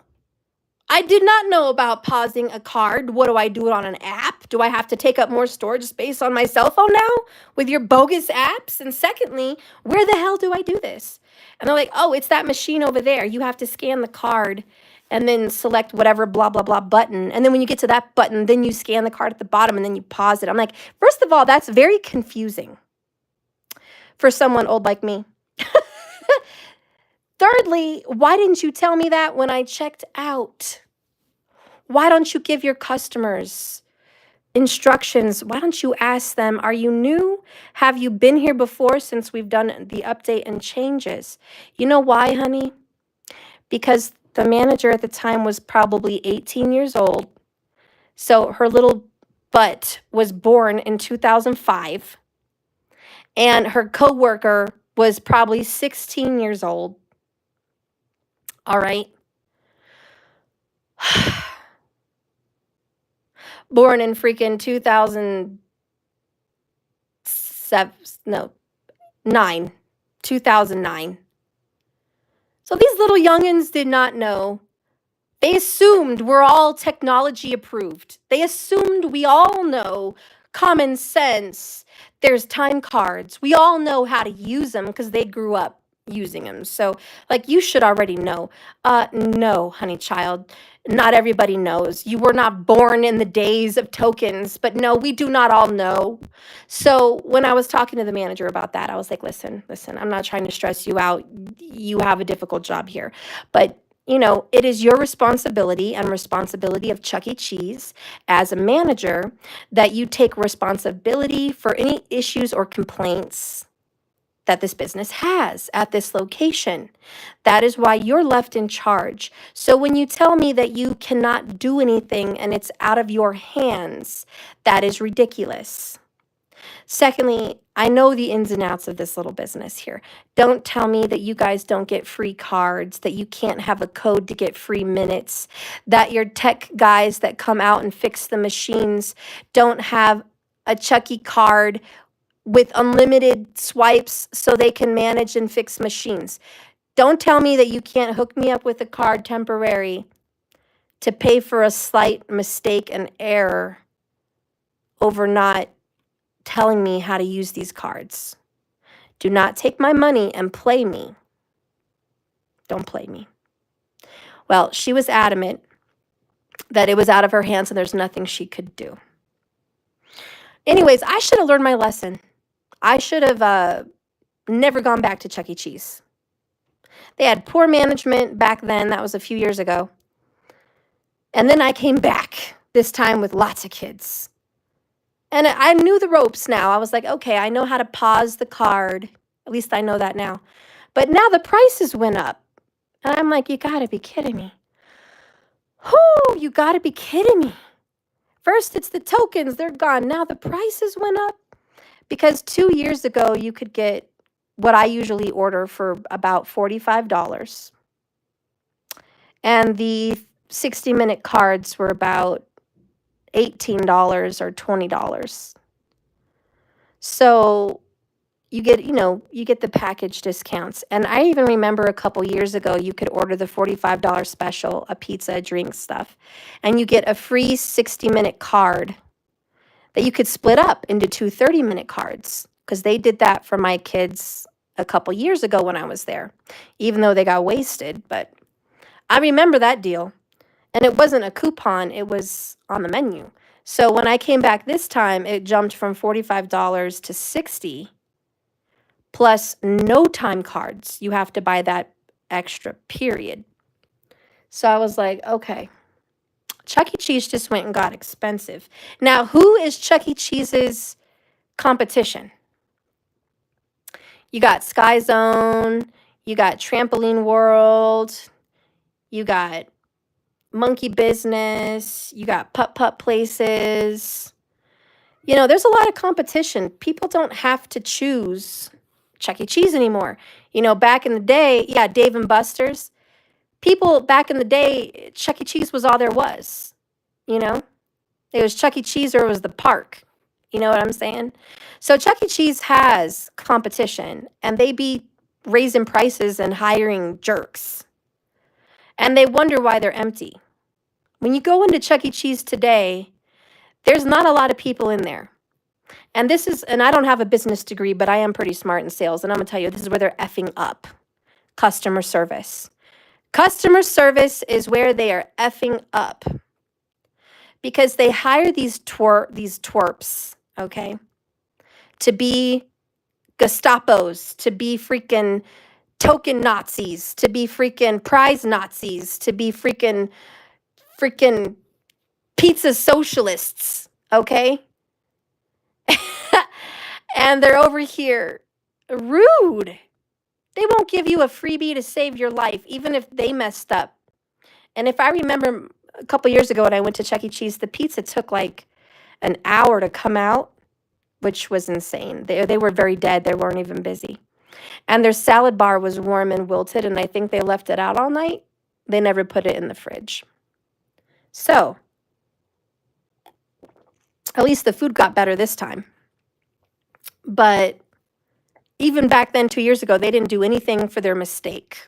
I did not know about pausing a card. What do I do it on an app? Do I have to take up more storage space on my cell phone now with your bogus apps? And secondly, where the hell do I do this? And they're like, oh, it's that machine over there. You have to scan the card and then select whatever blah, blah, blah button. And then when you get to that button, then you scan the card at the bottom and then you pause it. I'm like, first of all, that's very confusing for someone old like me. Thirdly, why didn't you tell me that when I checked out? Why don't you give your customers instructions? Why don't you ask them, are you new? Have you been here before since we've done the update and changes? You know why, honey? Because the manager at the time was probably 18 years old. So her little butt was born in 2005. And her coworker was probably 16 years old. All right. Born in freaking 2007, 2009. So these little youngins did not know. They assumed we're all technology approved. They assumed we all know common sense. There's time cards. We all know how to use them because they grew up using them. So, like, you should already know. No, honey child. Not everybody knows. You were not born in the days of tokens, but no, we do not all know. So when I was talking to the manager about that, I was like, listen, I'm not trying to stress you out. You have a difficult job here, but it is your responsibility and responsibility of Chuck E. Cheese as a manager that you take responsibility for any issues or complaints that this business has at this location. That is why you're left in charge. So when you tell me that you cannot do anything and it's out of your hands, that is ridiculous. Secondly, I know the ins and outs of this little business here. Don't tell me that you guys don't get free cards, that you can't have a code to get free minutes, that your tech guys that come out and fix the machines don't have a Chucky card with unlimited swipes so they can manage and fix machines. Don't tell me that you can't hook me up with a card temporary to pay for a slight mistake and error over not telling me how to use these cards. Do not take my money and play me. Don't play me. Well, she was adamant that it was out of her hands and there's nothing she could do. Anyways, I should have learned my lesson. I should have never gone back to Chuck E. Cheese. They had poor management back then. That was a few years ago. And then I came back, this time with lots of kids. And I knew the ropes now. I was like, okay, I know how to pause the card. At least I know that now. But now the prices went up. And I'm like, you got to be kidding me. Whoo, you got to be kidding me. First, it's the tokens. They're gone. Now the prices went up. Because 2 years ago, you could get what I usually order for about $45. And the 60-minute cards were about $18 or $20. So you get the package discounts. And I even remember a couple years ago, you could order the $45 special, a pizza, a drink, stuff. And you get a free 60-minute card that you could split up into 2 30-minute cards, because they did that for my kids a couple years ago when I was there, even though they got wasted. But I remember that deal. And it wasn't a coupon. It was on the menu. So when I came back this time, it jumped from $45 to $60, plus no time cards. You have to buy that extra, period. So I was like, okay, Chuck E. Cheese just went and got expensive. Now, who is Chuck E. Cheese's competition? You got Sky Zone, you got Trampoline World, you got Monkey Business, you got Putt Putt Places. You know, there's a lot of competition. People don't have to choose Chuck E. Cheese anymore. You know, back in the day, yeah, Dave and Buster's. People back in the day, Chuck E. Cheese was all there was. You know, it was Chuck E. Cheese or it was the park. You know what I'm saying? So Chuck E. Cheese has competition, and they be raising prices and hiring jerks. And they wonder why they're empty. When you go into Chuck E. Cheese today, there's not a lot of people in there. And this is, and I don't have a business degree, but I am pretty smart in sales. And I'm going to tell you, this is where they're effing up. Customer service. Customer service is where they are effing up. Because they hire these twerps, okay, to be Gestapos, to be freaking token Nazis, to be freaking prize Nazis, to be freaking pizza socialists, okay? And they're over here rude. They won't give you a freebie to save your life, even if they messed up. And if I remember a couple years ago when I went to Chuck E. Cheese, the pizza took like an hour to come out, which was insane. They were very dead. They weren't even busy. And their salad bar was warm and wilted, and I think they left it out all night. They never put it in the fridge. So, at least the food got better this time. But even back then, 2 years ago, they didn't do anything for their mistake.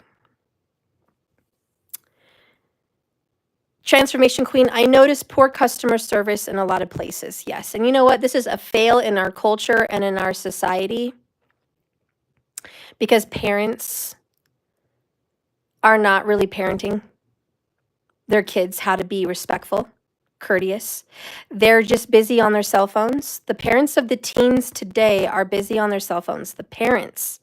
Transformation Queen, I noticed poor customer service in a lot of places. Yes. And you know what? This is a fail in our culture and in our society because parents are not really parenting their kids how to be respectful, courteous. They're just busy on their cell phones. The parents of the teens today are busy on their cell phones. The parents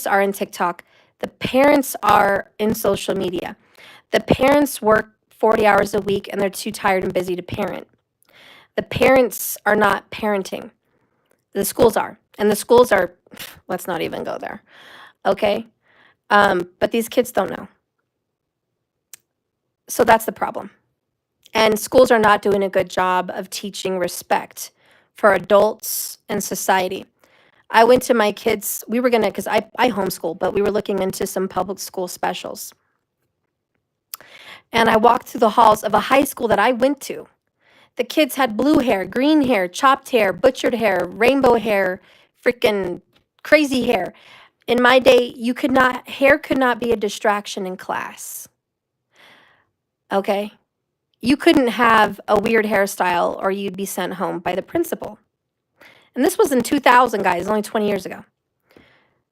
are in TikTok. The parents are in social media. The parents work 40 hours a week and they're too tired and busy to parent. The parents are not parenting. The schools are. And the schools are, let's not even go there. Okay? But these kids don't know. So that's the problem. And schools are not doing a good job of teaching respect for adults and society. I went to my kids, we were going to, because I homeschool, but we were looking into some public school specials. And I walked through the halls of a high school that I went to. The kids had blue hair, green hair, chopped hair, butchered hair, rainbow hair, freaking crazy hair. In my day, hair could not be a distraction in class. Okay? You couldn't have a weird hairstyle or you'd be sent home by the principal. And this was in 2000, guys, only 20 years ago.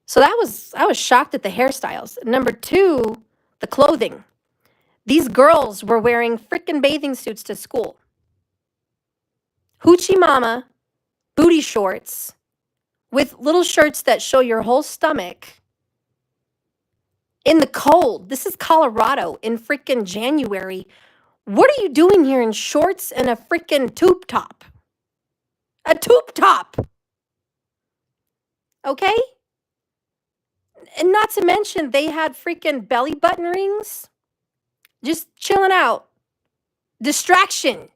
So I was shocked at the hairstyles. Number two, the clothing. These girls were wearing freaking bathing suits to school. Hoochie mama, booty shorts, with little shirts that show your whole stomach. In the cold. This is Colorado in freaking January. What are you doing here in shorts and a freaking tube top? A tube top. Okay? And not to mention, they had freaking belly button rings. Just chilling out. Distraction.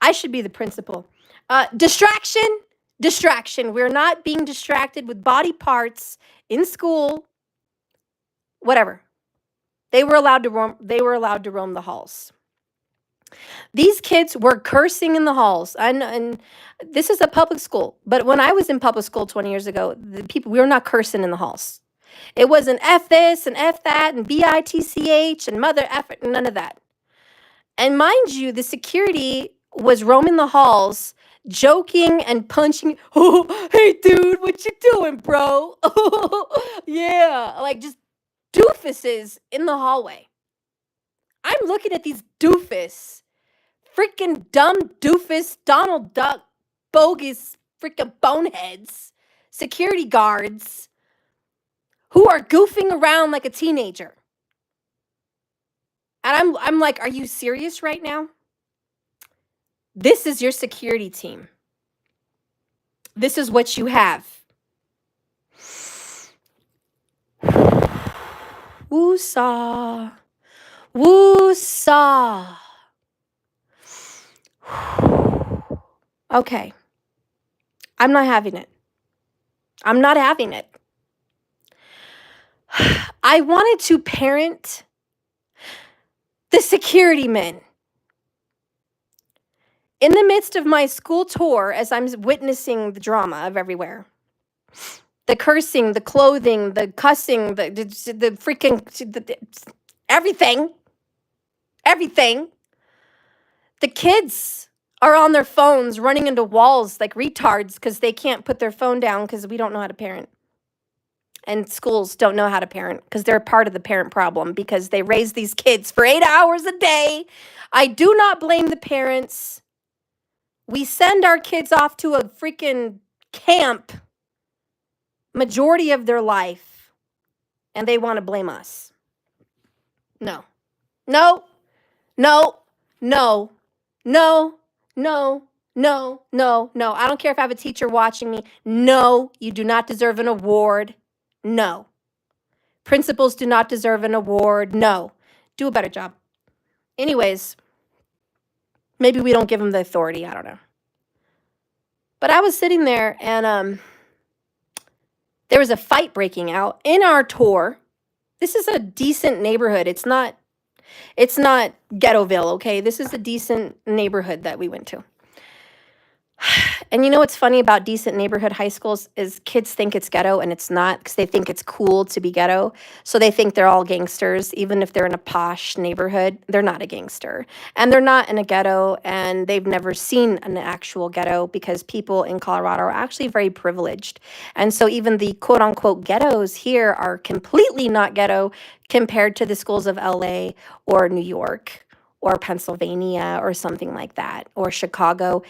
I should be the principal. Distraction. We're not being distracted with body parts in school. Whatever. They were allowed to roam the halls. These kids were cursing in the halls. And this is a public school. But when I was in public school 20 years ago, we were not cursing in the halls. It was an F this and F that and BITCH and mother F, none of that. And mind you, the security was roaming the halls, joking and punching. Oh, hey, dude, what you doing, bro? Yeah, like just doofuses in the hallway. I'm looking at these doofus freaking dumb doofus, Donald Duck, bogus freaking boneheads, security guards who are goofing around like a teenager. And I'm like, are you serious right now? This is your security team. This is what you have. Woo-saw. Woo-saw. Okay. I'm not having it. I'm not having it. I wanted to parent the security men. In the midst of my school tour, as I'm witnessing the drama of everywhere, the cursing, the clothing, the cussing, the freaking, everything, the kids are on their phones running into walls like retards because they can't put their phone down because we don't know how to parent. And schools don't know how to parent because they're part of the parent problem because they raise these kids for 8 hours a day. I do not blame the parents. We send our kids off to a freaking camp majority of their life, and they want to blame us. No. No. No. No. No. No. No. No. No. I don't care if I have a teacher watching me. No, you do not deserve an award. No. Principals do not deserve an award. No. Do a better job. Anyways, maybe we don't give them the authority. I don't know. But I was sitting there and there was a fight breaking out in our tour. This is a decent neighborhood. It's not Ghettoville, okay? This is a decent neighborhood that we went to. And you know what's funny about decent neighborhood high schools is kids think it's ghetto and it's not because they think it's cool to be ghetto. So they think they're all gangsters. Even if they're in a posh neighborhood, they're not a gangster. And they're not in a ghetto and they've never seen an actual ghetto because people in Colorado are actually very privileged. And so even the quote unquote ghettos here are completely not ghetto compared to the schools of LA or New York or Pennsylvania or something like that or Chicago.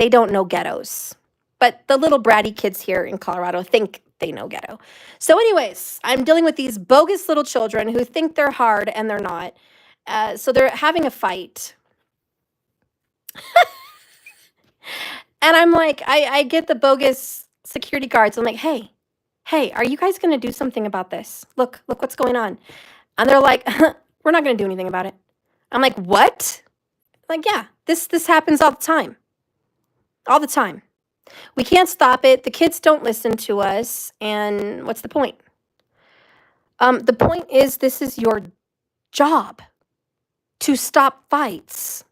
They don't know ghettos, but the little bratty kids here in Colorado think they know ghetto. So anyways, I'm dealing with these bogus little children who think they're hard and they're not. So they're having a fight. And I'm like, I get the bogus security guards. I'm like, hey, are you guys going to do something about this? Look what's going on. And they're like, we're not going to do anything about it. I'm like, what? Like, yeah, this happens all the time. All the time. We can't stop it. The kids don't listen to us. And what's the point? The point is this is your job to stop fights,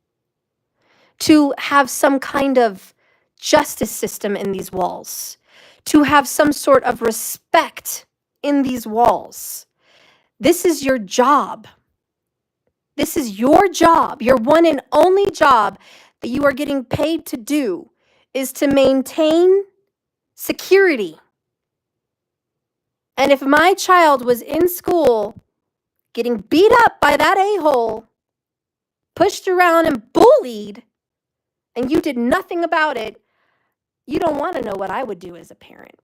to have some kind of justice system in these walls, to have some sort of respect in these walls. This is your job. This is your job, your one and only job that you are getting paid to do is to maintain security. And if my child was in school getting beat up by that a-hole, pushed around and bullied, and you did nothing about it, you don't want to know what I would do as a parent.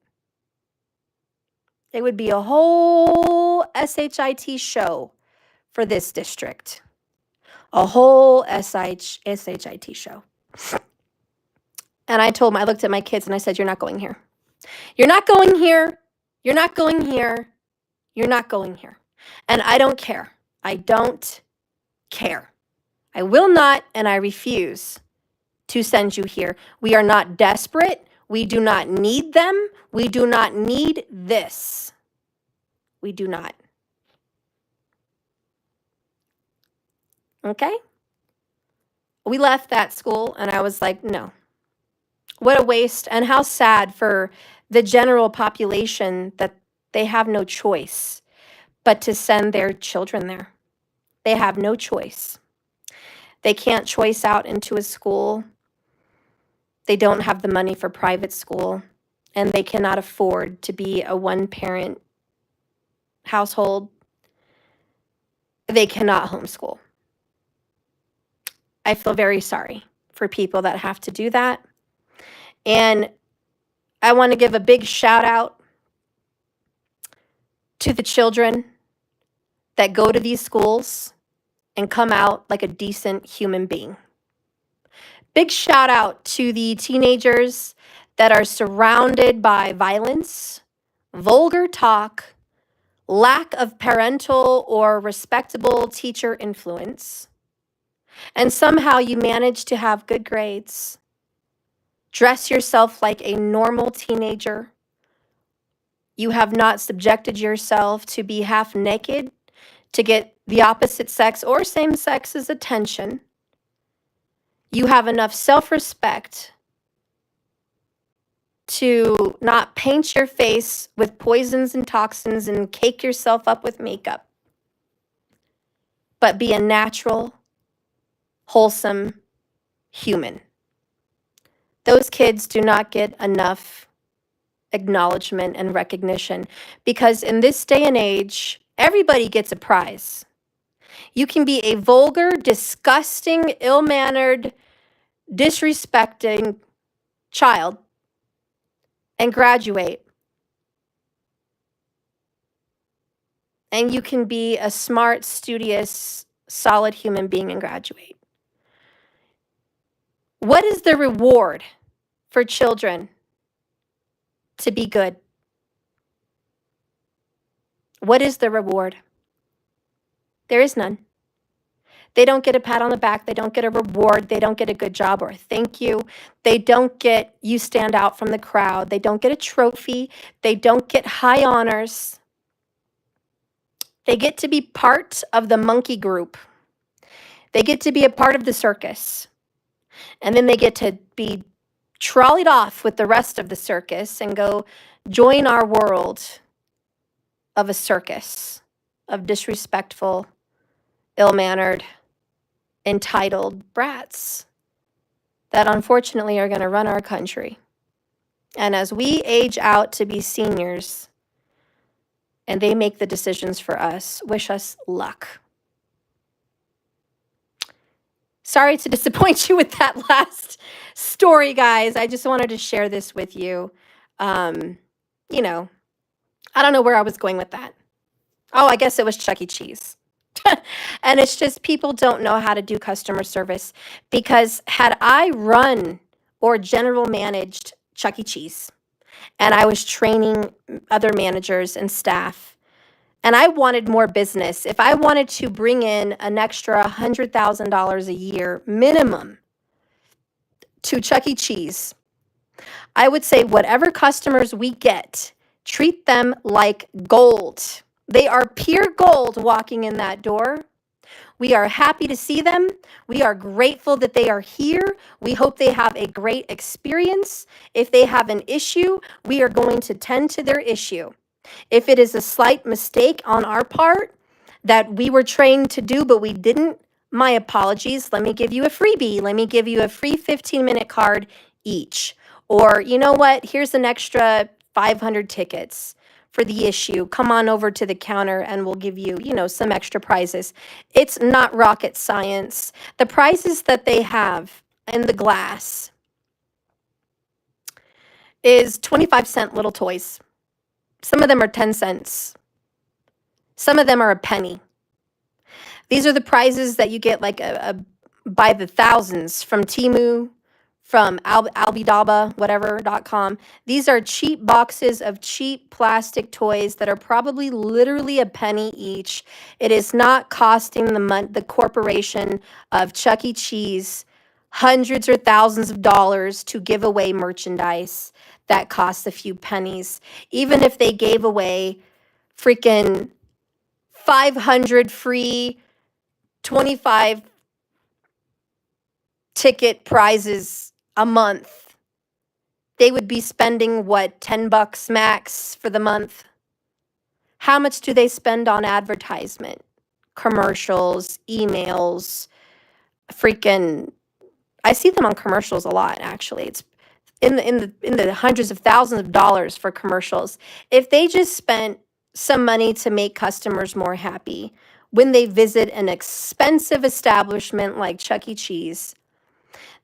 It would be a whole SHIT show for this district. A whole SHIT show. And I looked at my kids and I said, you're not going here. You're not going here. You're not going here. You're not going here. And I don't care. I don't care. I will not and I refuse to send you here. We are not desperate. We do not need them. We do not need this. We do not. Okay? We left that school and I was like, no. What a waste and how sad for the general population that they have no choice but to send their children there. They have no choice. They can't choice out into a school. They don't have the money for private school, and they cannot afford to be a one-parent household. They cannot homeschool. I feel very sorry for people that have to do that. And I want to give a big shout out to the children that go to these schools and come out like a decent human being. Big shout out to the teenagers that are surrounded by violence, vulgar talk, lack of parental or respectable teacher influence, and somehow you manage to have good grades, dress yourself like a normal teenager. You have not subjected yourself to be half naked to get the opposite sex or same sex's attention. You have enough self-respect to not paint your face with poisons and toxins and cake yourself up with makeup, but be a natural, wholesome human. Those kids do not get enough acknowledgement and recognition because in this day and age, everybody gets a prize. You can be a vulgar, disgusting, ill-mannered, disrespecting child and graduate. And you can be a smart, studious, solid human being and graduate. What is the reward for children to be good? What is the reward? There is none. They don't get a pat on the back. They don't get a reward. They don't get a good job or a thank you. They don't get you stand out from the crowd. They don't get a trophy. They don't get high honors. They get to be part of the monkey group. They get to be a part of the circus. And then they get to be trolleyed off with the rest of the circus and go join our world of a circus of disrespectful, ill-mannered, entitled brats that unfortunately are going to run our country. And as we age out to be seniors and they make the decisions for us, wish us luck. Sorry to disappoint you with that last story, guys. I just wanted to share this with you. You know, I don't know where I was going with that. Oh, I guess it was Chuck E. Cheese. And it's just people don't know how to do customer service because had I run or general managed Chuck E. Cheese and I was training other managers and staff and I wanted more business, if I wanted to bring in an extra $100,000 a year minimum to Chuck E. Cheese, I would say whatever customers we get, treat them like gold. They are pure gold walking in that door. We are happy to see them. We are grateful that they are here. We hope they have a great experience. If they have an issue, we are going to tend to their issue. If it is a slight mistake on our part that we were trained to do, but we didn't, my apologies. Let me give you a freebie. Let me give you a free 15-minute card each. Or you know what? Here's an extra 500 tickets for the issue. Come on over to the counter and we'll give you, some extra prizes. It's not rocket science. The prizes that they have in the glass is 25-cent little toys. Some of them are 10 cents. Some of them are a penny. These are the prizes that you get like by the thousands from Temu, from Albidaba, whatever.com. These are cheap boxes of cheap plastic toys that are probably literally a penny each. It is not costing the corporation of Chuck E. Cheese hundreds or thousands of dollars to give away merchandise that costs a few pennies. Even if they gave away freaking 500 free 25 ticket prizes a month, they would be spending what, $10 max for the month? How much do they spend on advertisement, commercials, emails, freaking, I see them on commercials a lot actually. It's in the hundreds of thousands of dollars for commercials. If they just spent some money to make customers more happy when they visit an expensive establishment like Chuck E. Cheese,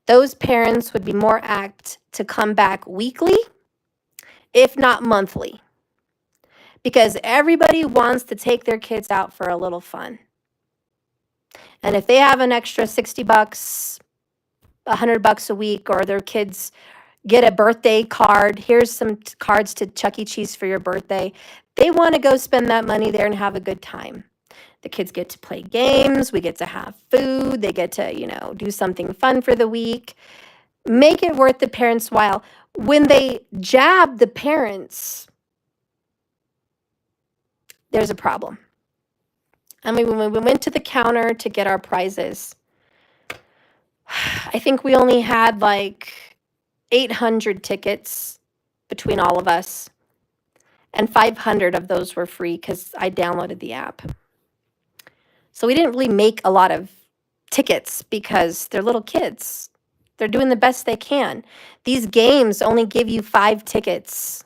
those parents would be more apt to come back weekly, if not monthly, because everybody wants to take their kids out for a little fun. And if they have an extra 60 bucks, $100 a week, or their kids get a birthday card, here's some cards to Chuck E. Cheese for your birthday, they want to go spend that money there and have a good time. The kids get to play games, we get to have food, they get to, do something fun for the week. Make it worth the parents' while. When they jab the parents, there's a problem. I mean, when we went to the counter to get our prizes, I think we only had like 800 tickets between all of us, and 500 of those were free because I downloaded the app. So we didn't really make a lot of tickets because they're little kids. They're doing the best they can. These games only give you 5 tickets,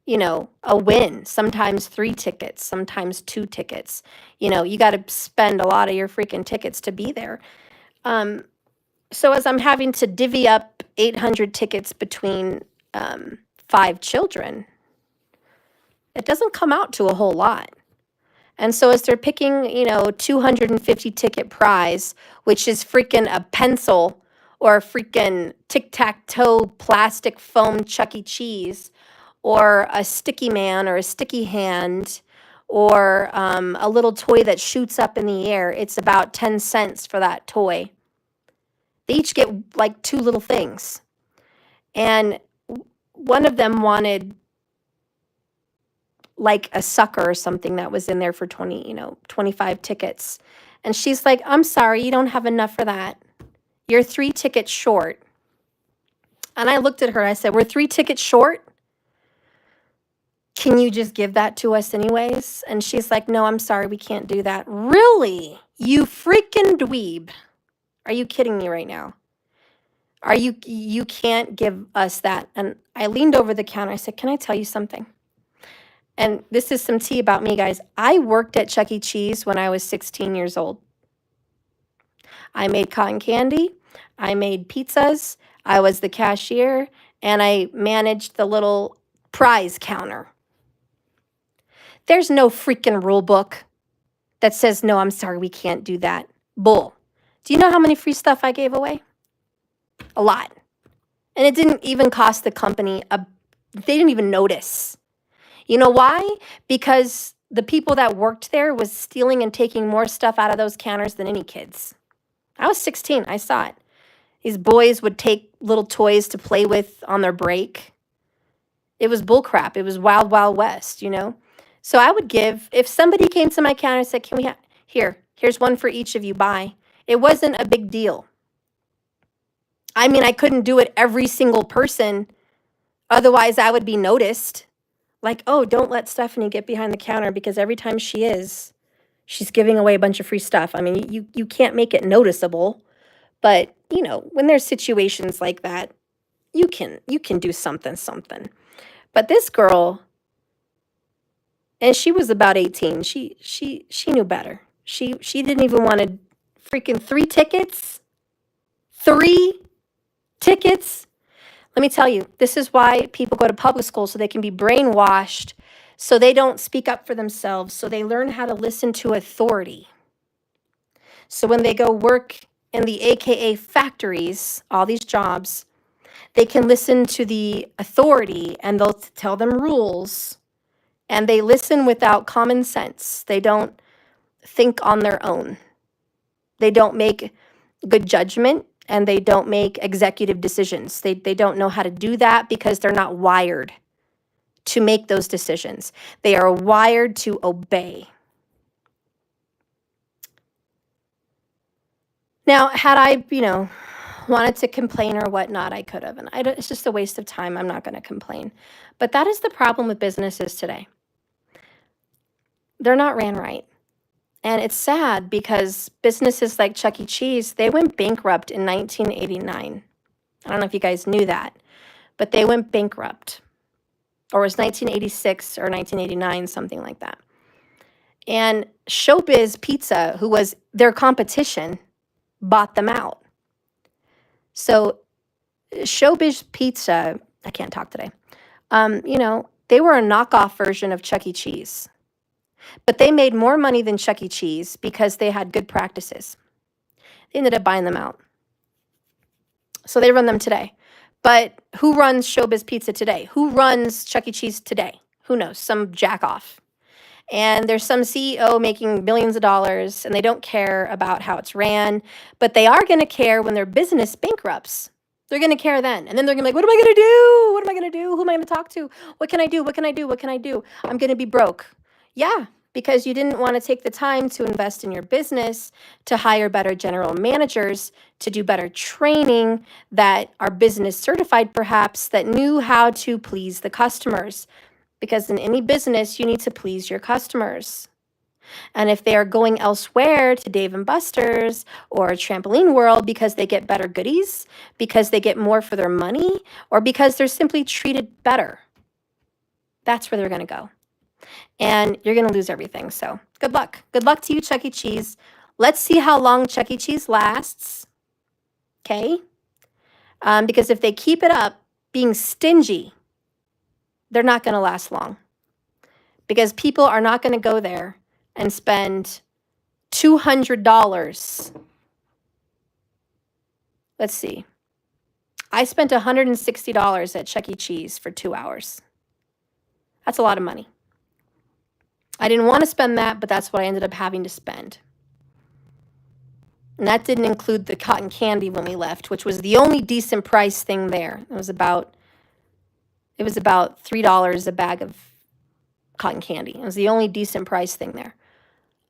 a win, sometimes 3 tickets, sometimes 2 tickets. You got to spend a lot of your freaking tickets to be there. So as I'm having to divvy up 800 tickets between 5 children, it doesn't come out to a whole lot. And so as they're picking, 250 ticket prize, which is freaking a pencil or a freaking tic-tac-toe plastic foam Chuck E. Cheese, or a sticky man or a sticky hand, or a little toy that shoots up in the air, it's about 10 cents for that toy. They each get like 2 little things. And one of them wanted like a sucker or something that was in there for 25 tickets. And she's like, I'm sorry, you don't have enough for that. You're 3 tickets short. And I looked at her, I said, we're 3 tickets short? Can you just give that to us anyways? And she's like, no, I'm sorry, we can't do that. Really? You freaking dweeb. Are you kidding me right now? You can't give us that. And I leaned over the counter, I said, can I tell you something? And this is some tea about me, guys. I worked at Chuck E. Cheese when I was 16 years old. I made cotton candy. I made pizzas. I was the cashier. And I managed the little prize counter. There's no freaking rule book that says, no, I'm sorry, we can't do that. Bull. Do you know how many free stuff I gave away? A lot. And it didn't even cost the company they didn't even notice. You know why? Because the people that worked there was stealing and taking more stuff out of those counters than any kids. I was 16. I saw it. These boys would take little toys to play with on their break. It was bullcrap. It was wild, wild west, So I would give, if somebody came to my counter and said, can we have, here's one for each of you, bye. It wasn't a big deal. I mean, I couldn't do it every single person. Otherwise, I would be noticed. Like, oh, don't let Stephanie get behind the counter because every time she's giving away a bunch of free stuff. I mean, you can't make it noticeable. But, when there's situations like that, you can do something. But this girl, and she was about 18, she knew better. She didn't even want to freaking 3 tickets. 3 tickets. Let me tell you, this is why people go to public school, so they can be brainwashed, so they don't speak up for themselves, so they learn how to listen to authority. So when they go work in the AKA factories, all these jobs, they can listen to the authority and they'll tell them rules, and they listen without common sense. They don't think on their own. They don't make good judgment. And they don't make executive decisions. They don't know how to do that because they're not wired to make those decisions. They are wired to obey. Now, had I, wanted to complain or whatnot, I could have. And it's just a waste of time. I'm not going to complain. But that is the problem with businesses today. They're not ran right. And it's sad because businesses like Chuck E. Cheese, they went bankrupt in 1989. I don't know if you guys knew that, but they went bankrupt. or it was 1986 or 1989, something like that. And Showbiz Pizza, who was their competition, bought them out. So Showbiz Pizza, I can't talk today. They were a knockoff version of Chuck E. Cheese, but they made more money than Chuck E. Cheese because they had good practices. They ended up buying them out. So they run them today. But who runs Showbiz Pizza today? Who runs Chuck E. Cheese today? Who knows? Some jack off. And there's some CEO making millions of dollars, and they don't care about how it's ran, but they are going to care when their business bankrupts. They're going to care then. And then they're going to be like, what am I going to do? What am I going to do? Who am I going to talk to? What can I do? What can I do? What can I do? I'm going to be broke. Yeah, because you didn't want to take the time to invest in your business, to hire better general managers, to do better training that are business certified perhaps, that knew how to please the customers. Because in any business, you need to please your customers. And if they are going elsewhere to Dave & Buster's or Trampoline World because they get better goodies, because they get more for their money, or because they're simply treated better, that's where they're going to go. And you're going to lose everything. So good luck. Good luck to you, Chuck E. Cheese. Let's see how long Chuck E. Cheese lasts. Okay? Because if they keep it up being stingy, they're not going to last long. Because people are not going to go there and spend $200. Let's see. I spent $160 at Chuck E. Cheese for 2 hours. That's a lot of money. I didn't want to spend that, but that's what I ended up having to spend. And that didn't include the cotton candy when we left, which was the only decent price thing there. It was about $3 a bag of cotton candy. It was the only decent price thing there.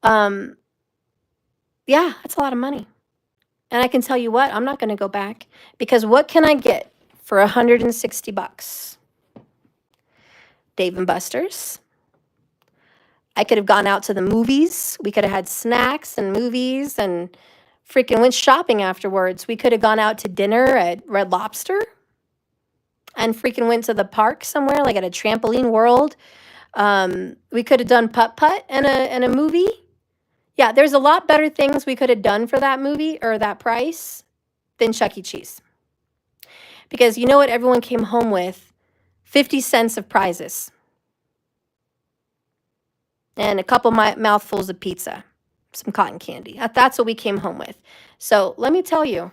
Yeah, that's a lot of money. And I can tell you what, I'm not going to go back, because what can I get for $160? Dave & Buster's. I could have gone out to the movies. We could have had snacks and movies and freaking went shopping afterwards. We could have gone out to dinner at Red Lobster and freaking went to the park somewhere, like at a Trampoline World. We could have done putt-putt and a movie. Yeah, there's a lot better things we could have done for that movie or that price than Chuck E. Cheese. Because you know what everyone came home with? 50 cents of prizes. And a couple mouthfuls of pizza. Some cotton candy. That's what we came home with. So let me tell you.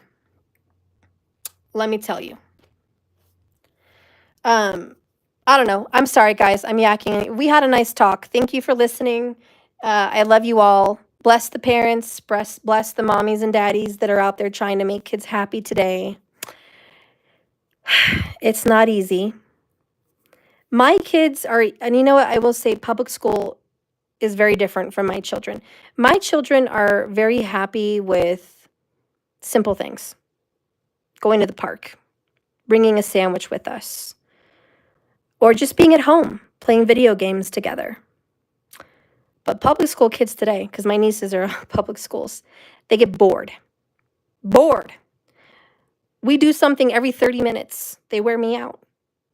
I don't know. I'm sorry, guys. I'm yakking. We had a nice talk. Thank you for listening. I love you all. Bless the parents. Bless the mommies and daddies that are out there trying to make kids happy today. It's not easy. My kids are, and you know what? I will say public school is very different from my children. My children are very happy with simple things. Going to the park, bringing a sandwich with us, or just being at home, playing video games together. But public school kids today, because my nieces are public schools, they get bored. Bored. We do something every 30 minutes. They wear me out.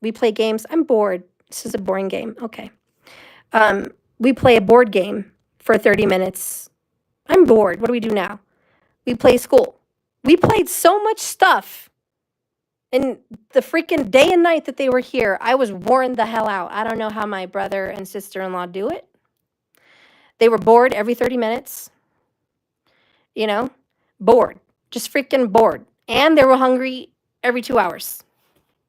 We play games. I'm bored. This is a boring game. Okay. We play a board game for 30 minutes. I'm bored. What do we do now? We play school. We played so much stuff. And the freaking day and night that they were here, I was worn the hell out. I don't know how my brother and sister-in-law do it. They were bored every 30 minutes. Bored. Just freaking bored. And they were hungry every 2 hours.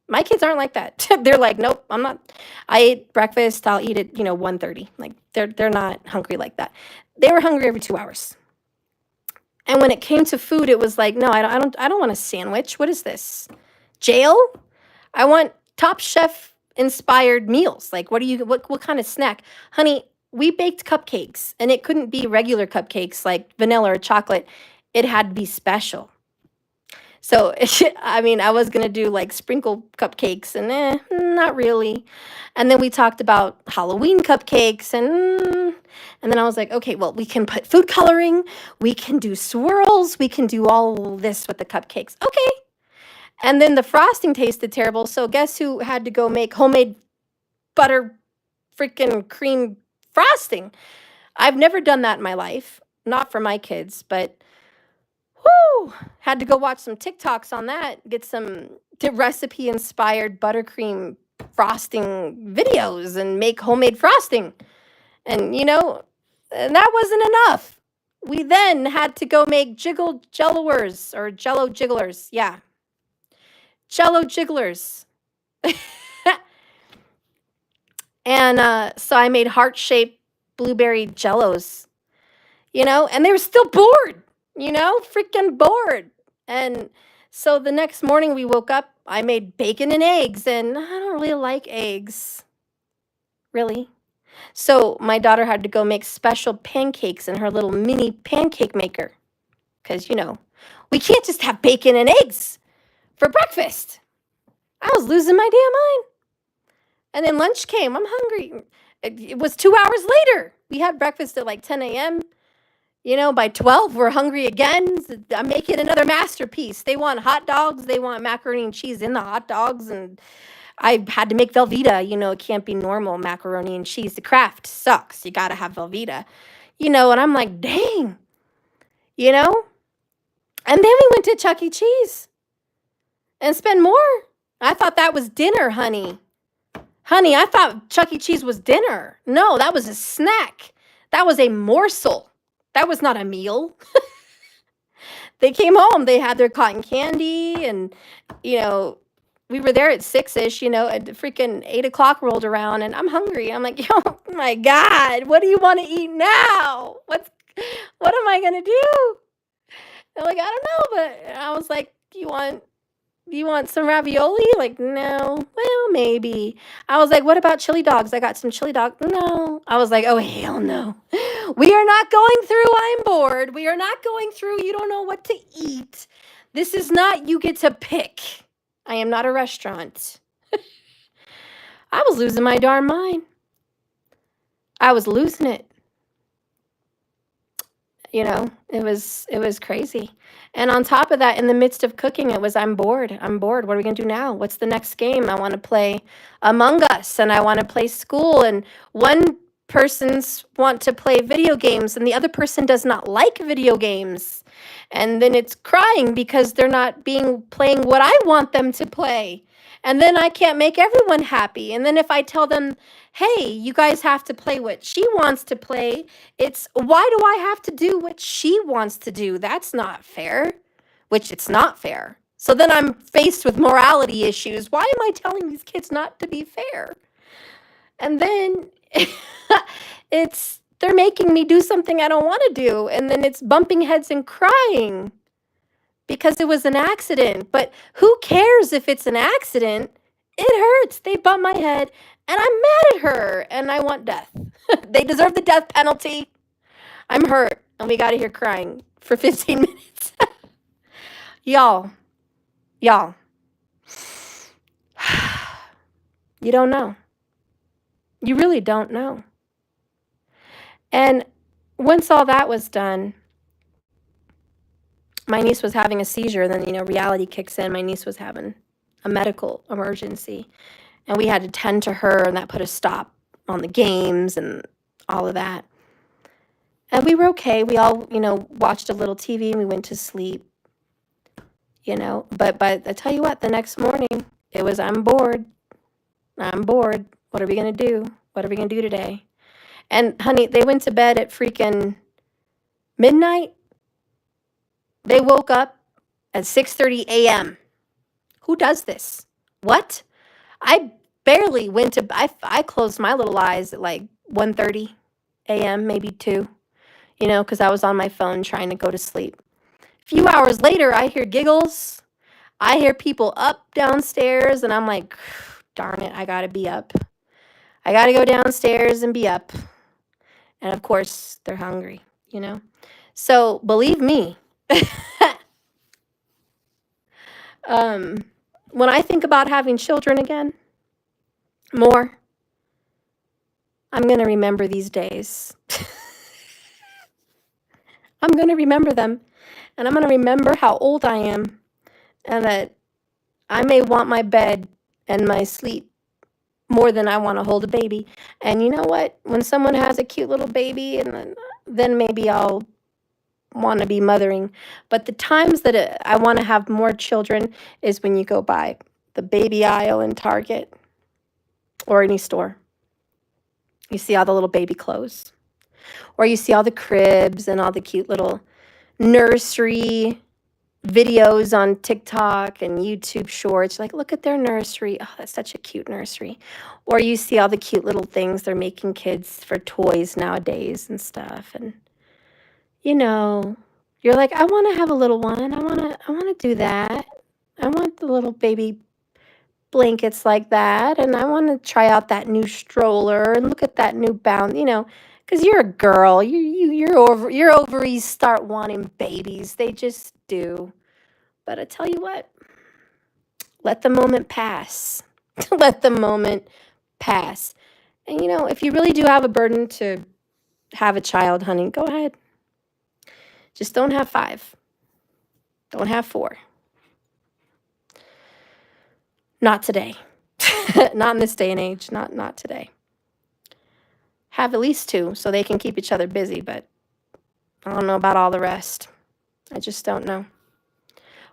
My kids aren't like that. They're like, nope, I'm not. I ate breakfast. I'll eat it, 1:30. Like they're not hungry like that. They were hungry every 2 hours. And when it came to food, it was like, no, I don't want a sandwich. What is this? Jail? I want Top Chef inspired meals. Like, what kind of snack? Honey, we baked cupcakes, and it couldn't be regular cupcakes like vanilla or chocolate. It had to be special. So, I was going to do like sprinkle cupcakes and not really. And then we talked about Halloween cupcakes and then I was like, okay, well, we can put food coloring. We can do swirls. We can do all this with the cupcakes. Okay. And then the frosting tasted terrible. So guess who had to go make homemade butter freaking cream frosting. I've never done that in my life. Not for my kids, but whoo, had to go watch some TikToks on that, get some recipe-inspired buttercream frosting videos and make homemade frosting. And, and that wasn't enough. We then had to go make jiggle jellowers or jello jigglers. Yeah, jello jigglers. And so I made heart-shaped blueberry jellos, and they were still bored, freaking bored. And so the next morning we woke up, I made bacon and eggs, and I don't really like eggs. Really. So my daughter had to go make special pancakes in her little mini pancake maker. Because, we can't just have bacon and eggs for breakfast. I was losing my damn mind. And then lunch came. I'm hungry. It was 2 hours later. We had breakfast at like 10 a.m. By 12, we're hungry again. I'm making another masterpiece. They want hot dogs. They want macaroni and cheese in the hot dogs. And I had to make Velveeta. It can't be normal macaroni and cheese. The Kraft sucks. You got to have Velveeta. And I'm like, dang. And then we went to Chuck E. Cheese and spent more. I thought that was dinner, honey. Honey, I thought Chuck E. Cheese was dinner. No, that was a snack. That was a morsel. That was not a meal. They came home. They had their cotton candy, and, we were there at 6-ish, and freaking 8 o'clock rolled around, and I'm hungry. I'm like, oh, my God, what do you want to eat now? What am I going to do? They're like, I don't know, but I was like, do you want some ravioli? Like, no. Well, maybe. I was like, what about chili dogs? I got some chili dogs. No. I was like, oh, hell no. We are not going through I'm bored. We are not going through you don't know what to eat. This is not you get to pick. I am not a restaurant. I was losing my darn mind. I was losing it. It was crazy. And on top of that, in the midst of cooking, it was, I'm bored. I'm bored. What are we going to do now? What's the next game? I want to play Among Us, and I want to play school. And one person's want to play video games, and the other person does not like video games. And then it's crying because they're not playing what I want them to play. And then I can't make everyone happy. And then if I tell them, hey, you guys have to play what she wants to play, it's, why do I have to do what she wants to do? That's not fair, which it's not fair. So then I'm faced with morality issues. Why am I telling these kids not to be fair? And then they're making me do something I don't want to do. And then it's bumping heads and crying because it was an accident. But who cares if it's an accident? It hurts. They bumped my head, and I'm mad at her, and I want death. They deserve the death penalty. I'm hurt, and we got to hear crying for 15 minutes. Y'all, you don't know. You really don't know. And once all that was done, my niece was having a seizure, and then, reality kicks in. My niece was having a medical emergency, and we had to tend to her, and that put a stop on the games and all of that. And we were okay. We all, watched a little TV, and we went to sleep, But I tell you what, the next morning, it was, I'm bored. I'm bored. What are we going to do? What are we going to do today? And, honey, they went to bed at freaking midnight. They woke up at 6:30 a.m. Who does this? What? I barely went to, I closed my little eyes at like 1:30 a.m., maybe 2, because I was on my phone trying to go to sleep. A few hours later, I hear giggles. I hear people up downstairs, and I'm like, darn it, I got to be up. I got to go downstairs and be up. And of course, they're hungry, So believe me, when I think about having children again, more, I'm going to remember these days. I'm going to remember them, and I'm going to remember how old I am, and that I may want my bed and my sleep more than I want to hold a baby. And you know what? When someone has a cute little baby, and then maybe I'll want to be mothering. But the times that I want to have more children is when you go by the baby aisle in Target or any store. You see all the little baby clothes, or you see all the cribs and all the cute little nursery videos on TikTok and YouTube shorts. Like, look at their nursery. Oh, that's such a cute nursery. Or you see all the cute little things they're making kids for toys nowadays and stuff. And you know, you're like, I want to have a little one. I want to do that. I want the little baby blankets like that, and I want to try out that new stroller and look at that new bound, because you're a girl. Your ovaries start wanting babies. They just do. But I tell you what, let the moment pass. Let the moment pass. And if you really do have a burden to have a child, honey, go ahead. Just don't have 5. Don't have 4. Not today. Not in this day and age. Not today. Have at least 2 so they can keep each other busy, but I don't know about all the rest. I just don't know.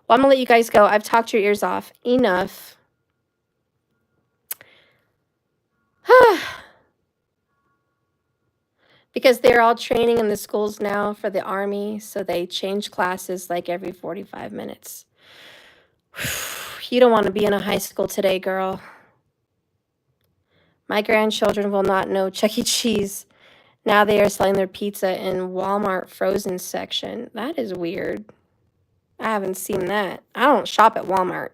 Well, I'm going to let you guys go. I've talked your ears off enough. Because they're all training in the schools now for the Army, so they change classes like every 45 minutes. You don't want to be in a high school today, girl. My grandchildren will not know Chuck E. Cheese. Now they are selling their pizza in Walmart frozen section. That is weird. I haven't seen that. I don't shop at Walmart.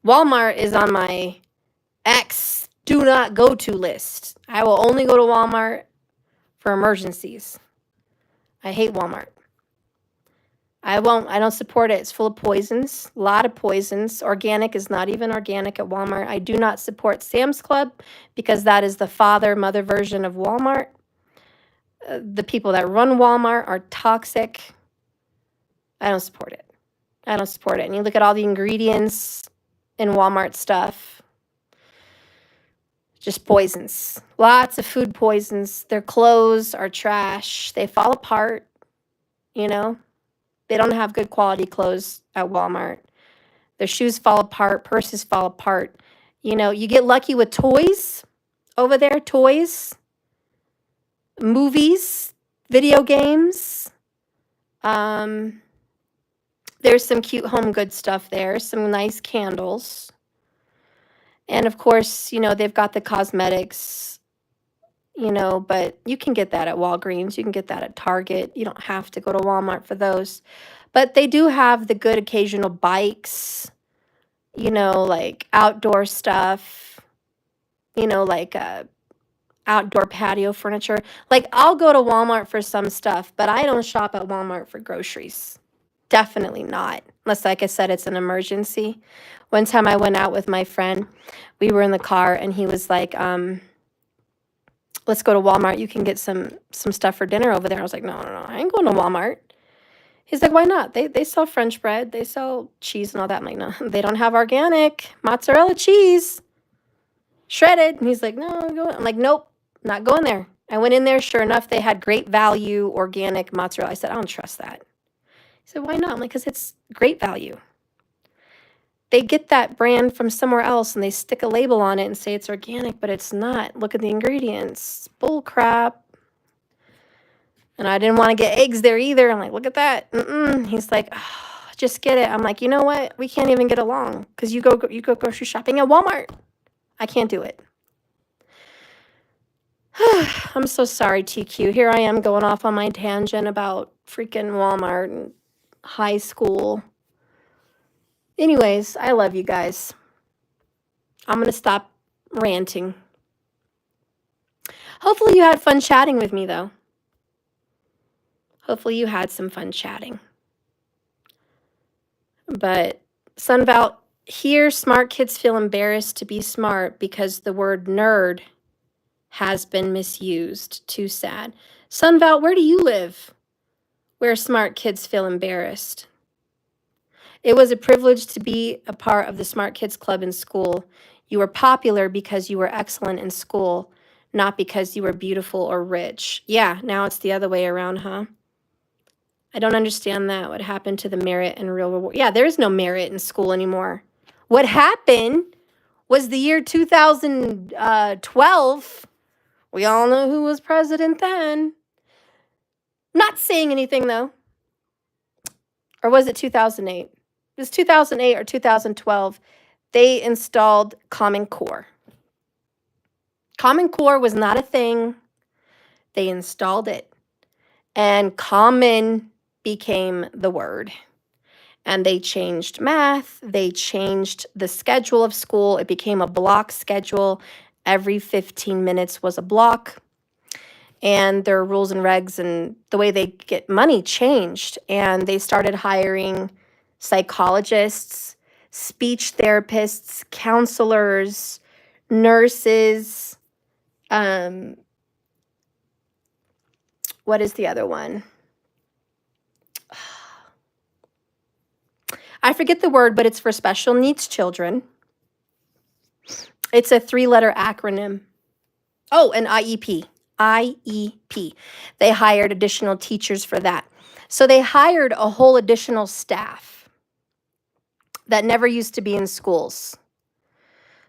Walmart is on my X do not go to list. I will only go to Walmart for emergencies. I hate Walmart. I don't support it. It's full of poisons, a lot of poisons. Organic is not even organic at Walmart. I do not support Sam's Club because that is the mother version of Walmart. The people that run Walmart are toxic. I don't support it. I don't support it. And you look at all the ingredients in Walmart stuff, just poisons. Lots of food poisons. Their clothes are trash. They fall apart, They don't have good quality clothes at Walmart. Their shoes fall apart. Purses fall apart. You get lucky with toys over there. Toys, movies, video games. There's some cute home good stuff there. Some nice candles. And of course, they've got the cosmetics, but you can get that at Walgreens. You can get that at Target. You don't have to go to Walmart for those. But they do have the good occasional bikes, like outdoor stuff, like outdoor patio furniture. Like, I'll go to Walmart for some stuff, but I don't shop at Walmart for groceries. Definitely not. Unless, like I said, it's an emergency. One time I went out with my friend. We were in the car, and he was like, let's go to Walmart. You can get some stuff for dinner over there. I was like, no, I ain't going to Walmart. He's like, why not? They sell French bread. They sell cheese and all that. I'm like, no, they don't have organic mozzarella cheese. Shredded. And he's like, no, go. I'm like, nope, not going there. I went in there. Sure enough, they had great value organic mozzarella. I said, I don't trust that. He said, why not? I'm like, because it's great value. They get that brand from somewhere else and they stick a label on it and say it's organic, but it's not. Look at the ingredients. Bull crap. And I didn't want to get eggs there either. I'm like, look at that. He's like, oh, just get it. I'm like, you know what? We can't even get along because you go grocery shopping at Walmart. I can't do it. I'm so sorry, TQ. Here I am going off on my tangent about freaking Walmart and high school. Anyways, I love you guys. I'm going to stop ranting. Hopefully you had fun chatting with me, though. Hopefully you had some fun chatting. But Sunval, here smart kids feel embarrassed to be smart because the word nerd has been misused. Too sad. Sunval, where do you live where smart kids feel embarrassed? It was a privilege to be a part of the Smart Kids Club in school. You were popular because you were excellent in school, not because you were beautiful or rich. Yeah, now it's the other way around, huh? I don't understand that. What happened to the merit and real reward? Yeah, there is no merit in school anymore. What happened was the year 2012. We all know who was president then. Not saying anything, though. Or was it 2008? It was 2008 or 2012. They installed Common Core. Common Core was not a thing. They installed it. And common became the word. And they changed math. They changed the schedule of school. It became a block schedule. Every 15 minutes was a block. And their rules and regs and the way they get money changed. And they started hiring psychologists, speech therapists, counselors, nurses. What is the other one? I forget the word, but it's for special needs children. It's a 3-letter acronym. Oh, an IEP. IEP. They hired additional teachers for that. So they hired a whole additional staff that never used to be in schools.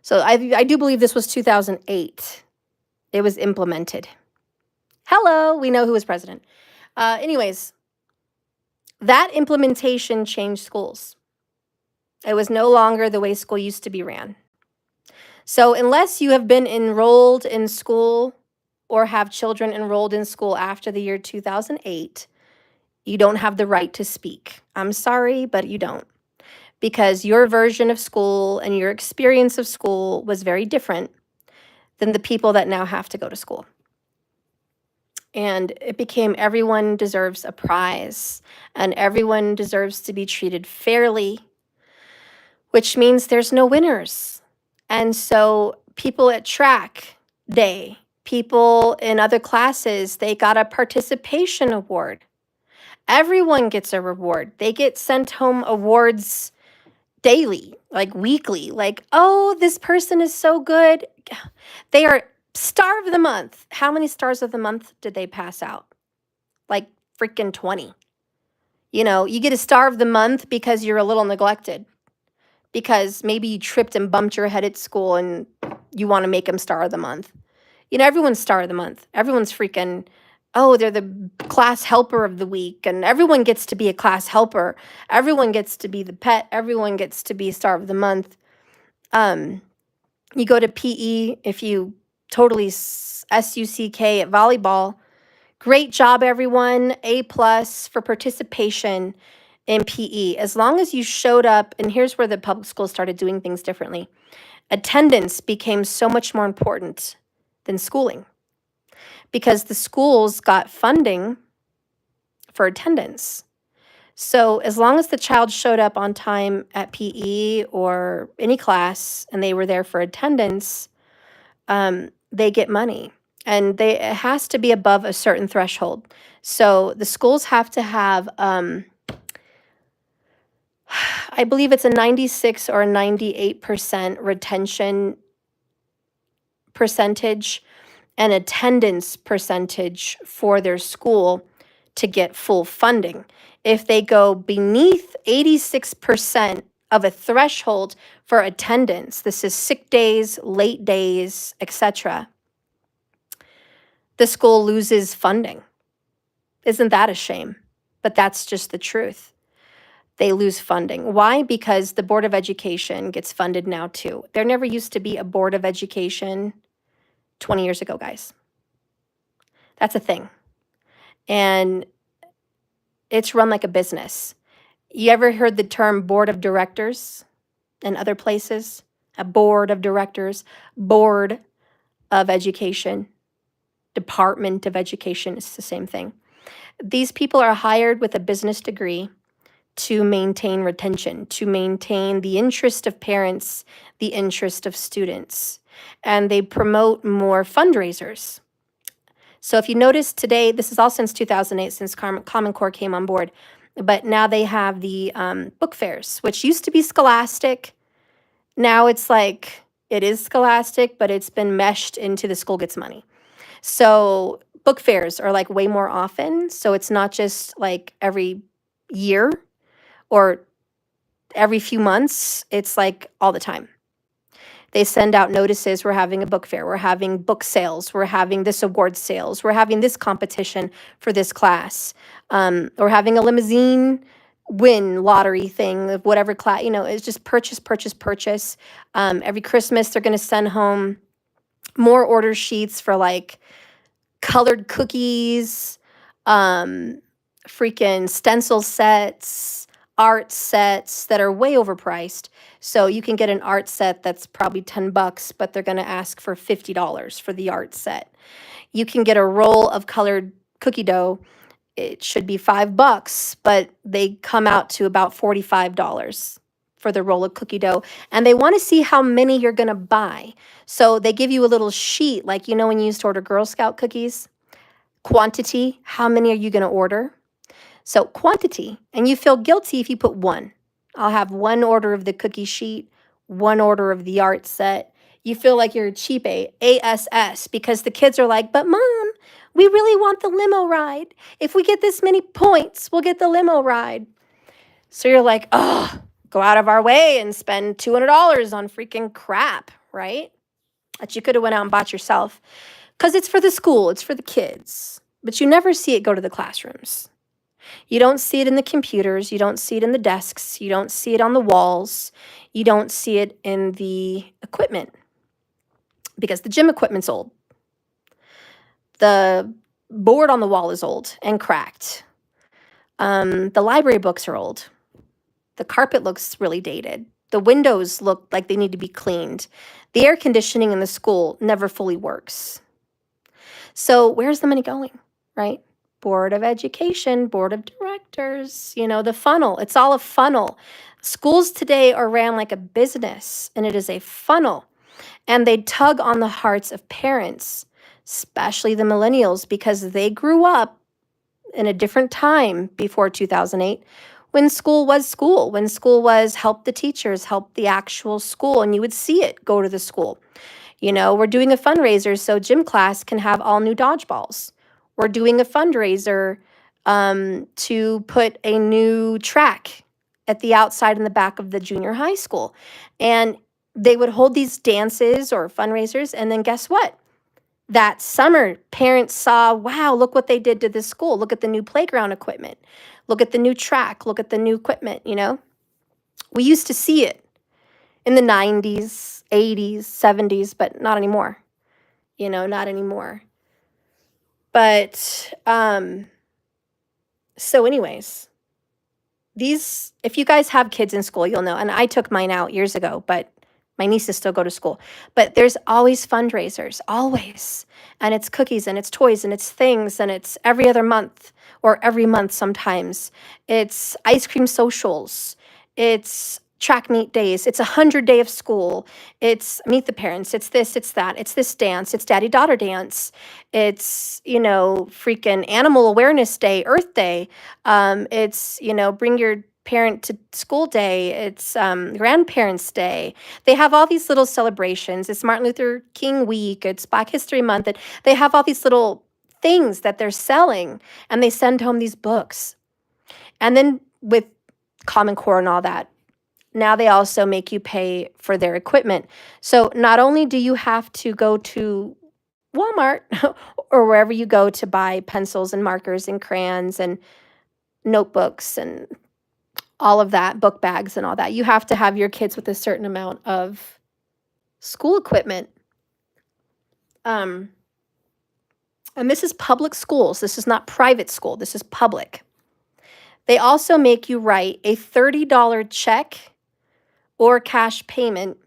So I do believe this was 2008. It was implemented. Hello, we know who was president. Anyways, that implementation changed schools. It was no longer the way school used to be ran. So unless you have been enrolled in school or have children enrolled in school after the year 2008, you don't have the right to speak. I'm sorry, but you don't. Because your version of school and your experience of school was very different than the people that now have to go to school. And it became everyone deserves a prize and everyone deserves to be treated fairly, which means there's no winners. And so people at track day, people in other classes, they got a participation award. Everyone gets a reward. They get sent home awards daily, like weekly, like, oh, this person is so good. They are star of the month. How many stars of the month did they pass out? Like freaking 20. You know, you get a star of the month because you're a little neglected. Because maybe you tripped and bumped your head at school and you want to make them star of the month. You know, everyone's star of the month. Everyone's freaking, oh, they're the class helper of the week. And everyone gets to be a class helper. Everyone gets to be the pet. Everyone gets to be star of the month. You go to PE, if you totally SUCK at volleyball, great job, everyone. A+ for participation in PE. As long as you showed up, and here's where the public schools started doing things differently. Attendance became so much more important than schooling because the schools got funding for attendance. So as long as the child showed up on time at PE or any class and they were there for attendance, they get money. And it has to be above a certain threshold. So the schools have to have, I believe it's a 96 or 98% retention percentage and attendance percentage for their school to get full funding. If they go beneath 86% of a threshold for attendance, this is sick days, late days, etc., the school loses funding. Isn't that a shame? But that's just the truth. They lose funding. Why? Because the Board of Education gets funded now too. There never used to be a Board of Education 20 years ago, guys. That's a thing. And it's run like a business. You ever heard the term Board of Directors in other places? A Board of Directors, Board of Education, Department of Education, it's the same thing. These people are hired with a business degree to maintain retention, to maintain the interest of parents, the interest of students. And they promote more fundraisers. So if you notice today, this is all since 2008, since Common Core came on board, but now they have the book fairs, which used to be Scholastic. Now it's like It is scholastic, but it's been meshed into the school gets money. So book fairs are like way more often. So it's not just like every year or every few months. It's like all the time. They send out notices, we're having a book fair, we're having book sales, we're having this award sales, we're having this competition for this class, we're having a limousine win lottery thing of whatever class, it's just purchase, purchase, purchase. Every Christmas, they're going to send home more order sheets for like colored cookies, um, freaking stencil sets, art sets that are way overpriced. So you can get an art set that's probably $10, but they're going to ask for $50 for the art set. You can get a roll of colored cookie dough. It should be $5, but they come out to about $45 for the roll of cookie dough. And they want to see how many you're going to buy. So they give you a little sheet, like, when you used to order Girl Scout cookies, quantity, how many are you going to order? So quantity, and you feel guilty if you put one. I'll have one order of the cookie sheet, one order of the art set. You feel like you're a cheap ASS because the kids are like, but mom, we really want the limo ride. If we get this many points, we'll get the limo ride. So you're like, oh, go out of our way and spend $200 on freaking crap, right? That you could have went out and bought yourself. Because it's for the school, it's for the kids. But you never see it go to the classrooms. You don't see it in the computers. You don't see it in the desks. You don't see it on the walls. You don't see it in the equipment because the gym equipment's old. The board on the wall is old and cracked. The library books are old. The carpet looks really dated. The windows look like they need to be cleaned. The air conditioning in the school never fully works. So where's the money going, right? Board of Education, Board of Directors, the funnel. It's all a funnel. Schools today are ran like a business, and it is a funnel. And they tug on the hearts of parents, especially the millennials, because they grew up in a different time before 2008 when school was help the teachers, help the actual school, and you would see it go to the school. We're doing a fundraiser so gym class can have all new dodgeballs. We're doing a fundraiser to put a new track at the outside in the back of the junior high school. And they would hold these dances or fundraisers, and then guess what? That summer, parents saw, wow, look what they did to this school. Look at the new playground equipment. Look at the new track. Look at the new equipment, We used to see it in the 90s, 80s, 70s, but not anymore. Not anymore. But, so anyways, if you guys have kids in school, you'll know, and I took mine out years ago, but my nieces still go to school. But there's always fundraisers, always. And it's cookies and it's toys and it's things and it's every other month or every month sometimes. It's ice cream socials. It's track meet days. It's 100-day of school. It's meet the parents. It's this, it's that. It's this dance. It's daddy-daughter dance. It's, freaking Animal Awareness Day, Earth Day. It's, bring your parent to school day. It's grandparents day. They have all these little celebrations. It's Martin Luther King week. It's Black History Month. And they have all these little things that they're selling, and they send home these books. And then with Common Core and all that, now they also make you pay for their equipment. So not only do you have to go to Walmart or wherever you go to buy pencils and markers and crayons and notebooks and all of that, book bags and all that, you have to have your kids with a certain amount of school equipment. And this is public schools. This is not private school. This is public. They also make you write a $30 check or cash payment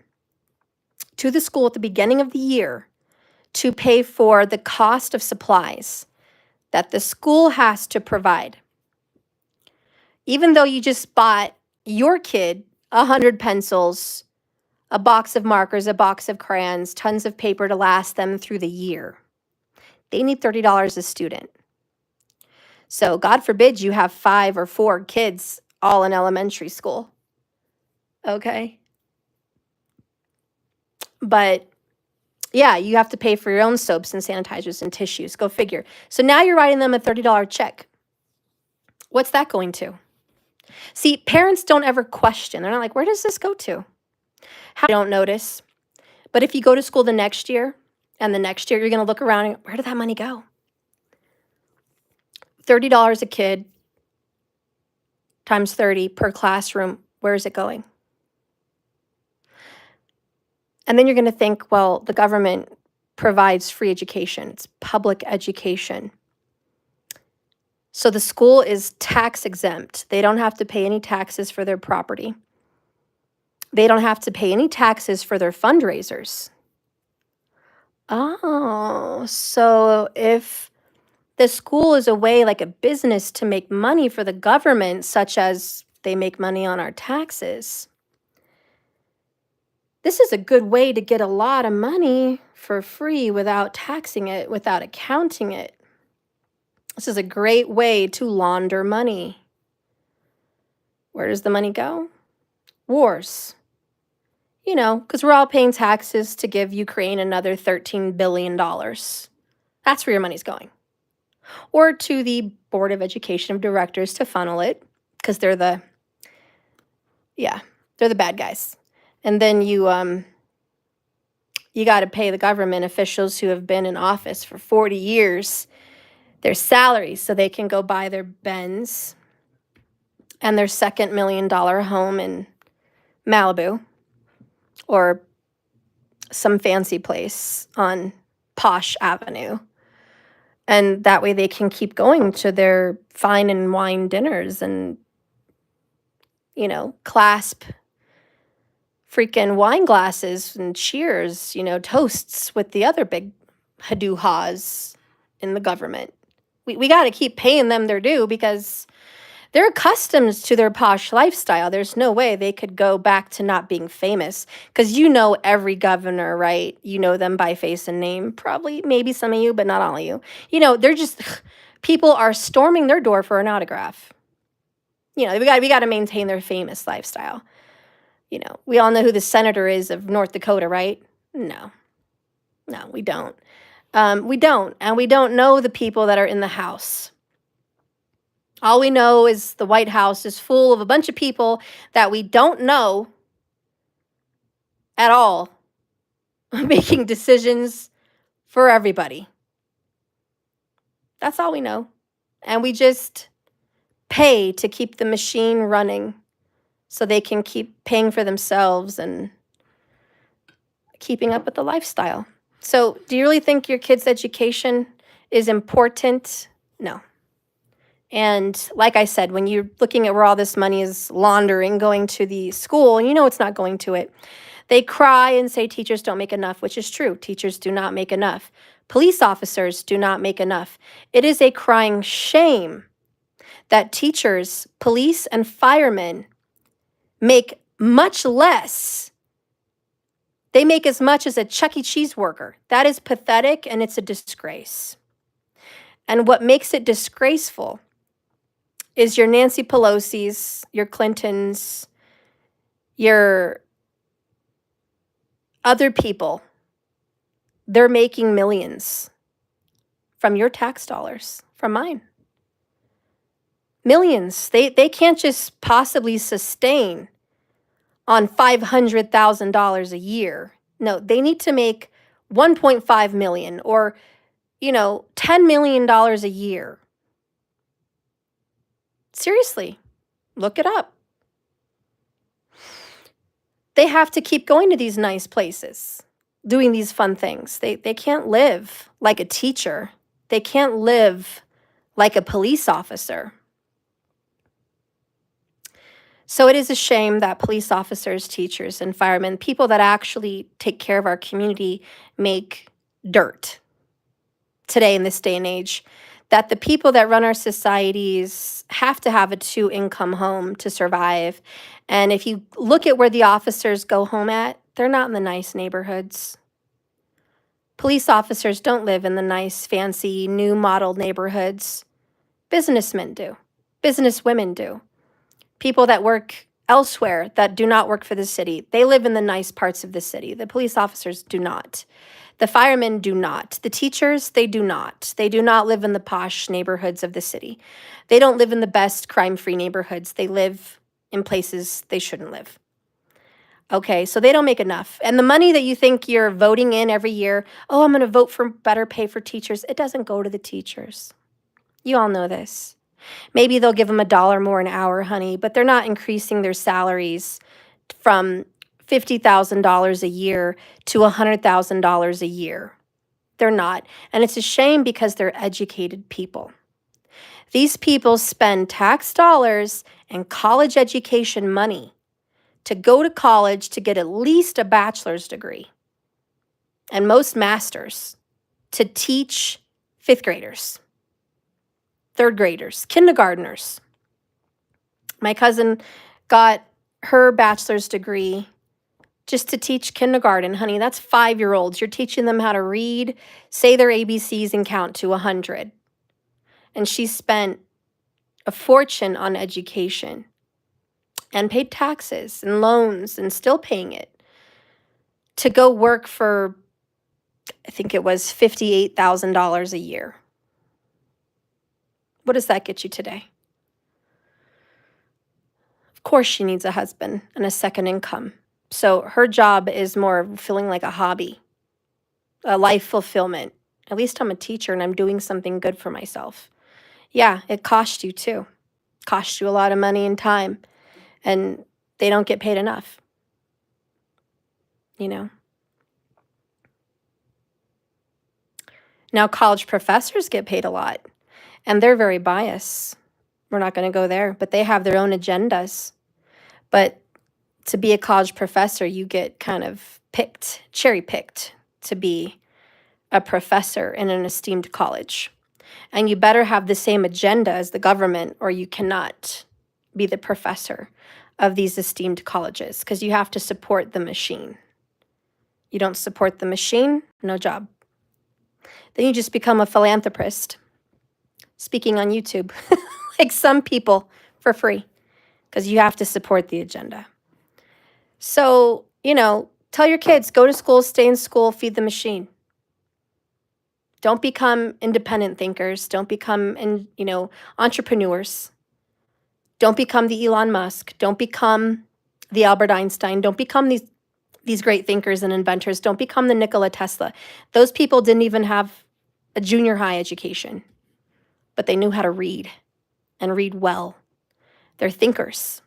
to the school at the beginning of the year to pay for the cost of supplies that the school has to provide. Even though you just bought your kid 100 pencils, a box of markers, a box of crayons, tons of paper to last them through the year, they need $30 a student. So God forbid you have 5 or 4 kids all in elementary school. Okay? But yeah, you have to pay for your own soaps and sanitizers and tissues. Go figure. So now you're writing them a $30 check. What's that going to? See, parents don't ever question. They're not like, where does this go to? How they don't notice. But if you go to school the next year and the next year, you're going to look around and where did that money go? $30 a kid times 30 per classroom. Where is it going? And then you're going to think, well, the government provides free education. It's public education. So the school is tax exempt. They don't have to pay any taxes for their property. They don't have to pay any taxes for their fundraisers. Oh, so if the school is a way like a business to make money for the government, such as they make money on our taxes, this is a good way to get a lot of money for free without taxing it, without accounting it. This is a great way to launder money. Where does the money go? Wars. You know, because we're all paying taxes to give Ukraine another $13 billion. That's where your money's going. Or to the Board of Education of Directors to funnel it, because they're the bad guys. And then you got to pay the government officials who have been in office for 40 years their salaries so they can go buy their Benz and their second $1 million home in Malibu or some fancy place on Posh Avenue. And that way they can keep going to their fine and wine dinners and, you know, clasp freaking wine glasses and cheers, you know, toasts with the other big hadoo-haws in the government. We got to keep paying them their due because they're accustomed to their posh lifestyle. There's no way they could go back to not being famous because you know every governor, right? You know them by face and name. Probably, maybe some of you, but not all of you. You know, they're just, people are storming their door for an autograph. You know, we got to maintain their famous lifestyle. You know, we all know who the senator is of North Dakota, right? No, we don't. We don't. And we don't know the people that are in the House. All we know is the White House is full of a bunch of people that we don't know at all, making decisions for everybody. That's all we know. And we just pay to keep the machine running so they can keep paying for themselves and keeping up with the lifestyle. So do you really think your kid's education is important? No. And like I said, when you're looking at where all this money is laundering, going to the school, you know it's not going to it. They cry and say teachers don't make enough, which is true. Teachers do not make enough. Police officers do not make enough. It is a crying shame that teachers, police, and firemen make much less. They make as much as a Chuck E. Cheese worker. That is pathetic, and it's a disgrace. And what makes it disgraceful is your Nancy Pelosi's, your Clintons, your other people. They're making millions from your tax dollars, from mine. Millions. They can't just possibly sustain on $500,000 a year. No, they need to make $1.5 million or, you know, $10 million a year. Seriously, look it up. They have to keep going to these nice places, doing these fun things. They can't live like a teacher. They can't live like a police officer. So it is a shame that police officers, teachers, and firemen, people that actually take care of our community, make dirt today in this day and age, that the people that run our societies have to have a 2-income home to survive. And if you look at where the officers go home at, they're not in the nice neighborhoods. Police officers don't live in the nice, fancy, new model neighborhoods. Businessmen do. Businesswomen do. People that work elsewhere that do not work for the city. They live in the nice parts of the city. The police officers do not. The firemen do not. The teachers, they do not. They do not live in the posh neighborhoods of the city. They don't live in the best crime-free neighborhoods. They live in places they shouldn't live. Okay, so they don't make enough. And the money that you think you're voting in every year, oh, I'm going to vote for better pay for teachers, it doesn't go to the teachers. You all know this. Maybe they'll give them $1 more an hour, honey, but they're not increasing their salaries from $50,000 a year to $100,000 a year. They're not. And it's a shame because they're educated people. These people spend tax dollars and college education money to go to college to get at least a bachelor's degree, and most masters, to teach 5th graders, 3rd graders, kindergartners. My cousin got her bachelor's degree just to teach kindergarten, honey. That's 5-year-olds. You're teaching them how to read, say their ABCs, and count to 100. And she spent a fortune on education and paid taxes and loans and still paying it to go work for, I think it was $58,000 a year. What does that get you today? Of course she needs a husband and a second income. So her job is more feeling like a hobby, a life fulfillment. At least I'm a teacher and I'm doing something good for myself. Yeah, it costs you too. Costs you a lot of money and time. And they don't get paid enough. You know? Now, college professors get paid a lot, and they're very biased. We're not going to go there, but they have their own agendas. But to be a college professor, you get kind of picked, cherry-picked to be a professor in an esteemed college. And you better have the same agenda as the government, or you cannot be the professor of these esteemed colleges, because you have to support the machine. You don't support the machine, no job. Then you just become a philanthropist, speaking on YouTube, like some people, for free, because you have to support the agenda. So, tell your kids, go to school, stay in school, feed the machine. Don't become independent thinkers. Don't become, entrepreneurs. Don't become the Elon Musk. Don't become the Albert Einstein. Don't become these great thinkers and inventors. Don't become the Nikola Tesla. Those people didn't even have a junior high education, but they knew how to read and read well. They're thinkers.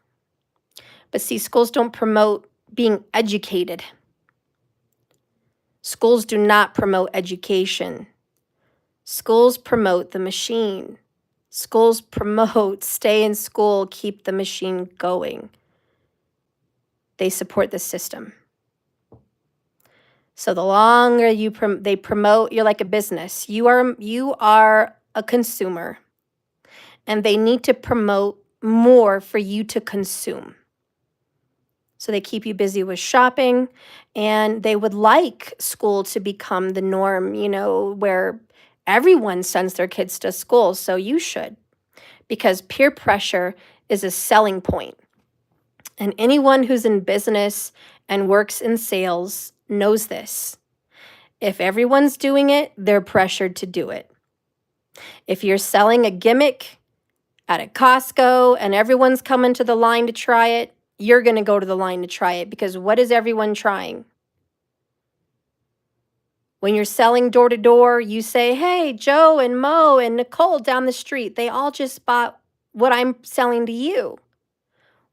But see, schools don't promote being educated. Schools do not promote education. Schools promote the machine. Schools promote stay in school, keep the machine going. They support the system. So the longer they promote, you're like a business. You are a consumer, and they need to promote more for you to consume. So they keep you busy with shopping, and they would like school to become the norm, where everyone sends their kids to school, so you should, because peer pressure is a selling point. And anyone who's in business and works in sales knows this. If everyone's doing it, they're pressured to do it. If you're selling a gimmick at a Costco and everyone's coming to the line to try it, you're going to go to the line to try it, because what is everyone trying? When you're selling door to door, you say, hey, Joe and Mo and Nicole down the street, they all just bought what I'm selling to you.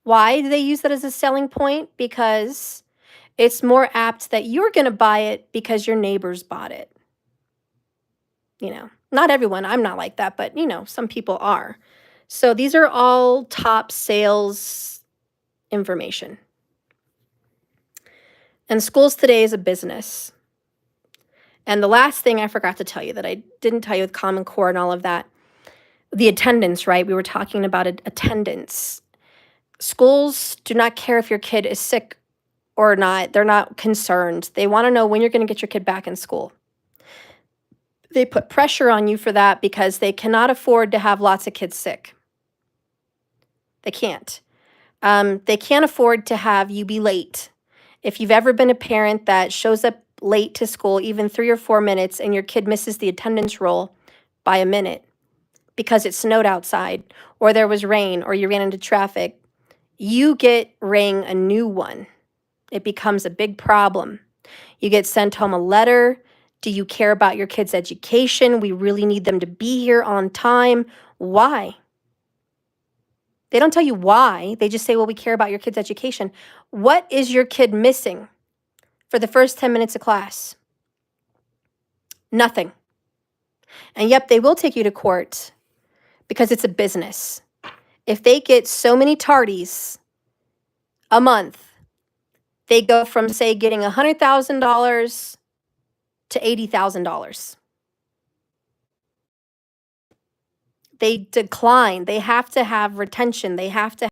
Why do they use that as a selling point? Because it's more apt that you're going to buy it because your neighbors bought it. Not everyone. I'm not like that, but, some people are. So these are all top sales information. And schools today is a business. And the last thing I forgot to tell you that I didn't tell you with Common Core and all of that, the attendance, right? We were talking about attendance. Schools do not care if your kid is sick or not. They're not concerned. They want to know when you're going to get your kid back in school. They put pressure on you for that because they cannot afford to have lots of kids sick. They can't. They can't afford to have you be late. If you've ever been a parent that shows up late to school, even 3 or 4 minutes, and your kid misses the attendance roll by a minute because it snowed outside, or there was rain, or you ran into traffic, you get rang a new one. It becomes a big problem. You get sent home a letter. Do you care about your kids' education? We really need them to be here on time. Why? They don't tell you why. They just say, well, we care about your kids' education. What is your kid missing for the first 10 minutes of class? Nothing. And yep, they will take you to court because it's a business. If they get so many tardies a month, they go from, say, getting $100,000 to $80,000. They decline. They have to have retention. They have to have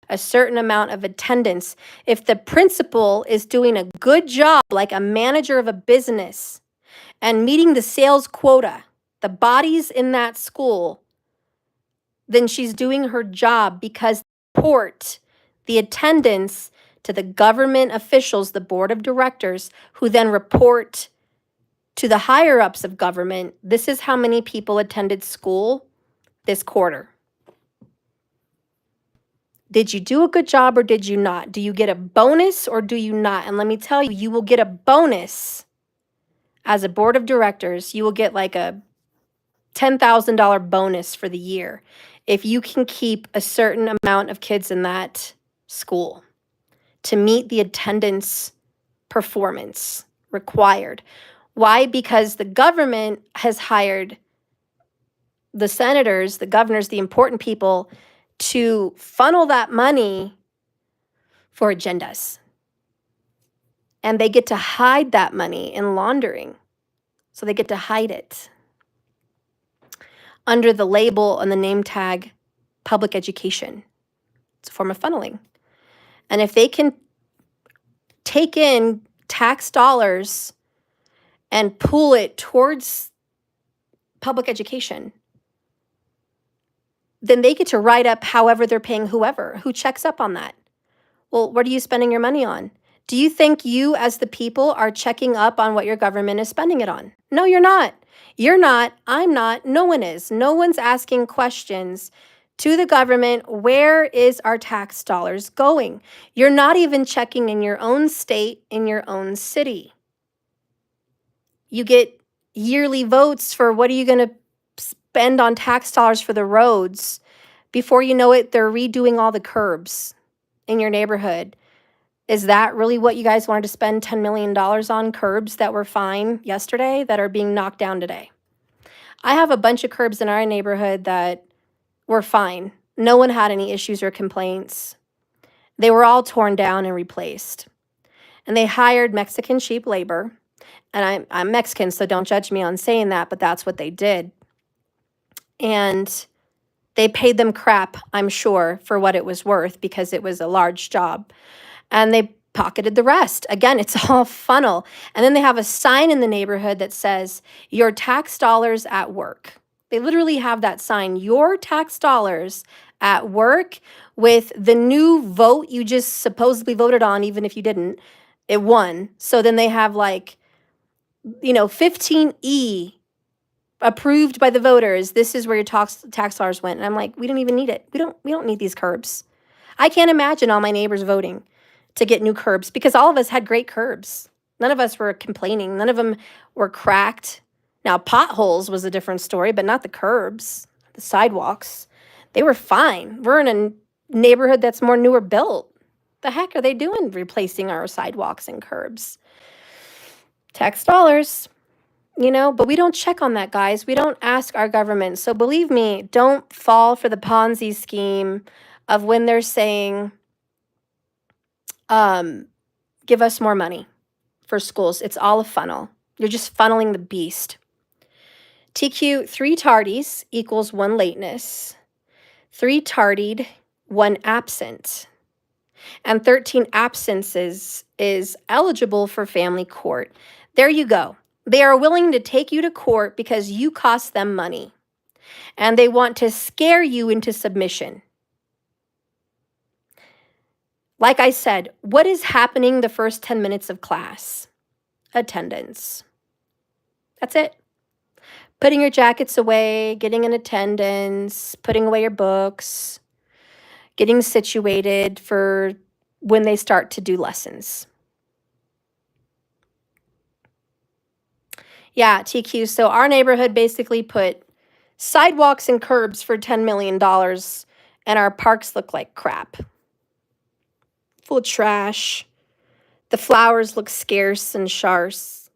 a certain amount of attendance. If the principal is doing a good job, like a manager of a business, and meeting the sales quota, the bodies in that school, then she's doing her job because they report the attendance to the government officials, the board of directors, who then report to the higher ups of government. This is how many people attended school this quarter. Did you do a good job or did you not? Do you get a bonus or do you not? And let me tell you, you will get a bonus as a board of directors. You will get like a $10,000 bonus for the year if you can keep a certain amount of kids in that school to meet the attendance performance required. Why? Because the government has hired the senators, the governors, the important people to funnel that money for agendas. And they get to hide that money in laundering. So they get to hide it under the label and the name tag public education. It's a form of funneling. And if they can take in tax dollars and pool it towards public education, then they get to write up however they're paying whoever. Who checks up on that? Well, what are you spending your money on? Do you think you as the people are checking up on what your government is spending it on? No, you're not. You're not. I'm not. No one is. No one's asking questions to the government. Where is our tax dollars going? You're not even checking in your own state, in your own city. You get yearly votes for what are you going to spend on tax dollars for the roads. Before you know it, they're redoing all the curbs in your neighborhood. Is that really what you guys wanted to spend $10 million on? Curbs that were fine yesterday that are being knocked down today. I have a bunch of curbs in our neighborhood that were fine. No one had any issues or complaints. They were all torn down and replaced. And they hired Mexican cheap labor. And I'm Mexican, so don't judge me on saying that, but that's what they did. And they paid them crap, I'm sure, for what it was worth because it was a large job. And they pocketed the rest. Again, it's all funnel. And then they have a sign in the neighborhood that says, your tax dollars at work. They literally have that sign, your tax dollars at work, with the new vote you just supposedly voted on, even if you didn't, it won. So then they have like, 15E approved by the voters. This is where your tax dollars went. And I'm like, we don't even need it. We don't need these curbs. I can't imagine all my neighbors voting to get new curbs because all of us had great curbs. None of us were complaining. None of them were cracked. Now, potholes was a different story, but not the curbs, the sidewalks. They were fine. We're in a neighborhood that's more newer built. The heck are they doing replacing our sidewalks and curbs? Tax dollars, but we don't check on that, guys. We don't ask our government. So believe me, don't fall for the Ponzi scheme of when they're saying, give us more money for schools. It's all a funnel. You're just funneling the beast. TQ, 3 tardies equals 1 lateness. 3 tardied, 1 absent. And 13 absences is eligible for family court. There you go. They are willing to take you to court because you cost them money. And they want to scare you into submission. Like I said, what is happening the first 10 minutes of class? Attendance. That's it. Putting your jackets away, getting in attendance, putting away your books, getting situated for when they start to do lessons. Yeah, TQ. So our neighborhood basically put sidewalks and curbs for $10 million, and our parks look like crap. Full of trash. The flowers look scarce and sparse.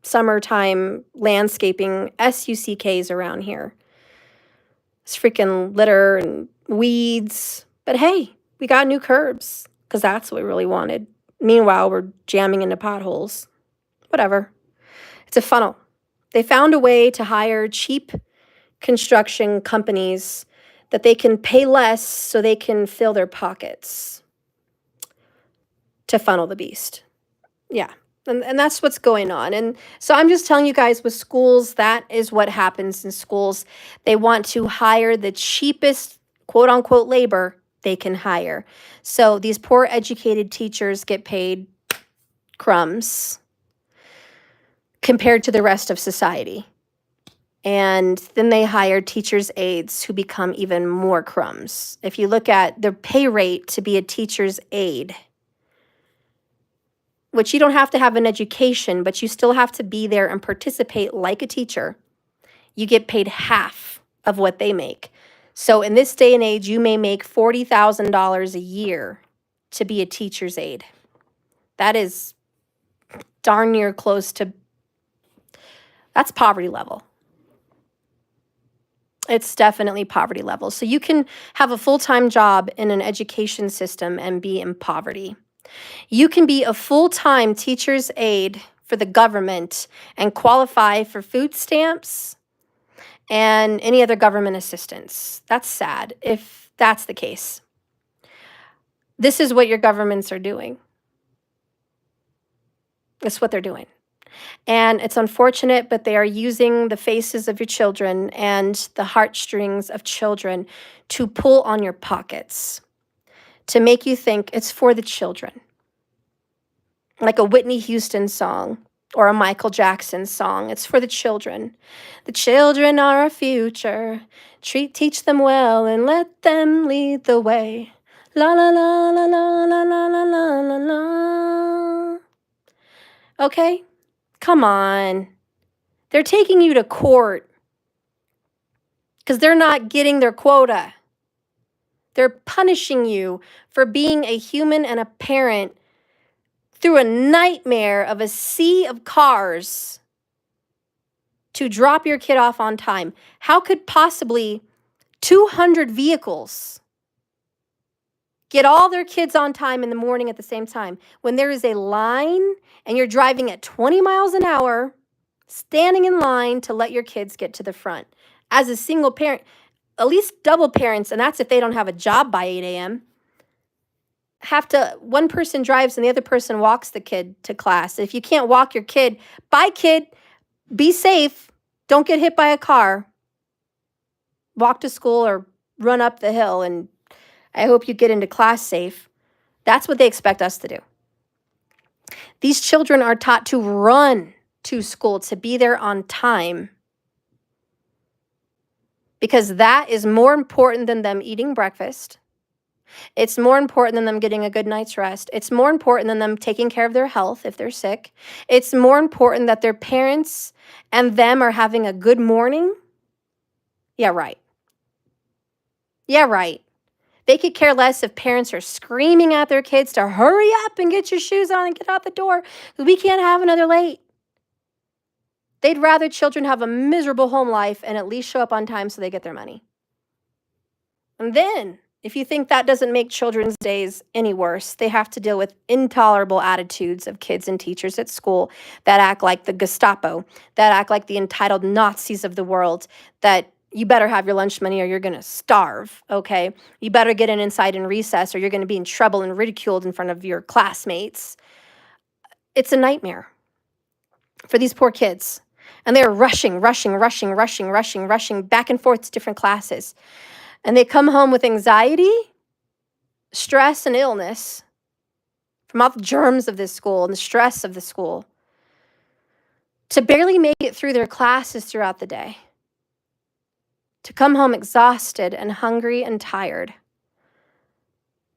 Summertime landscaping, SUCKs around here. It's freaking litter and weeds. But hey, we got new curbs because that's what we really wanted. Meanwhile, we're jamming into potholes. Whatever. It's a funnel. They found a way to hire cheap construction companies that they can pay less so they can fill their pockets to funnel the beast. Yeah. And that's what's going on. And so I'm just telling you guys, with schools, that is what happens in schools. They want to hire the cheapest, quote unquote, labor they can hire. So these poor educated teachers get paid crumbs compared to the rest of society. And then they hire teachers' aides who become even more crumbs. If you look at the pay rate to be a teacher's aide, which you don't have to have an education, but you still have to be there and participate like a teacher, you get paid half of what they make. So in this day and age, you may make $40,000 a year to be a teacher's aide. That is darn near close to, that's poverty level. It's definitely poverty level. So you can have a full-time job in an education system and be in poverty. You can be a full-time teacher's aide for the government and qualify for food stamps and any other government assistance. That's sad if that's the case. This is what your governments are doing. It's what they're doing. And it's unfortunate, but they are using the faces of your children and the heartstrings of children to pull on your pockets, to make you think it's for the children. Like a Whitney Houston song or a Michael Jackson song. It's for the children. The children are our future. Teach them well and let them lead the way. La la la la la la la la la la. Okay? Come on. They're taking you to court because they're not getting their quota. They're punishing you for being a human and a parent through a nightmare of a sea of cars to drop your kid off on time. How could possibly 200 vehicles get all their kids on time in the morning at the same time when there is a line and you're driving at 20 miles an hour, standing in line to let your kids get to the front? As a single parent, at least double parents, and that's if they don't have a job by 8 a.m., have to, one person drives and the other person walks the kid to class. If you can't walk your kid, bye kid, be safe, don't get hit by a car, walk to school or run up the hill, and I hope you get into class safe. That's what they expect us to do. These children are taught to run to school, to be there on time, because that is more important than them eating breakfast. It's more important than them getting a good night's rest. It's more important than them taking care of their health if they're sick. It's more important that their parents and them are having a good morning. Yeah, right. Yeah, right. They could care less if parents are screaming at their kids to hurry up and get your shoes on and get out the door because we can't have another late. They'd rather children have a miserable home life and at least show up on time so they get their money. And then, if you think that doesn't make children's days any worse, they have to deal with intolerable attitudes of kids and teachers at school that act like the Gestapo, that act like the entitled Nazis of the world, that you better have your lunch money or you're going to starve, okay? You better get inside in recess or you're going to be in trouble and ridiculed in front of your classmates. It's a nightmare for these poor kids. And they're rushing back and forth to different classes. And they come home with anxiety stress and illness, from all the germs of this school and the stress of the school, to barely make it through their classes throughout the day, to come home exhausted and hungry and tired,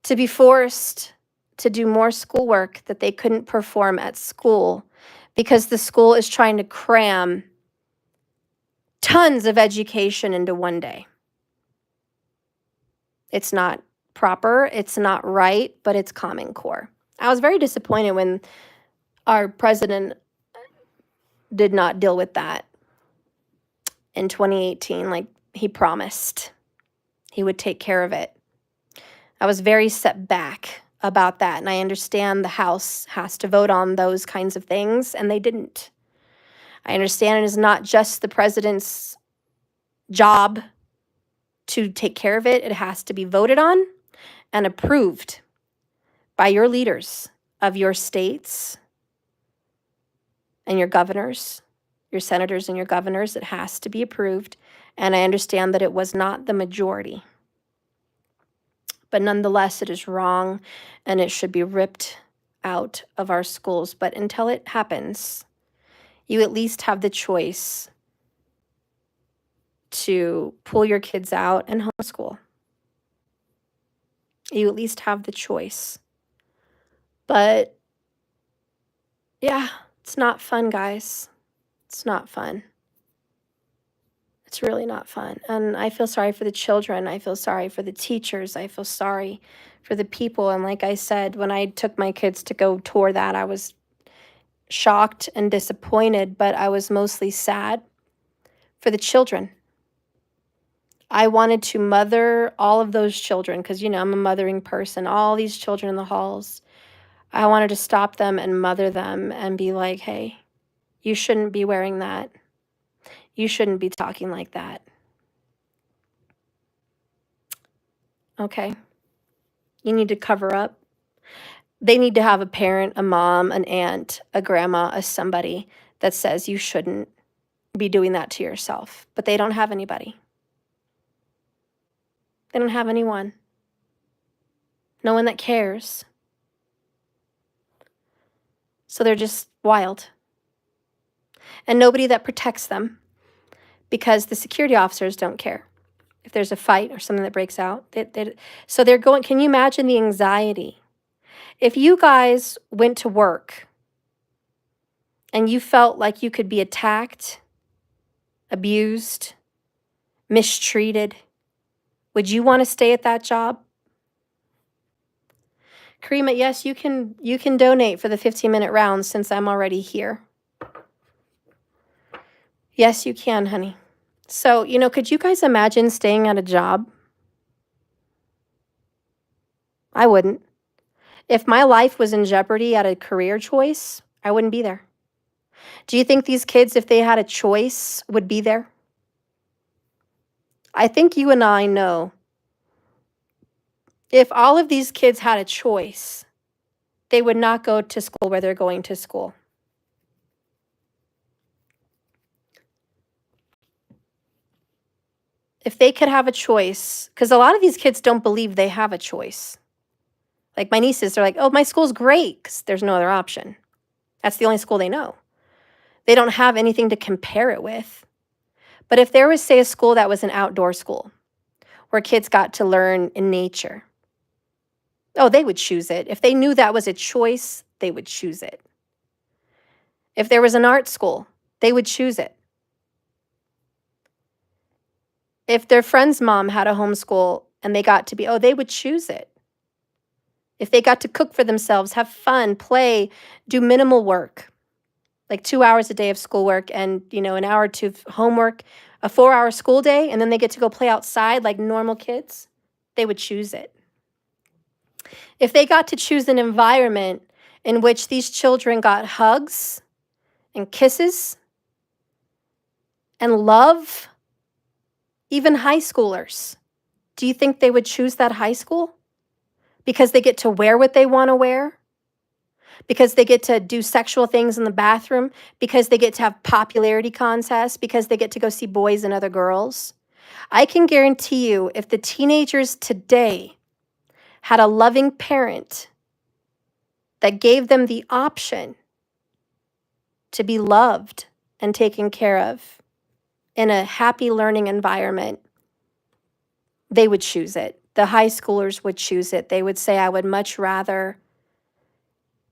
to be forced to do more schoolwork that they couldn't perform at school because the school is trying to cram tons of education into one day. It's not proper, it's not right, but it's Common Core. I was very disappointed when our president did not deal with that in 2018 like he promised he would take care of it. I was very set back about that, and I understand the House has to vote on those kinds of things, and they didn't. I understand it is not just the president's job to take care of it. It has to be voted on and approved by your leaders of your states and your governors, your senators and your governors. It has to be approved, and I understand that it was not the majority. But nonetheless, it is wrong, and it should be ripped out of our schools. But until it happens, you at least have the choice to pull your kids out and homeschool. You at least have the choice. But yeah, it's not fun, guys. It's not fun. It's really not fun. And I feel sorry for the children. I feel sorry for the teachers. I feel sorry for the people. And like I said, when I took my kids to go tour that, I was shocked and disappointed, but I was mostly sad for the children. I wanted to mother all of those children because, you know, I'm a mothering person. All these children in the halls, I wanted to stop them and mother them and be like, hey, you shouldn't be wearing that. You shouldn't be talking like that. Okay. You need to cover up. They need to have a parent, a mom, an aunt, a grandma, a somebody that says you shouldn't be doing that to yourself. But they don't have anybody. They don't have anyone. No one that cares. So they're just wild. And nobody that protects them, because the security officers don't care if there's a fight or something that breaks out. So they're going, can you imagine the anxiety? If you guys went to work and you felt like you could be attacked, abused, mistreated, would you want to stay at that job? Karima, yes, you can donate for the 15-minute round since I'm already here. Yes, you can, honey. So, you know, could you guys imagine staying at a job? I wouldn't. If my life was in jeopardy at a career choice, I wouldn't be there. Do you think these kids, if they had a choice, would be there? I think you and I know if all of these kids had a choice, they would not go to school where they're going to school. If they could have a choice, because a lot of these kids don't believe they have a choice. Like my nieces, they're like, oh, my school's great because there's no other option. That's the only school they know. They don't have anything to compare it with. But if there was, say, a school that was an outdoor school where kids got to learn in nature, oh, they would choose it. If they knew that was a choice, they would choose it. If there was an art school, they would choose it. If their friend's mom had a homeschool and they got to be, oh, they would choose it. If they got to cook for themselves, have fun, play, do minimal work, like 2 hours a day of schoolwork and, you know, an hour or two of homework, a 4-hour school day, and then they get to go play outside like normal kids, they would choose it. If they got to choose an environment in which these children got hugs and kisses and love, even high schoolers, do you think they would choose that high school? Because they get to wear what they want to wear? Because they get to do sexual things in the bathroom? Because they get to have popularity contests? Because they get to go see boys and other girls? I can guarantee you, if the teenagers today had a loving parent that gave them the option to be loved and taken care of in a happy learning environment, they would choose it. The high schoolers would choose it. They would say, I would much rather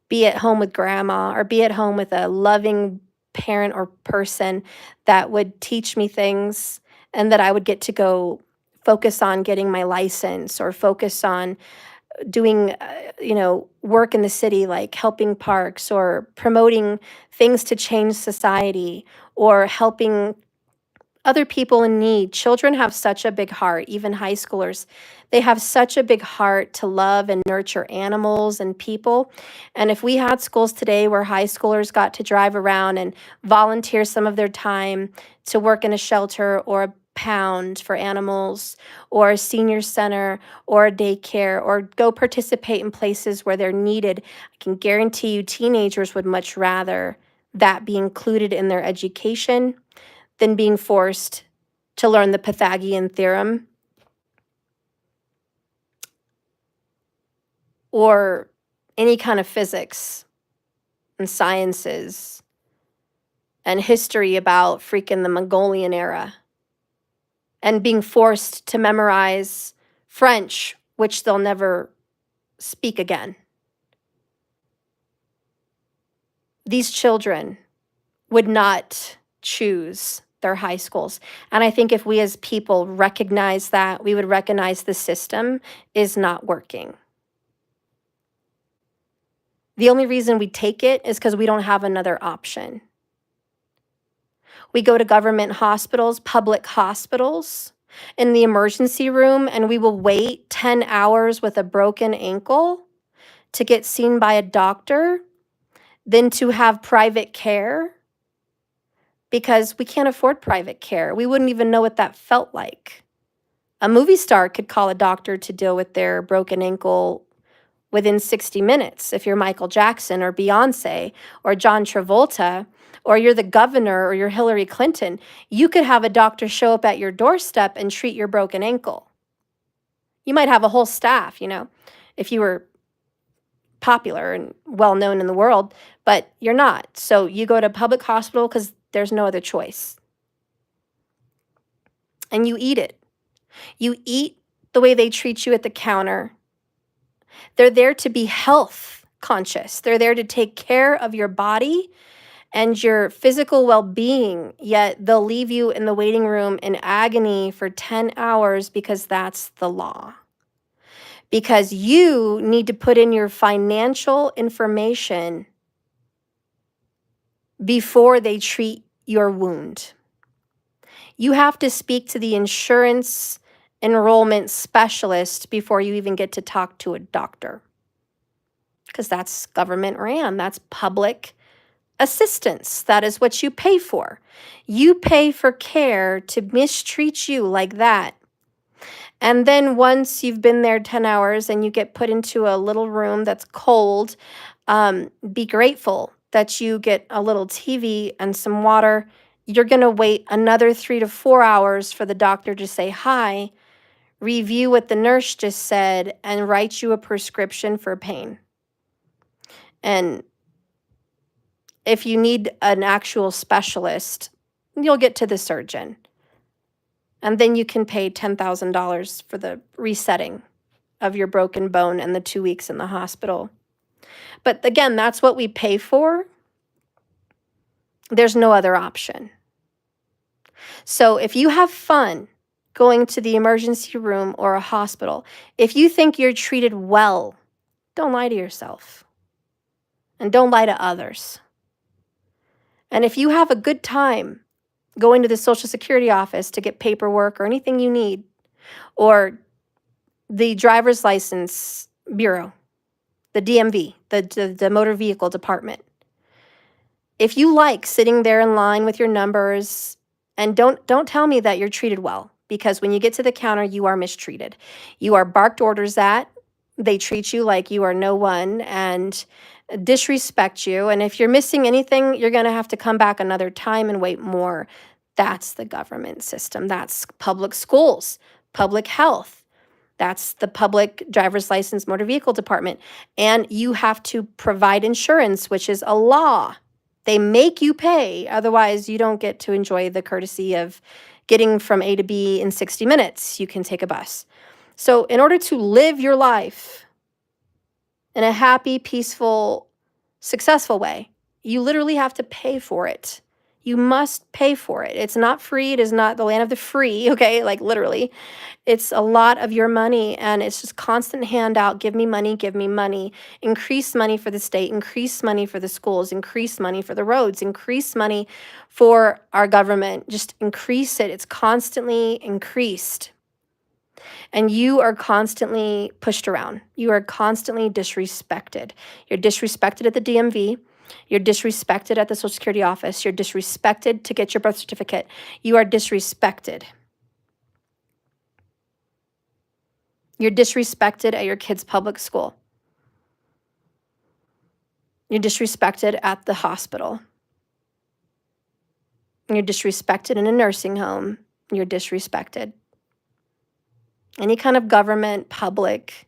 be at home with grandma or be at home with a loving parent or person that would teach me things and that I would get to go focus on getting my license or focus on doing work in the city, like helping parks or promoting things to change society or helping other people in need. Children have such a big heart, even high schoolers. They have such a big heart to love and nurture animals and people. And if we had schools today where high schoolers got to drive around and volunteer some of their time to work in a shelter or a pound for animals or a senior center or a daycare or go participate in places where they're needed, I can guarantee you teenagers would much rather that be included in their education than being forced to learn the Pythagorean theorem or any kind of physics and sciences and history about freaking the Mongolian era and being forced to memorize French, which they'll never speak again. These children would not choose their high schools. And I think if we as people recognize that, we would recognize the system is not working. The only reason we take it is because we don't have another option. We go to government hospitals, public hospitals, in the emergency room, and we will wait 10 hours with a broken ankle to get seen by a doctor than to have private care because we can't afford private care. We wouldn't even know what that felt like. A movie star could call a doctor to deal with their broken ankle within 60 minutes. If you're Michael Jackson or Beyonce or John Travolta, or you're the governor or you're Hillary Clinton, you could have a doctor show up at your doorstep and treat your broken ankle. You might have a whole staff, if you were popular and well-known in the world, but you're not. So you go to a public hospital because there's no other choice. And you eat it. You eat the way they treat you at the counter. They're there to be health conscious. They're there to take care of your body and your physical well-being, yet they'll leave you in the waiting room in agony for 10 hours because that's the law. Because you need to put in your financial information before they treat your wound. You have to speak to the insurance enrollment specialist before you even get to talk to a doctor. Because that's government ran, that's public assistance. That is what you pay for. You pay for care to mistreat you like that. And then once you've been there 10 hours and you get put into a little room that's cold, be grateful that you get a little TV and some water. You're going to wait another 3 to 4 hours for the doctor to say hi, review what the nurse just said, and write you a prescription for pain. And if you need an actual specialist, you'll get to the surgeon. And then you can pay $10,000 for the resetting of your broken bone and the 2 weeks in the hospital. But again, that's what we pay for. There's no other option. So if you have fun going to the emergency room or a hospital, if you think you're treated well, don't lie to yourself. And don't lie to others. And if you have a good time going to the Social Security office to get paperwork or anything you need, or the driver's license bureau, the DMV, the motor vehicle department, if you like sitting there in line with your numbers, and don't tell me that you're treated well, because when you get to the counter, you are mistreated. You are barked orders at. They treat you like you are no one and disrespect you. And if you're missing anything, you're going to have to come back another time and wait more. That's the government system. That's public schools, public health. That's the public driver's license motor vehicle department. And you have to provide insurance, which is a law. They make you pay. Otherwise, you don't get to enjoy the courtesy of getting from A to B in 60 minutes. You can take a bus. So in order to live your life in a happy, peaceful, successful way, you literally have to pay for it. You must pay for it. It's not free. It is not the land of the free, okay? Like literally. It's a lot of your money, and it's just constant handout. Give me money, give me money. Increase money for the state, increase money for the schools, increase money for the roads, increase money for our government. Just increase it. It's constantly increased. And you are constantly pushed around. You are constantly disrespected. You're disrespected at the DMV. You're disrespected at the Social Security office. You're disrespected to get your birth certificate. You are disrespected. You're disrespected at your kid's public school. You're disrespected at the hospital. You're disrespected in a nursing home. You're disrespected. Any kind of government, public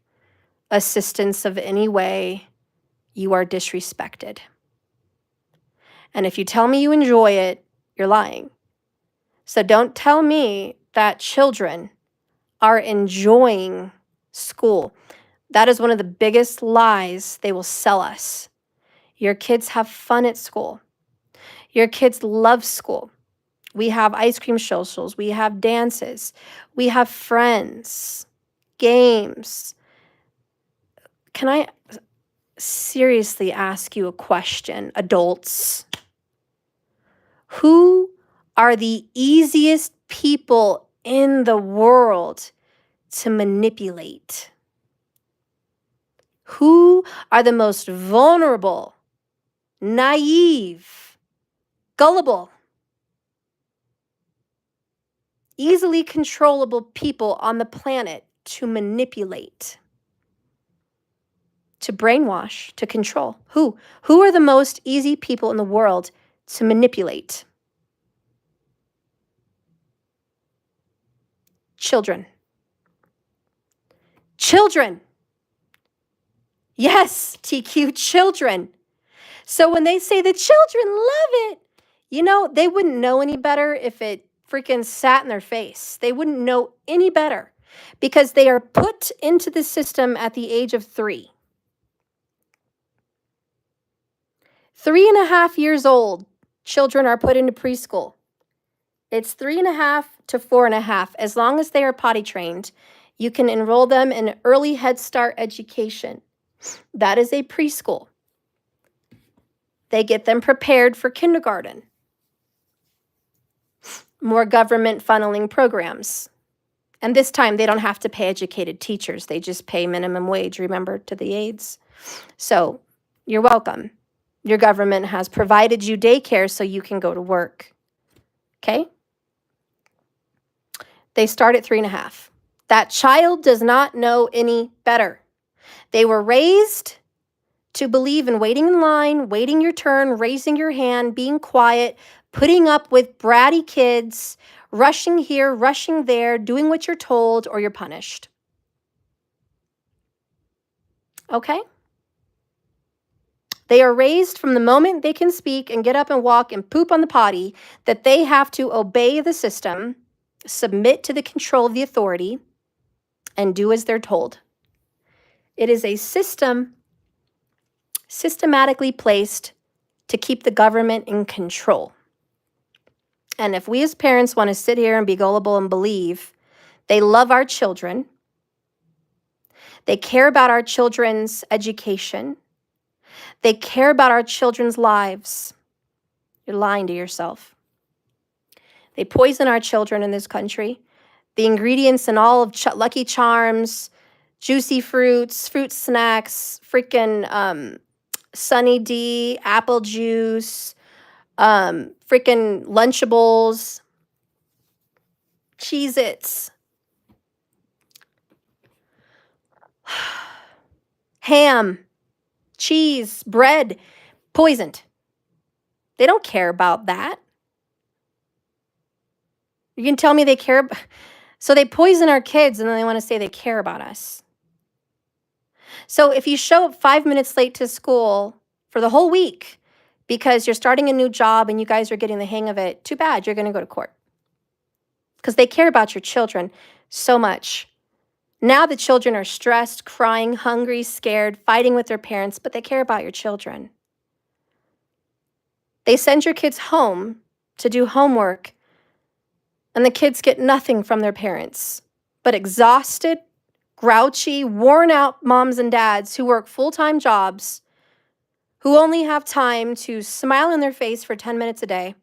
assistance of any way, you are disrespected. And if you tell me you enjoy it, you're lying. So don't tell me that children are enjoying school. That is one of the biggest lies they will sell us. Your kids have fun at school. Your kids love school. We have ice cream socials. We have dances. We have friends, games. Can I seriously ask you a question, adults? Who are the easiest people in the world to manipulate? Who are the most vulnerable, naive, gullible, easily controllable people on the planet to manipulate, to brainwash, to control? Who? Who are the most easy people in the world to manipulate? Children. Children. Yes, TQ, children. So when they say the children love it, you know, they wouldn't know any better if it freaking sat in their face. They wouldn't know any better because they are put into the system at the age of 3. 3.5 years old, children are put into preschool. It's 3.5 to 4.5. As long as they are potty trained, you can enroll them in early Head Start education. That is a preschool. They get them prepared for kindergarten. More government funneling programs. And this time they don't have to pay educated teachers. They just pay minimum wage, remember, to the aides. So you're welcome. Your government has provided you daycare so you can go to work. Okay? They start at 3.5. That child does not know any better. They were raised to believe in waiting in line, waiting your turn, raising your hand, being quiet, putting up with bratty kids, rushing here, rushing there, doing what you're told, or you're punished. Okay? They are raised from the moment they can speak and get up and walk and poop on the potty that they have to obey the system, submit to the control of the authority, and do as they're told. It is a system systematically placed to keep the government in control. And if we as parents want to sit here and be gullible and believe they love our children, they care about our children's education, they care about our children's lives, you're lying to yourself. They poison our children in this country. The ingredients in all of Lucky Charms, juicy fruits, fruit snacks, freaking Sunny D, apple juice, freaking Lunchables, Cheez-Its, ham, cheese, bread, poisoned. They don't care about that. You can tell me they care. So they poison our kids and then they want to say they care about us. So if you show up 5 minutes late to school for the whole week because you're starting a new job and you guys are getting the hang of it, too bad, you're going to go to court. Because they care about your children so much. Now the children are stressed, crying, hungry, scared, fighting with their parents, but they care about your children. They send your kids home to do homework, and the kids get nothing from their parents, but exhausted, grouchy, worn out moms and dads who work full-time jobs, who only have time to smile in their face for 10 minutes a day,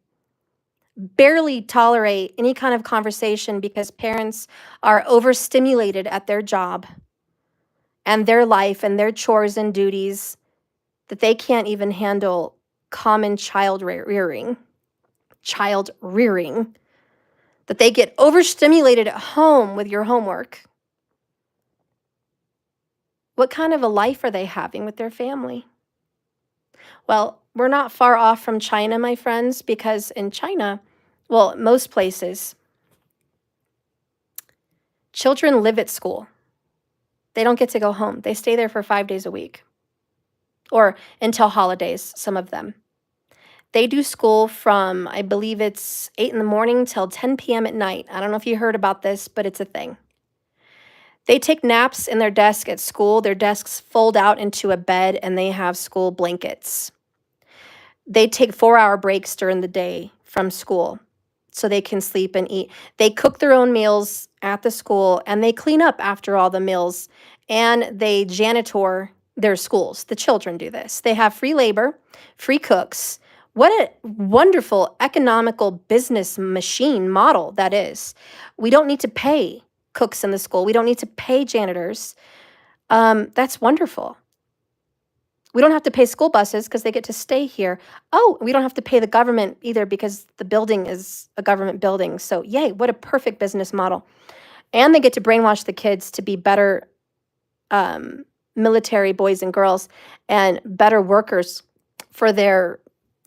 barely tolerate any kind of conversation because parents are overstimulated at their job and their life and their chores and duties that they can't even handle common child rearing, that they get overstimulated at home with your homework. What kind of a life are they having with their family? Well, we're not far off from China, my friends, because in China, well, most places, children live at school. They don't get to go home. They stay there for 5 days a week, or until holidays, some of them. They do school from, I believe it's 8 in the morning till 10 p.m. at night. I don't know if you heard about this, but it's a thing. They take naps in their desk at school. Their desks fold out into a bed and they have school blankets. They take 4-hour breaks during the day from school so they can sleep and eat. They cook their own meals at the school and they clean up after all the meals and they janitor their schools. The children do this. They have free labor, free cooks. What a wonderful economical business machine model that is. We don't need to pay cooks in the school. We don't need to pay janitors. That's wonderful. We don't have to pay school buses because they get to stay here. Oh, we don't have to pay the government either because the building is a government building. So yay, what a perfect business model. And they get to brainwash the kids to be better military boys and girls and better workers for their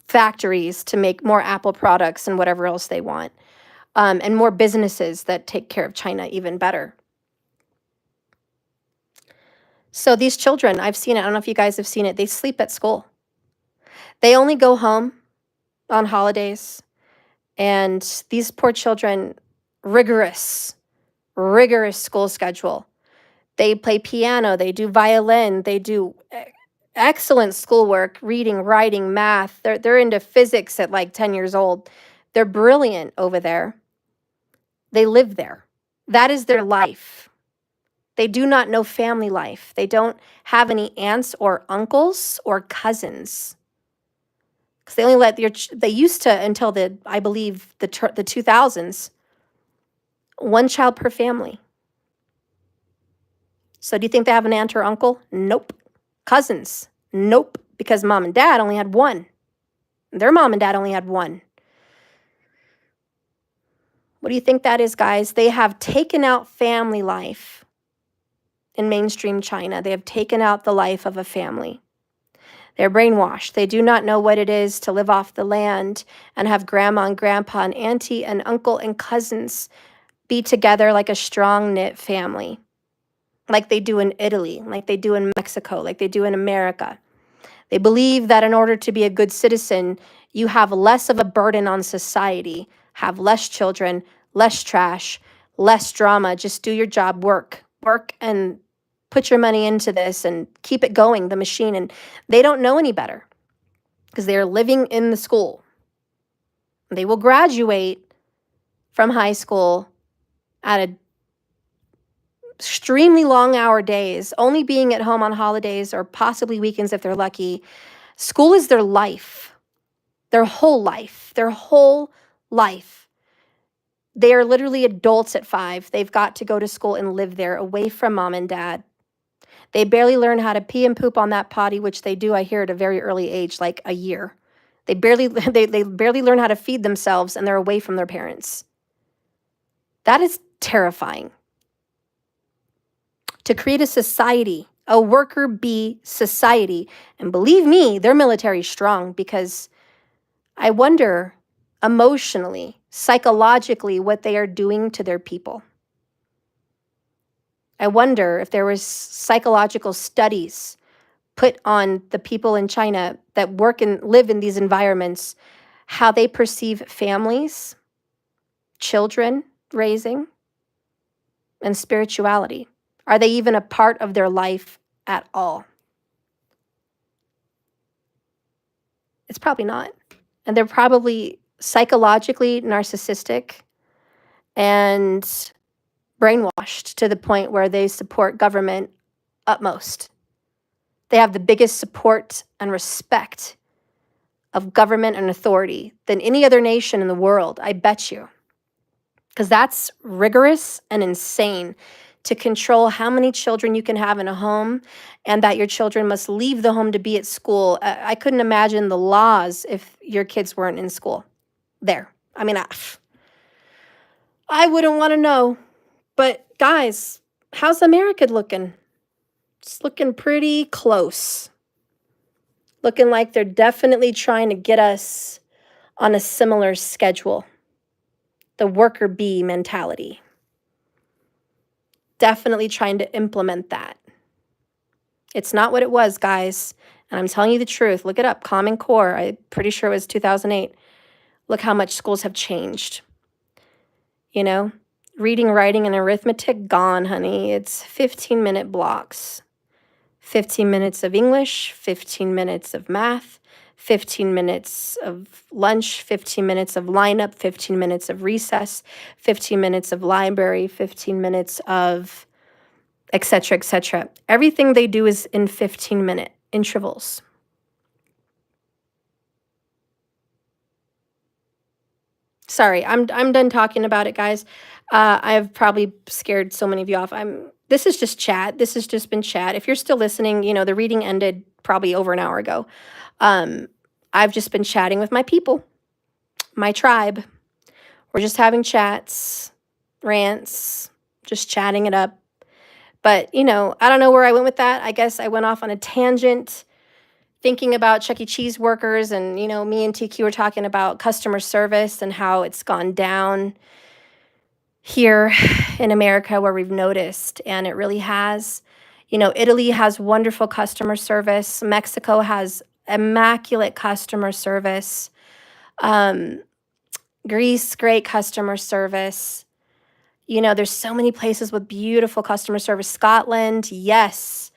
factories to make more Apple products and whatever else they want. And more businesses that take care of China even better. So these children, I've seen it. I don't know if you guys have seen it. They sleep at school. They only go home on holidays. And these poor children, rigorous school schedule. They play piano. They do violin. They do excellent schoolwork, reading, writing, math. They're into physics at like 10 years old. They're brilliant over there. They live there. That is their life. They do not know family life. They don't have any aunts or uncles or cousins. Because they only let they used to, until I believe the 2000s, one child per family. So do you think they have an aunt or uncle? Nope. Cousins? Nope. Because mom and dad only had one. Their mom and dad only had one. What do you think that is, guys? They have taken out family life. In mainstream China, they have taken out the life of a family. They're brainwashed. They do not know what it is to live off the land and have grandma and grandpa and auntie and uncle and cousins be together like a strong knit family, like they do in Italy, like they do in Mexico, like they do in America. They believe that in order to be a good citizen, you have less of a burden on society, have less children, less trash, less drama, just do your job, work and put your money into this and keep it going, the machine. And they don't know any better because they're living in the school. They will graduate from high school at extremely long hour days, only being at home on holidays or possibly weekends if they're lucky. School is their life, their whole life, They are literally adults at 5. They've got to go to school and live there away from mom and dad. They barely learn how to pee and poop on that potty, which they do, I hear, at a very early age, like a year. They barely learn how to feed themselves, and they're away from their parents. That is terrifying. To create a society, a worker bee society, and believe me, their military is strong, because I wonder emotionally, psychologically, what they are doing to their people. I wonder if there was psychological studies put on the people in China that work and live in these environments, how they perceive families, children raising, and spirituality. Are they even a part of their life at all? It's probably not. And they're probably psychologically narcissistic and brainwashed to the point where they support government utmost. They have the biggest support and respect of government and authority than any other nation in the world, I bet you. Because that's rigorous and insane to control how many children you can have in a home and that your children must leave the home to be at school. I couldn't imagine the laws if your kids weren't in school there. I mean, I wouldn't want to know. But guys, how's America looking? It's looking pretty close. Looking like they're definitely trying to get us on a similar schedule. The worker bee mentality. Definitely trying to implement that. It's not what it was, guys. And I'm telling you the truth. Look it up. Common Core. I'm pretty sure it was 2008. Look how much schools have changed. You know, reading, writing, and arithmetic, gone, honey. It's 15-minute blocks. 15 minutes of English, 15 minutes of math, 15 minutes of lunch, 15 minutes of lineup, 15 minutes of recess, 15 minutes of library, 15 minutes of etc., etc. Everything they do is in 15-minute intervals. Sorry, I'm done talking about it, guys. I've probably scared so many of you off. This is just chat. This has just been chat. If you're still listening, you know, the reading ended probably over an hour ago. I've just been chatting with my people, my tribe. We're just having chats, rants, just chatting it up. But, you know, I don't know where I went with that. I guess I went off on a tangent thinking about Chuck E. Cheese workers, and, you know, me and TQ were talking about customer service and how it's gone down here in America where we've noticed, and it really has. You know, Italy has wonderful customer service. Mexico has immaculate customer service. Greece, great customer service. You know, there's so many places with beautiful customer service. Scotland, yes.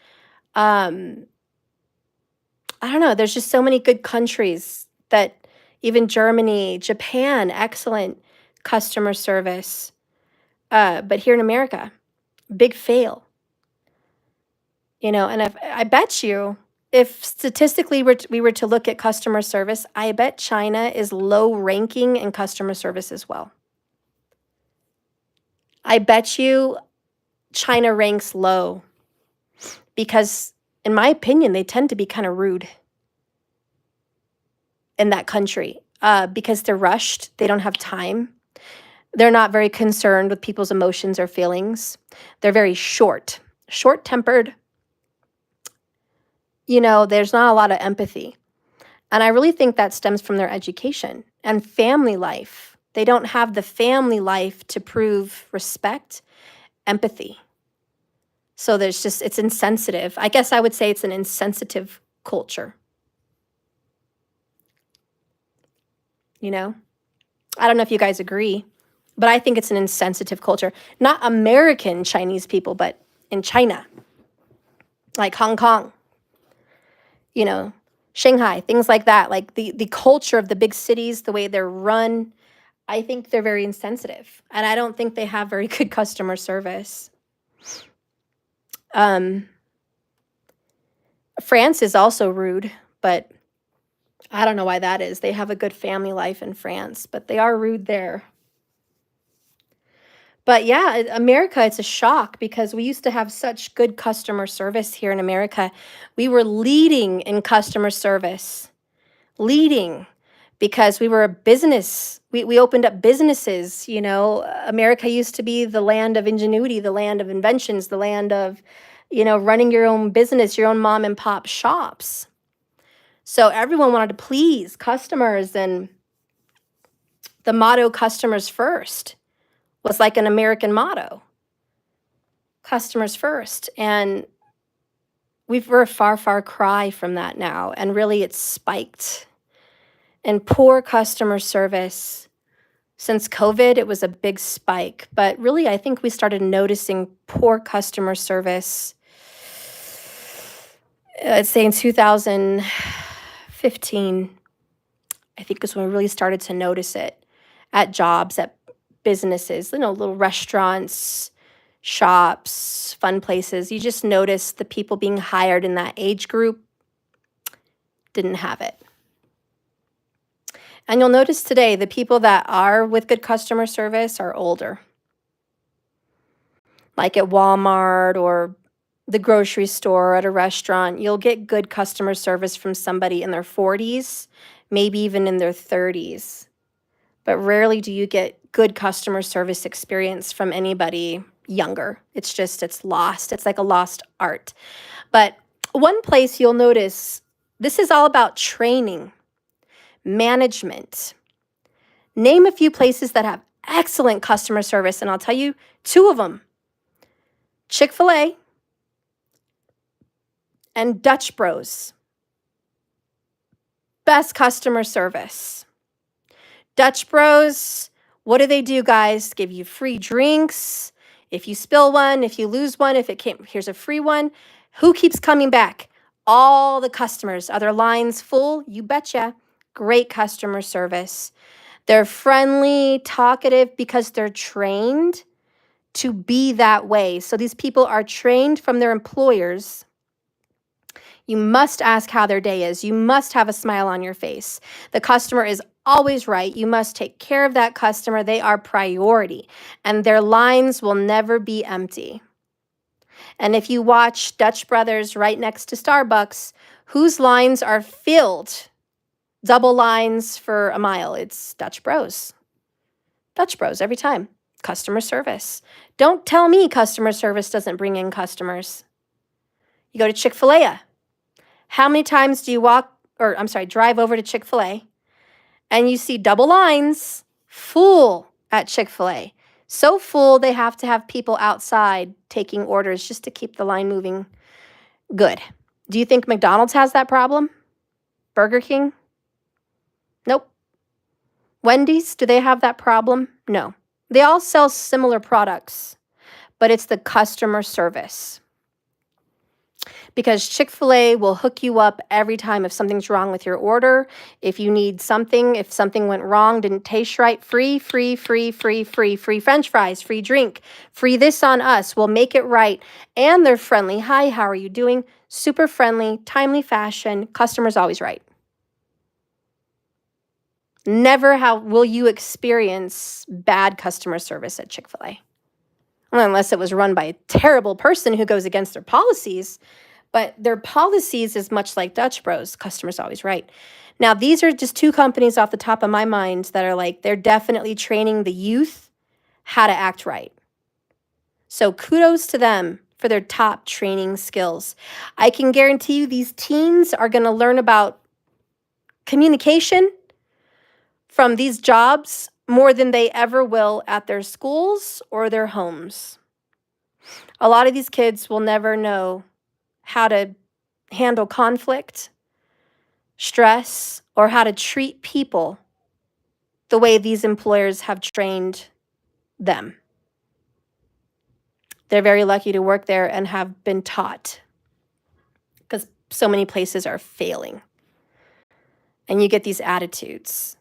I don't know, there's just so many good countries that even Germany, Japan, excellent customer service. But here in America, big fail. You know, and I bet you if statistically we were to look at customer service, I bet China is low ranking in customer service as well. I bet you China ranks low because, in my opinion, they tend to be kind of rude in that country because they're rushed. They don't have time. They're not very concerned with people's emotions or feelings. They're very short-tempered. You know, there's not a lot of empathy. And I really think that stems from their education and family life. They don't have the family life to prove respect, empathy. So it's insensitive. I guess I would say it's an insensitive culture. You know? I don't know if you guys agree, but I think it's an insensitive culture. Not American Chinese people, but in China, like Hong Kong, you know, Shanghai, things like that. Like the culture of the big cities, the way they're run, I think they're very insensitive. And I don't think they have very good customer service. France is also rude, but I don't know why that is. They have a good family life in France, but they are rude there. But yeah, America, it's a shock because we used to have such good customer service here in America. We were leading in customer service, leading because we were a business. We opened up businesses, you know. America used to be the land of ingenuity, the land of inventions, the land of, you know, running your own business, your own mom and pop shops. So everyone wanted to please customers, and the motto, customers first, was like an American motto. customers first. And we're a far, far cry from that now. And really, it's spiked. And poor customer service. Since COVID, it was a big spike. But really, I think we started noticing poor customer service, I'd say in 2015, I think is when we really started to notice it at jobs, at businesses, little restaurants, shops, fun places. You just notice the people being hired in that age group didn't have it. And you'll notice today the people that are with good customer service are older. Like at Walmart or the grocery store or at a restaurant, you'll get good customer service from somebody in their 40s, maybe even in their 30s. But rarely do you get good customer service experience from anybody younger. It's lost. It's like a lost art. But one place you'll notice, this is all about training, management. Name a few places that have excellent customer service, and I'll tell you two of them. Chick-fil-A and Dutch Bros. Best customer service. Dutch Bros, what do they do, guys? Give you free drinks. If you spill one, if you lose one, here's a free one. Who keeps coming back? All the customers. Are their lines full? You betcha. Great customer service. They're friendly, talkative because they're trained to be that way. So these people are trained from their employers. You must ask how their day is. You must have a smile on your face. The customer is always right. You must take care of that customer. They are priority, and their lines will never be empty. And if you watch Dutch Brothers right next to Starbucks, whose lines are filled? Double lines for a mile. It's Dutch Bros. Dutch Bros every time. Customer service. Don't tell me customer service doesn't bring in customers. You go to Chick-fil-A. How many times do you drive over to Chick-fil-A and you see double lines full at Chick-fil-A? So full they have to have people outside taking orders just to keep the line moving good. Do you think McDonald's has that problem? Burger King? Nope. Wendy's, do they have that problem? No. They all sell similar products, but it's the customer service. Because Chick-fil-A will hook you up every time if something's wrong with your order. If you need something, if something went wrong, didn't taste right, free French fries, free drink, free this on us. We'll make it right. And they're friendly. Hi, how are you doing? Super friendly, timely fashion. Customer's always right. Never will you experience bad customer service at Chick-fil-A. Well, unless it was run by a terrible person who goes against their policies. But their policies is much like Dutch Bros. Customer's always right. Now, these are just two companies off the top of my mind that are like, they're definitely training the youth how to act right. So kudos to them for their top training skills. I can guarantee you these teens are going to learn about communication from these jobs more than they ever will at their schools or their homes. A lot of these kids will never know how to handle conflict, stress, or how to treat people the way these employers have trained them. They're very lucky to work there and have been taught, because so many places are failing. And you get these attitudes.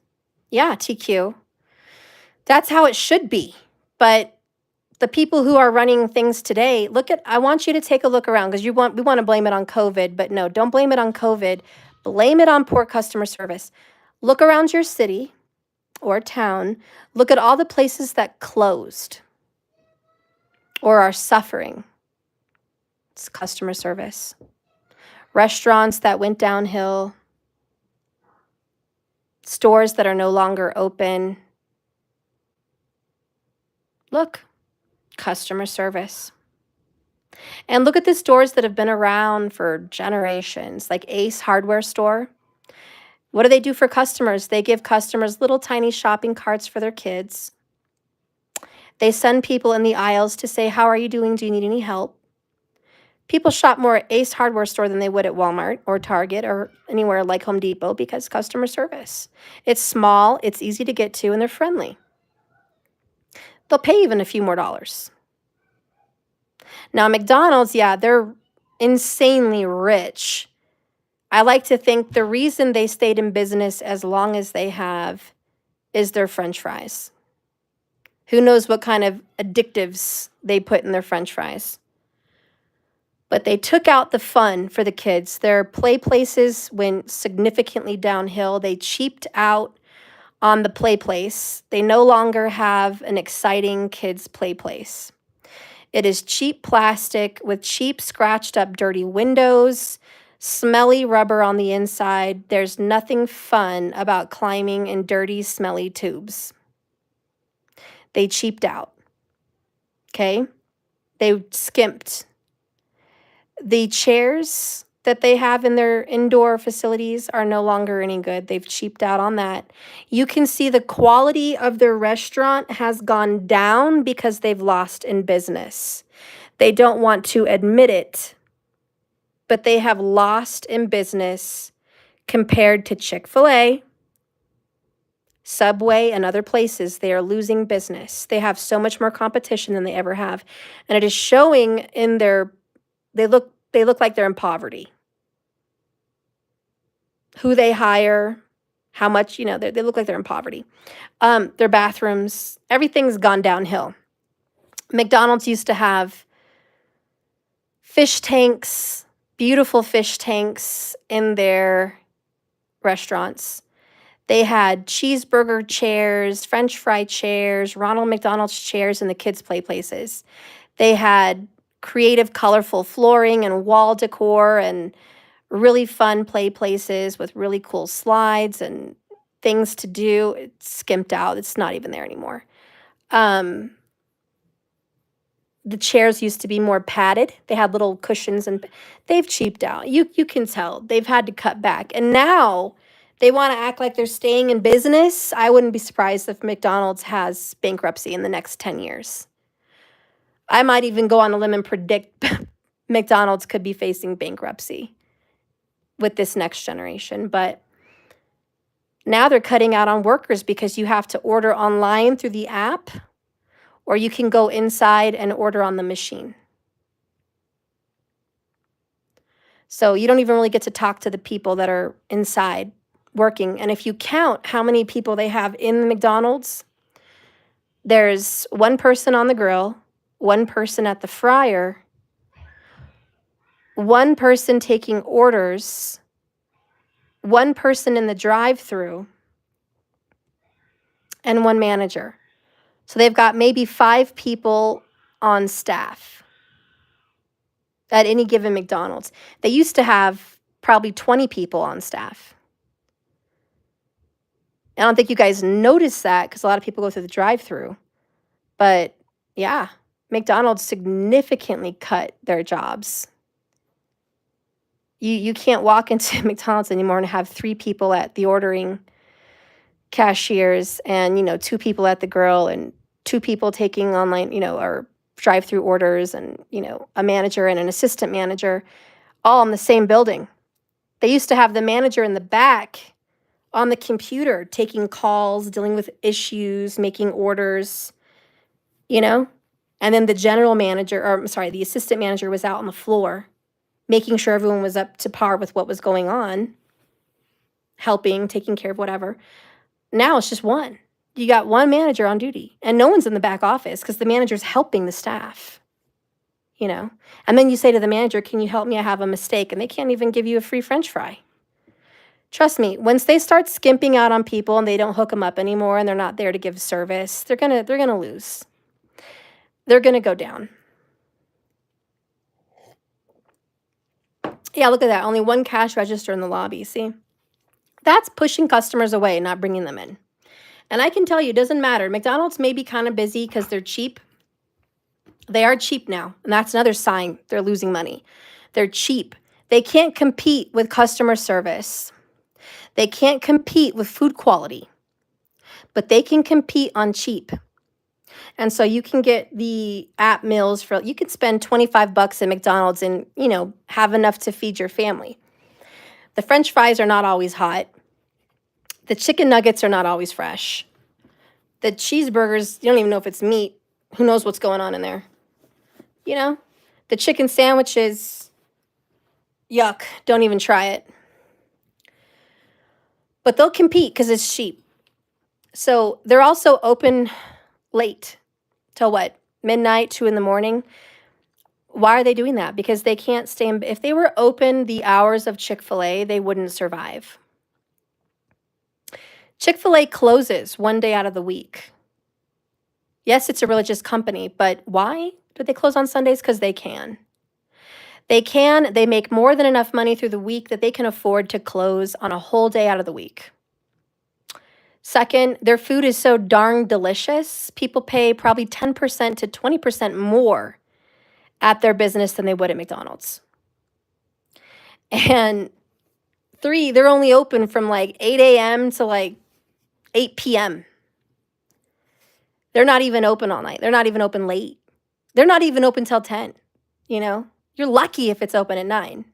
Yeah, TQ. That's how it should be. But the people who are running things today, I want you to take a look around, because we want to blame it on COVID, but no, don't blame it on COVID. Blame it on poor customer service. Look around your city or town. Look at all the places that closed or are suffering. It's customer service. Restaurants that went downhill. Stores that are no longer open. Look. Customer service. And look at the stores that have been around for generations, like Ace Hardware Store. What do they do for customers? They give customers little tiny shopping carts for their kids. They send people in the aisles to say, how are you doing? Do you need any help? People shop more at Ace Hardware Store than they would at Walmart or Target or anywhere like Home Depot because customer service. It's small, it's easy to get to, and they're friendly. They'll pay even a few more dollars. Now, McDonald's, yeah, they're insanely rich. I like to think the reason they stayed in business as long as they have is their French fries. Who knows what kind of additives they put in their French fries. But they took out the fun for the kids. Their play places went significantly downhill. They cheaped out on the play place. They no longer have an exciting kids' play place. It is cheap plastic with cheap, scratched up, dirty windows, smelly rubber on the inside. There's nothing fun about climbing in dirty, smelly tubes. They cheaped out. Okay? They skimped. The chairs that they have in their indoor facilities are no longer any good. They've cheaped out on that. You can see the quality of their restaurant has gone down because they've lost in business. They don't want to admit it, but they have lost in business compared to Chick-fil-A, Subway, and other places. They are losing business. They have so much more competition than they ever have. And it is showing in their, they look like they're in poverty. Who they hire, how much, they look like they're in poverty. Their bathrooms, everything's gone downhill. McDonald's used to have fish tanks, beautiful fish tanks in their restaurants. They had cheeseburger chairs, French fry chairs, Ronald McDonald's chairs in the kids' play places. They had creative, colorful flooring and wall decor and really fun play places with really cool slides and things to do. It's skimped out. It's not even there anymore. The chairs used to be more padded. They had little cushions and they've cheaped out. You can tell they've had to cut back. And now they want to act like they're staying in business. I wouldn't be surprised if McDonald's has bankruptcy in the next 10 years. I might even go on a limb and predict McDonald's could be facing bankruptcy with this next generation. But now they're cutting out on workers because you have to order online through the app, or you can go inside and order on the machine. So you don't even really get to talk to the people that are inside working. And if you count how many people they have in the McDonald's, there's one person on the grill, one person at the fryer, one person taking orders, one person in the drive-thru, and one manager. So they've got maybe 5 people on staff at any given McDonald's. They used to have probably 20 people on staff. I don't think you guys notice that because a lot of people go through the drive-thru. But yeah, McDonald's significantly cut their jobs. You can't walk into McDonald's anymore and have 3 people at the ordering cashiers and, 2 people at the grill and 2 people taking online, or drive-through orders and, a manager and an assistant manager all in the same building. They used to have the manager in the back on the computer taking calls, dealing with issues, making orders, and then the general manager, the assistant manager was out on the floor making sure everyone was up to par with what was going on, helping, taking care of whatever. Now it's just one. You got one manager on duty, and no one's in the back office because the manager's helping the staff, And then you say to the manager, can you help me? I have a mistake. And they can't even give you a free French fry. Trust me, once they start skimping out on people and they don't hook them up anymore and they're not there to give service, they're gonna lose. They're gonna go down. Yeah, look at that. Only one cash register in the lobby. See? That's pushing customers away, not bringing them in. And I can tell you, it doesn't matter. McDonald's may be kind of busy because they're cheap. They are cheap now. And that's another sign they're losing money. They're cheap. They can't compete with customer service. They can't compete with food quality. But they can compete on cheap. And so you can get the app meals for, you can spend 25 bucks at McDonald's and, you know, have enough to feed your family. The French fries are not always hot. The chicken nuggets are not always fresh. The cheeseburgers, you don't even know if it's meat. Who knows what's going on in there? You know? The chicken sandwiches, yuck, don't even try it. But they'll compete because it's cheap. So they're also open late till what? Midnight, 2 in the morning. Why are they doing that? Because they can't stay in. If they were open the hours of Chick-fil-A, they wouldn't survive. Chick-fil-A closes one day out of the week. Yes, it's a religious company, but why do they close on Sundays? Because they can. They make more than enough money through the week that they can afford to close on a whole day out of the week. Second, their food is so darn delicious. People pay probably 10% to 20% more at their business than they would at McDonald's. And 3, they're only open from like 8 a.m. to like 8 p.m. They're not even open all night. They're not even open late. They're not even open till 10, you know? You're lucky if it's open at 9.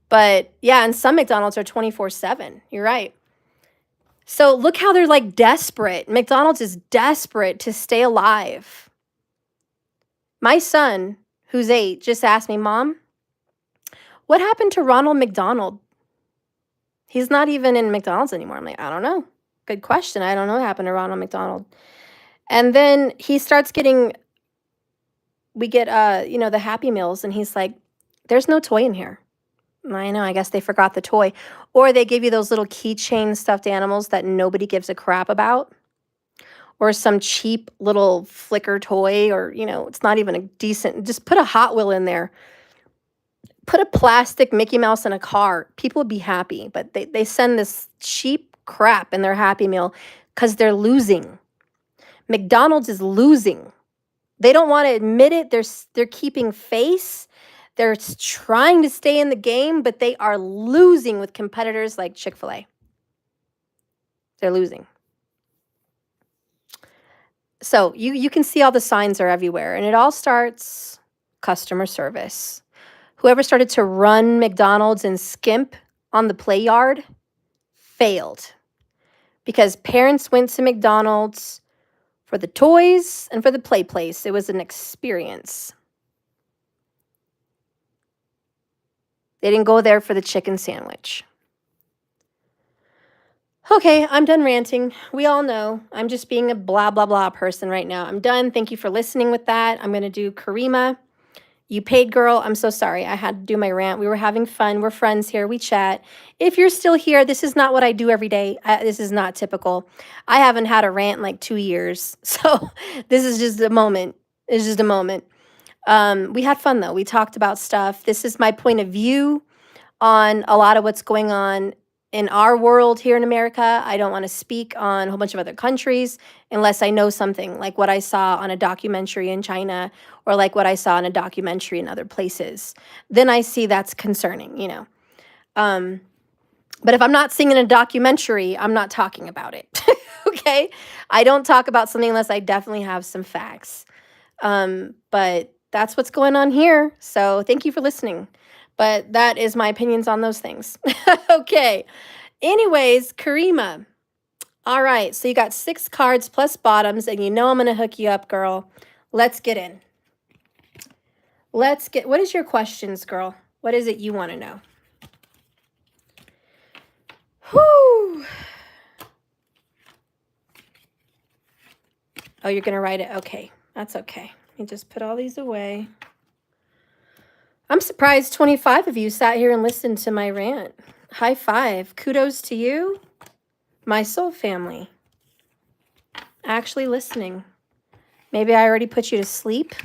But yeah, and some McDonald's are 24/7. You're right. So look how they're like desperate. McDonald's is desperate to stay alive. My son, who's 8, just asked me, Mom, what happened to Ronald McDonald? He's not even in McDonald's anymore. I'm like, I don't know. Good question. I don't know what happened to Ronald McDonald. And then he starts getting, we get, you know, the Happy Meals, and he's like, there's no toy in here. I know, I guess they forgot the toy. Or they give you those little keychain stuffed animals that nobody gives a crap about. Or some cheap little flicker toy, or, you know, it's not even a decent, just put a Hot Wheel in there. Put a plastic Mickey Mouse in a car. People would be happy. But they send this cheap crap in their Happy Meal because they're losing. McDonald's is losing. They don't want to admit it. They're keeping face. They're trying to stay in the game, but they are losing with competitors like Chick-fil-A. They're losing. So you can see all the signs are everywhere, and it all starts customer service. Whoever started to run McDonald's and skimp on the play yard failed, because parents went to McDonald's for the toys and for the play place. It was an experience. They didn't go there for the chicken sandwich. Okay, I'm done ranting. We all know I'm just being a blah, blah, blah person right now. I'm done. Thank you for listening with that. I'm going to do Karima. You paid girl. I'm so sorry. I had to do my rant. We were having fun. We're friends here. We chat. If you're still here, this is not what I do every day. This is not typical. I haven't had a rant in like 2 years. So this is just a moment. It's just a moment. We had fun though. We talked about stuff. This is my point of view on a lot of what's going on in our world here in America. I don't want to speak on a whole bunch of other countries unless I know something, like what I saw on a documentary in China, or like what I saw in a documentary in other places. Then I see that's concerning, you know. But if I'm not seeing in a documentary, I'm not talking about it. Okay? I don't talk about something unless I definitely have some facts. But that's what's going on here. So thank you for listening. But that is my opinions on those things. Okay. Anyways, Karima. All right. So you got 6 cards plus bottoms, and you know I'm going to hook you up, girl. Let's get in. What is your questions, girl? What is it you want to know? Whew. Oh, you're going to write it? Okay. That's okay. Let me just put all these away. I'm surprised 25 of you sat here and listened to my rant. High five. Kudos to you, my soul family. Actually listening. Maybe I already put you to sleep.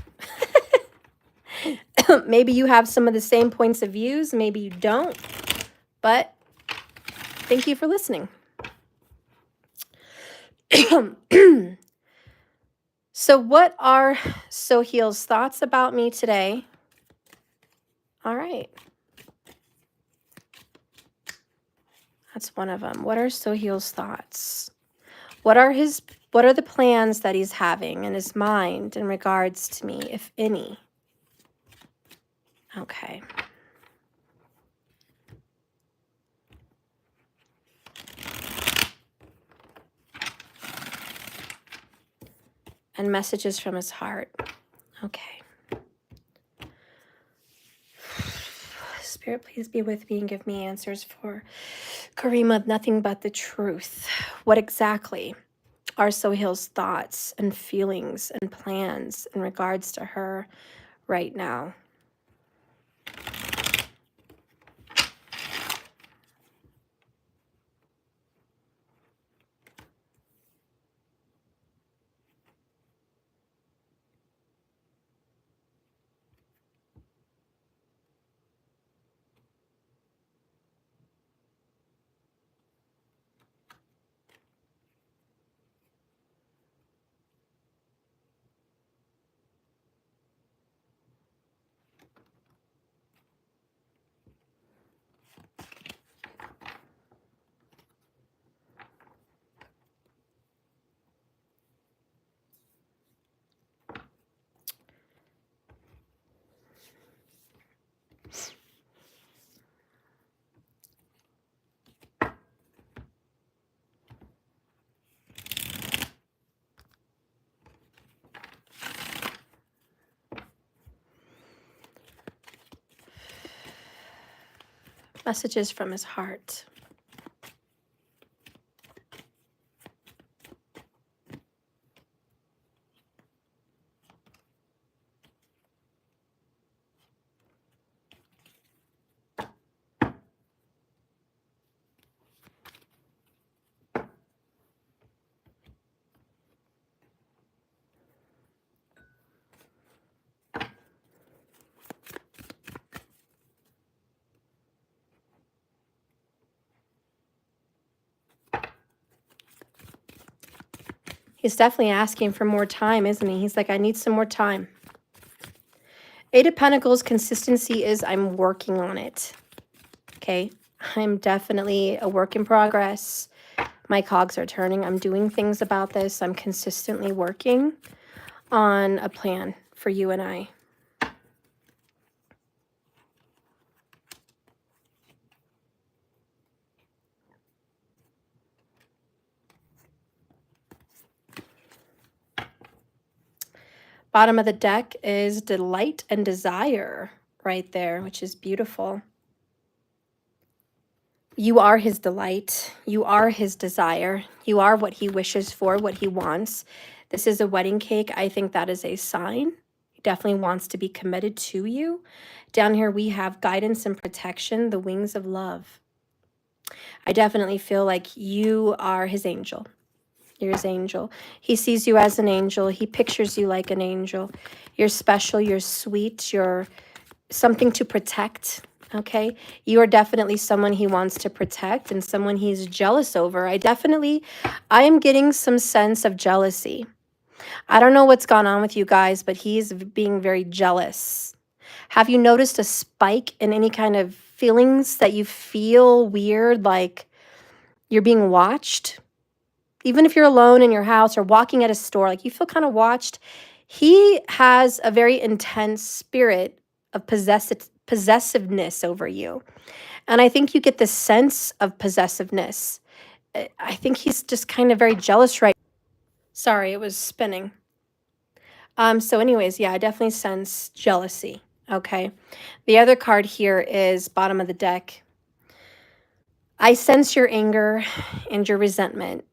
Maybe you have some of the same points of views. Maybe you don't. But thank you for listening. So what are Soheil's thoughts about me today? All right. That's one of them. What are Soheil's thoughts? What are his What are the plans that he's having in his mind in regards to me, if any? Okay. And messages from his heart. Okay. Spirit, please be with me and give me answers for Karima, nothing but the truth. What exactly are Sohail's thoughts and feelings and plans in regards to her right now? Messages from his heart. He's definitely asking for more time, isn't he? He's like, I need some more time. Eight of Pentacles, consistency is I'm working on it. Okay. I'm definitely a work in progress. My cogs are turning. I'm doing things about this. I'm consistently working on a plan for you and I. Bottom of the deck is delight and desire right there, which is beautiful. You are his delight. You are his desire. You are what he wishes for, what he wants. This is a wedding cake. I think that is a sign. He definitely wants to be committed to you. Down here we have guidance and protection, the wings of love. I definitely feel like you are his angel. You're his angel. He sees you as an angel. He pictures you like an angel. You're special. You're sweet. You're something to protect. Okay. You are definitely someone he wants to protect and someone he's jealous over. I am getting some sense of jealousy. I don't know what's gone on with you guys, but he's being very jealous. Have you noticed a spike in any kind of feelings that you feel weird, like you're being watched? Even if you're alone in your house or walking at a store, like you feel kind of watched. He has a very intense spirit of possessiveness over you. And I think you get this sense of possessiveness. I think he's just kind of very jealous right. Sorry, it was spinning. So anyways, yeah, I definitely sense jealousy. Okay. The other card here is bottom of the deck. I sense your anger and your resentment.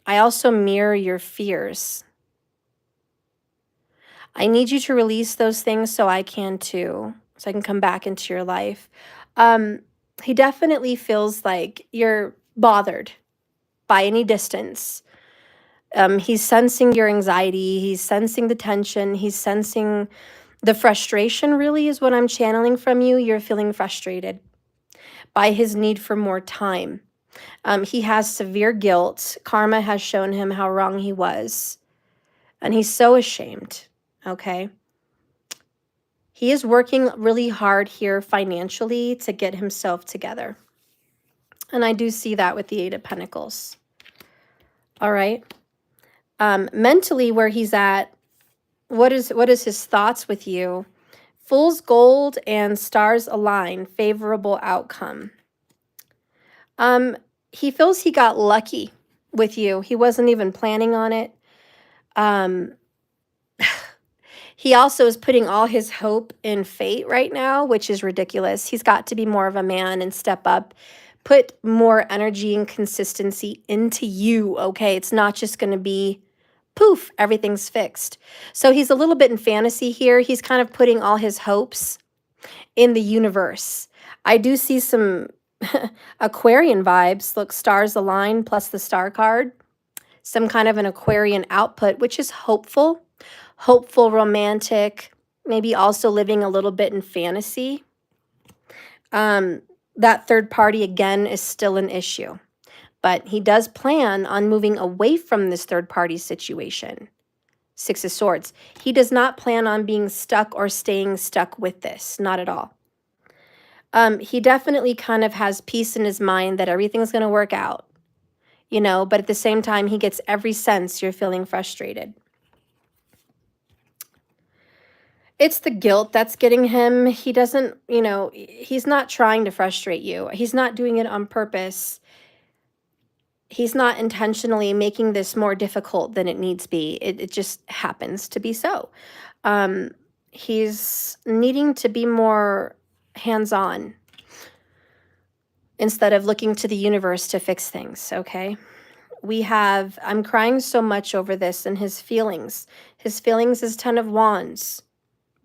I also mirror your fears. I need you to release those things so I can too, so I can come back into your life. He definitely feels like you're bothered by any distance. He's sensing your anxiety. He's sensing the tension. He's sensing the frustration, really, is what I'm channeling from you. You're feeling frustrated by his need for more time. He has severe guilt. Karma has shown him how wrong he was. And he's so ashamed, okay? He is working really hard here financially to get himself together. And I do see that with the Eight of Pentacles. All right. Mentally, where he's at, what is his thoughts with you? Fool's gold and stars align, favorable outcome. He feels he got lucky with you. He wasn't even planning on it. He also is putting all his hope in fate right now, which is ridiculous. He's got to be more of a man and step up, put more energy and consistency into you, okay? It's not just going to be poof, everything's fixed. So he's a little bit in fantasy here. He's kind of putting all his hopes in the universe. I do see some Aquarian vibes. Look, stars align plus the star card. Some kind of an Aquarian output, which is hopeful, romantic, maybe also living a little bit in fantasy. That third party, again, is still an issue. But he does plan on moving away from this third party situation. Six of Swords. He does not plan on being stuck or staying stuck with this. Not at all. He definitely kind of has peace in his mind that everything's going to work out. You know, but at the same time, he gets every sense you're feeling frustrated. It's the guilt that's getting him. He doesn't, you know, he's not trying to frustrate you. He's not doing it on purpose. He's not intentionally making this more difficult than it needs be. It just happens to be so. He's needing to be more hands-on instead of looking to the universe to fix things, okay? We have, I'm crying so much over this and his feelings. His feelings is 10 of Wands.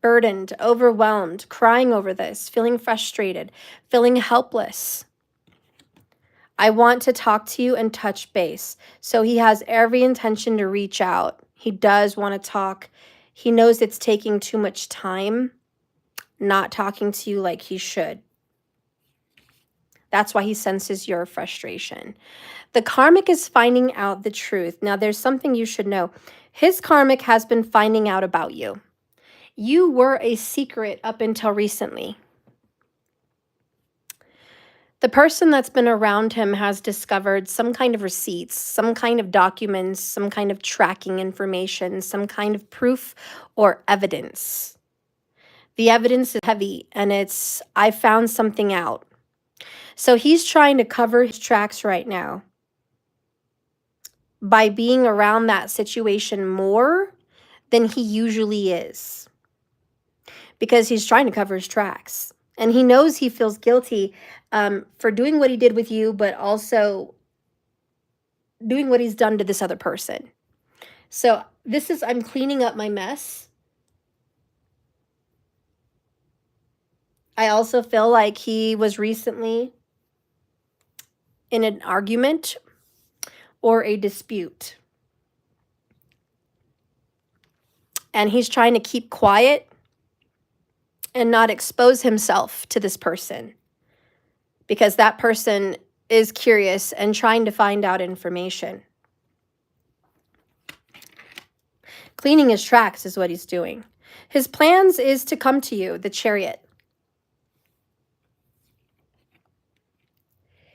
Burdened, overwhelmed, crying over this, feeling frustrated, feeling helpless. I want to talk to you and touch base. So he has every intention to reach out. He does want to talk. He knows it's taking too much time, not talking to you like he should. That's why he senses your frustration. The karmic is finding out the truth. Now, there's something you should know. His karmic has been finding out about you. You were a secret up until recently. The person that's been around him has discovered some kind of receipts, some kind of documents, some kind of tracking information, some kind of proof or evidence. The evidence is heavy and it's, I found something out. So he's trying to cover his tracks right now by being around that situation more than he usually is, because he's trying to cover his tracks. And he knows he feels guilty for doing what he did with you, but also doing what he's done to this other person. So this is, I'm cleaning up my mess. I also feel like he was recently in an argument or a dispute. And he's trying to keep quiet and not expose himself to this person, because that person is curious and trying to find out information. Cleaning his tracks is what he's doing. His plans is to come to you, the Chariot.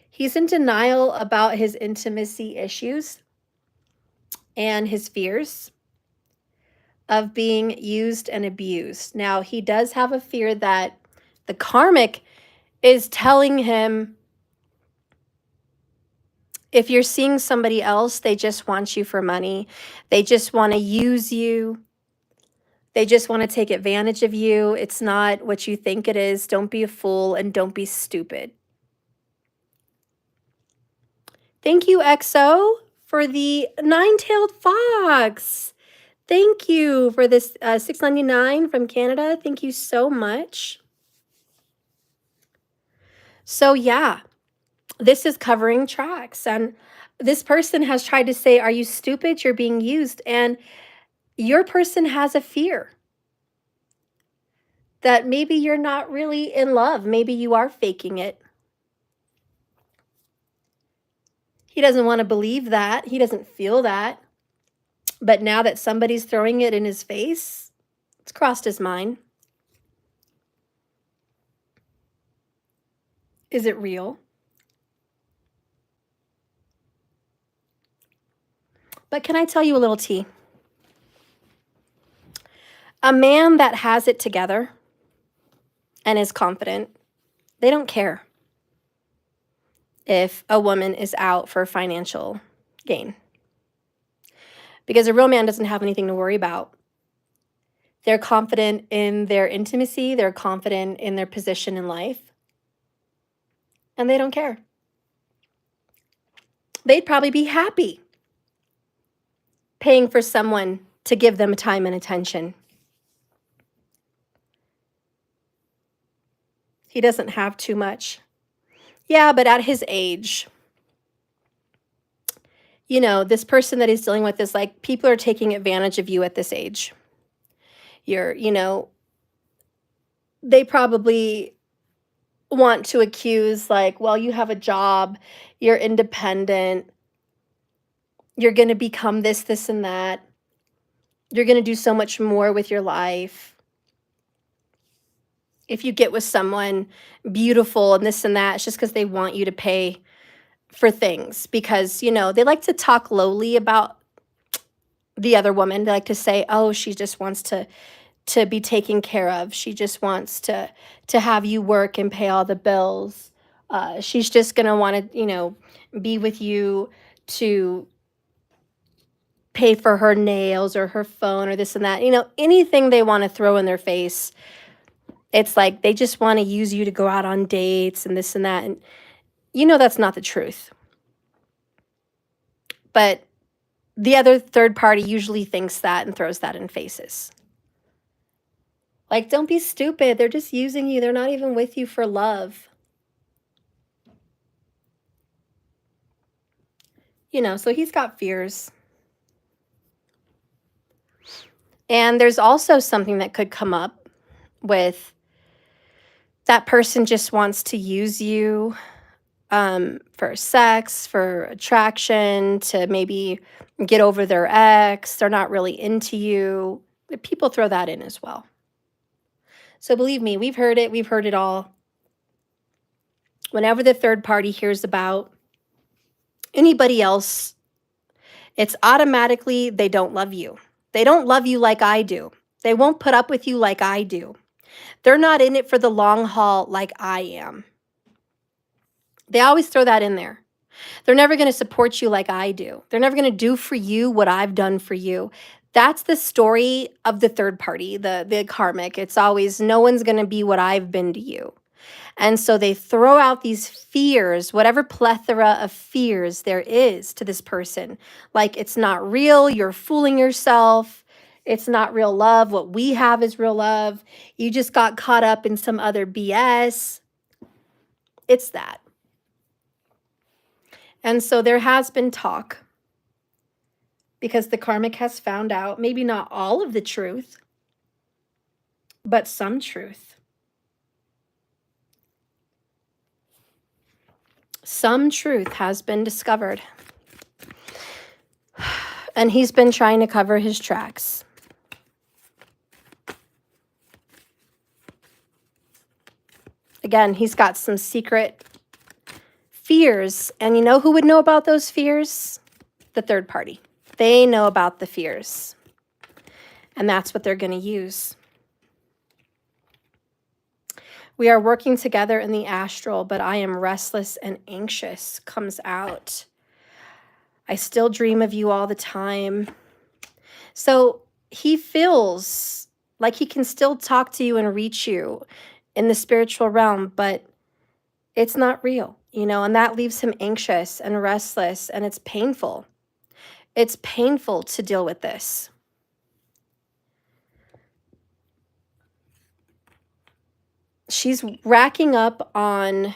He's in denial about his intimacy issues and his fears of being used and abused. Now, he does have a fear that the karmic is telling him, if you're seeing somebody else, they just want you for money. They just want to use you. They just want to take advantage of you. It's not what you think it is. Don't be a fool and don't be stupid. Thank you, XO, for the nine-tailed fox. Thank you for this $6.99 from Canada. Thank you so much. So yeah, this is covering tracks. And this person has tried to say, are you stupid? You're being used. And your person has a fear that maybe you're not really in love. Maybe you are faking it. He doesn't want to believe that. He doesn't feel that. But now that somebody's throwing it in his face, it's crossed his mind. Is it real? But can I tell you a little tea? A man that has it together and is confident, they don't care if a woman is out for financial gain. Because a real man doesn't have anything to worry about. They're confident in their intimacy, they're confident in their position in life, and they don't care. They'd probably be happy paying for someone to give them time and attention. He doesn't have too much. Yeah, but at his age, you know, this person that he's dealing with is like, people are taking advantage of you at this age. You know, they probably want to accuse, like, well, you have a job, you're independent, you're going to become this, this, and that. You're going to do so much more with your life. If you get with someone beautiful and this and that, it's just because they want you to pay for things. Because, you know, they like to talk lowly about the other woman. They like to say, oh, she just wants to be taken care of. She just wants to have you work and pay all the bills. She's just going to want to, you know, be with you to pay for her nails or her phone or this and that. You know, anything they want to throw in their face. It's like they just want to use you to go out on dates and this and that. And you know that's not the truth. But the other third party usually thinks that and throws that in faces. Like, don't be stupid. They're just using you. They're not even with you for love. You know, so he's got fears. And there's also something that could come up with that person just wants to use you for sex, for attraction, to maybe get over their ex. They're not really into you. People throw that in as well. So believe me, we've heard it all. Whenever the third party hears about anybody else, it's automatically they don't love you. They don't love you like I do. They won't put up with you like I do. They're not in it for the long haul like I am. They always throw that in there. They're never going to support you like I do. They're never going to do for you what I've done for you. That's the story of the third party, the karmic. It's always, no one's going to be what I've been to you. And so they throw out these fears, whatever plethora of fears there is to this person. Like, it's not real. You're fooling yourself. It's not real love. What we have is real love. You just got caught up in some other BS. It's that. And so there has been talk, because the karmic has found out, maybe not all of the truth, but some truth. Some truth has been discovered. And he's been trying to cover his tracks. Again, he's got some secret fears. And you know who would know about those fears? The third party. They know about the fears. And that's what they're going to use. We are working together in the astral, but I am restless and anxious, comes out. I still dream of you all the time. So he feels like he can still talk to you and reach you in the spiritual realm, but it's not real, you know, and that leaves him anxious and restless, and it's painful. It's painful to deal with this. She's racking up on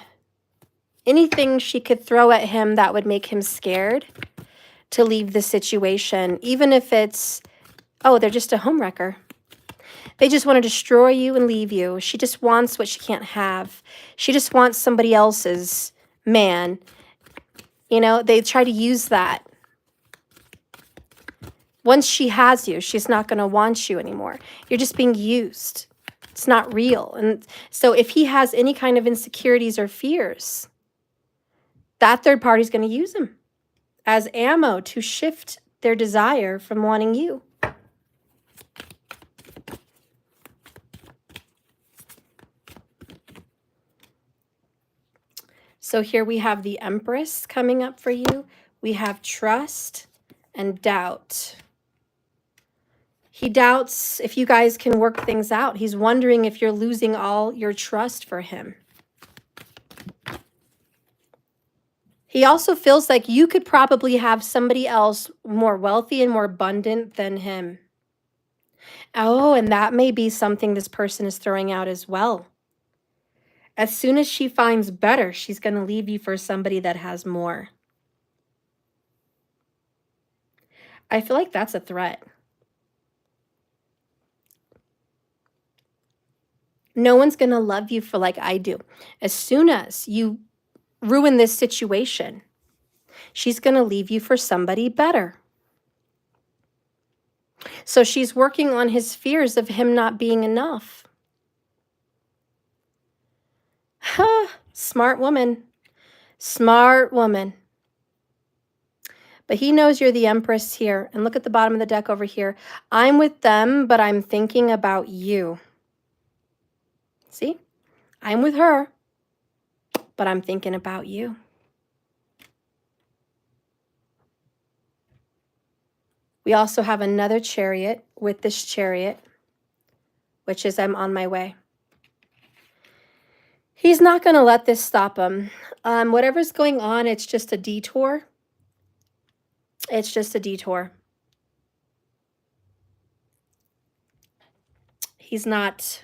anything she could throw at him that would make him scared to leave the situation, even if it's, oh, they're just a homewrecker. They just want to destroy you and leave you. She just wants what she can't have. She just wants somebody else's man. You know, they try to use that. Once she has you, she's not going to want you anymore. You're just being used. It's not real. And so if he has any kind of insecurities or fears, that third party is going to use him as ammo to shift their desire from wanting you. So here we have the Empress coming up for you. We have trust and doubt. He doubts if you guys can work things out. He's wondering if you're losing all your trust for him. He also feels like you could probably have somebody else more wealthy and more abundant than him. Oh, and that may be something this person is throwing out as well. As soon as she finds better, she's going to leave you for somebody that has more. I feel like that's a threat. No one's going to love you for like I do. As soon as you ruin this situation, she's going to leave you for somebody better. So she's working on his fears of him not being enough. Huh, smart woman. Smart woman. But he knows you're the Empress here. And look at the bottom of the deck over here. I'm with them, but I'm thinking about you. See? I'm with her, but I'm thinking about you. We also have another Chariot with this Chariot, which is I'm on my way. He's not going to let this stop him. Whatever's going on, it's just a detour. It's just a detour. He's not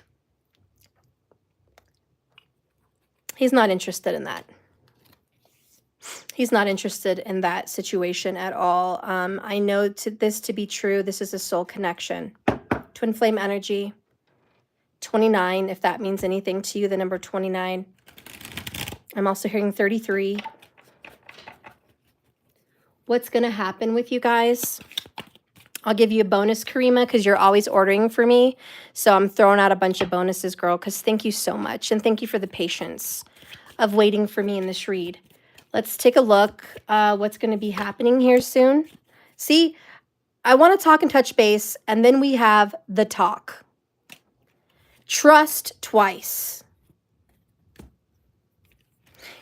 interested in that. He's not interested in that situation at all. I know this to be true. This is a soul connection. Twin flame energy. 29, if that means anything to you, the number 29. I'm also hearing 33. What's going to happen with you guys? I'll give you a bonus, Karima, because you're always ordering for me. So I'm throwing out a bunch of bonuses, girl, because thank you so much. And thank you for the patience of waiting for me in this read. Let's take a look what's going to be happening here soon. See, I want to talk and touch base, and then we have the talk. Trust twice.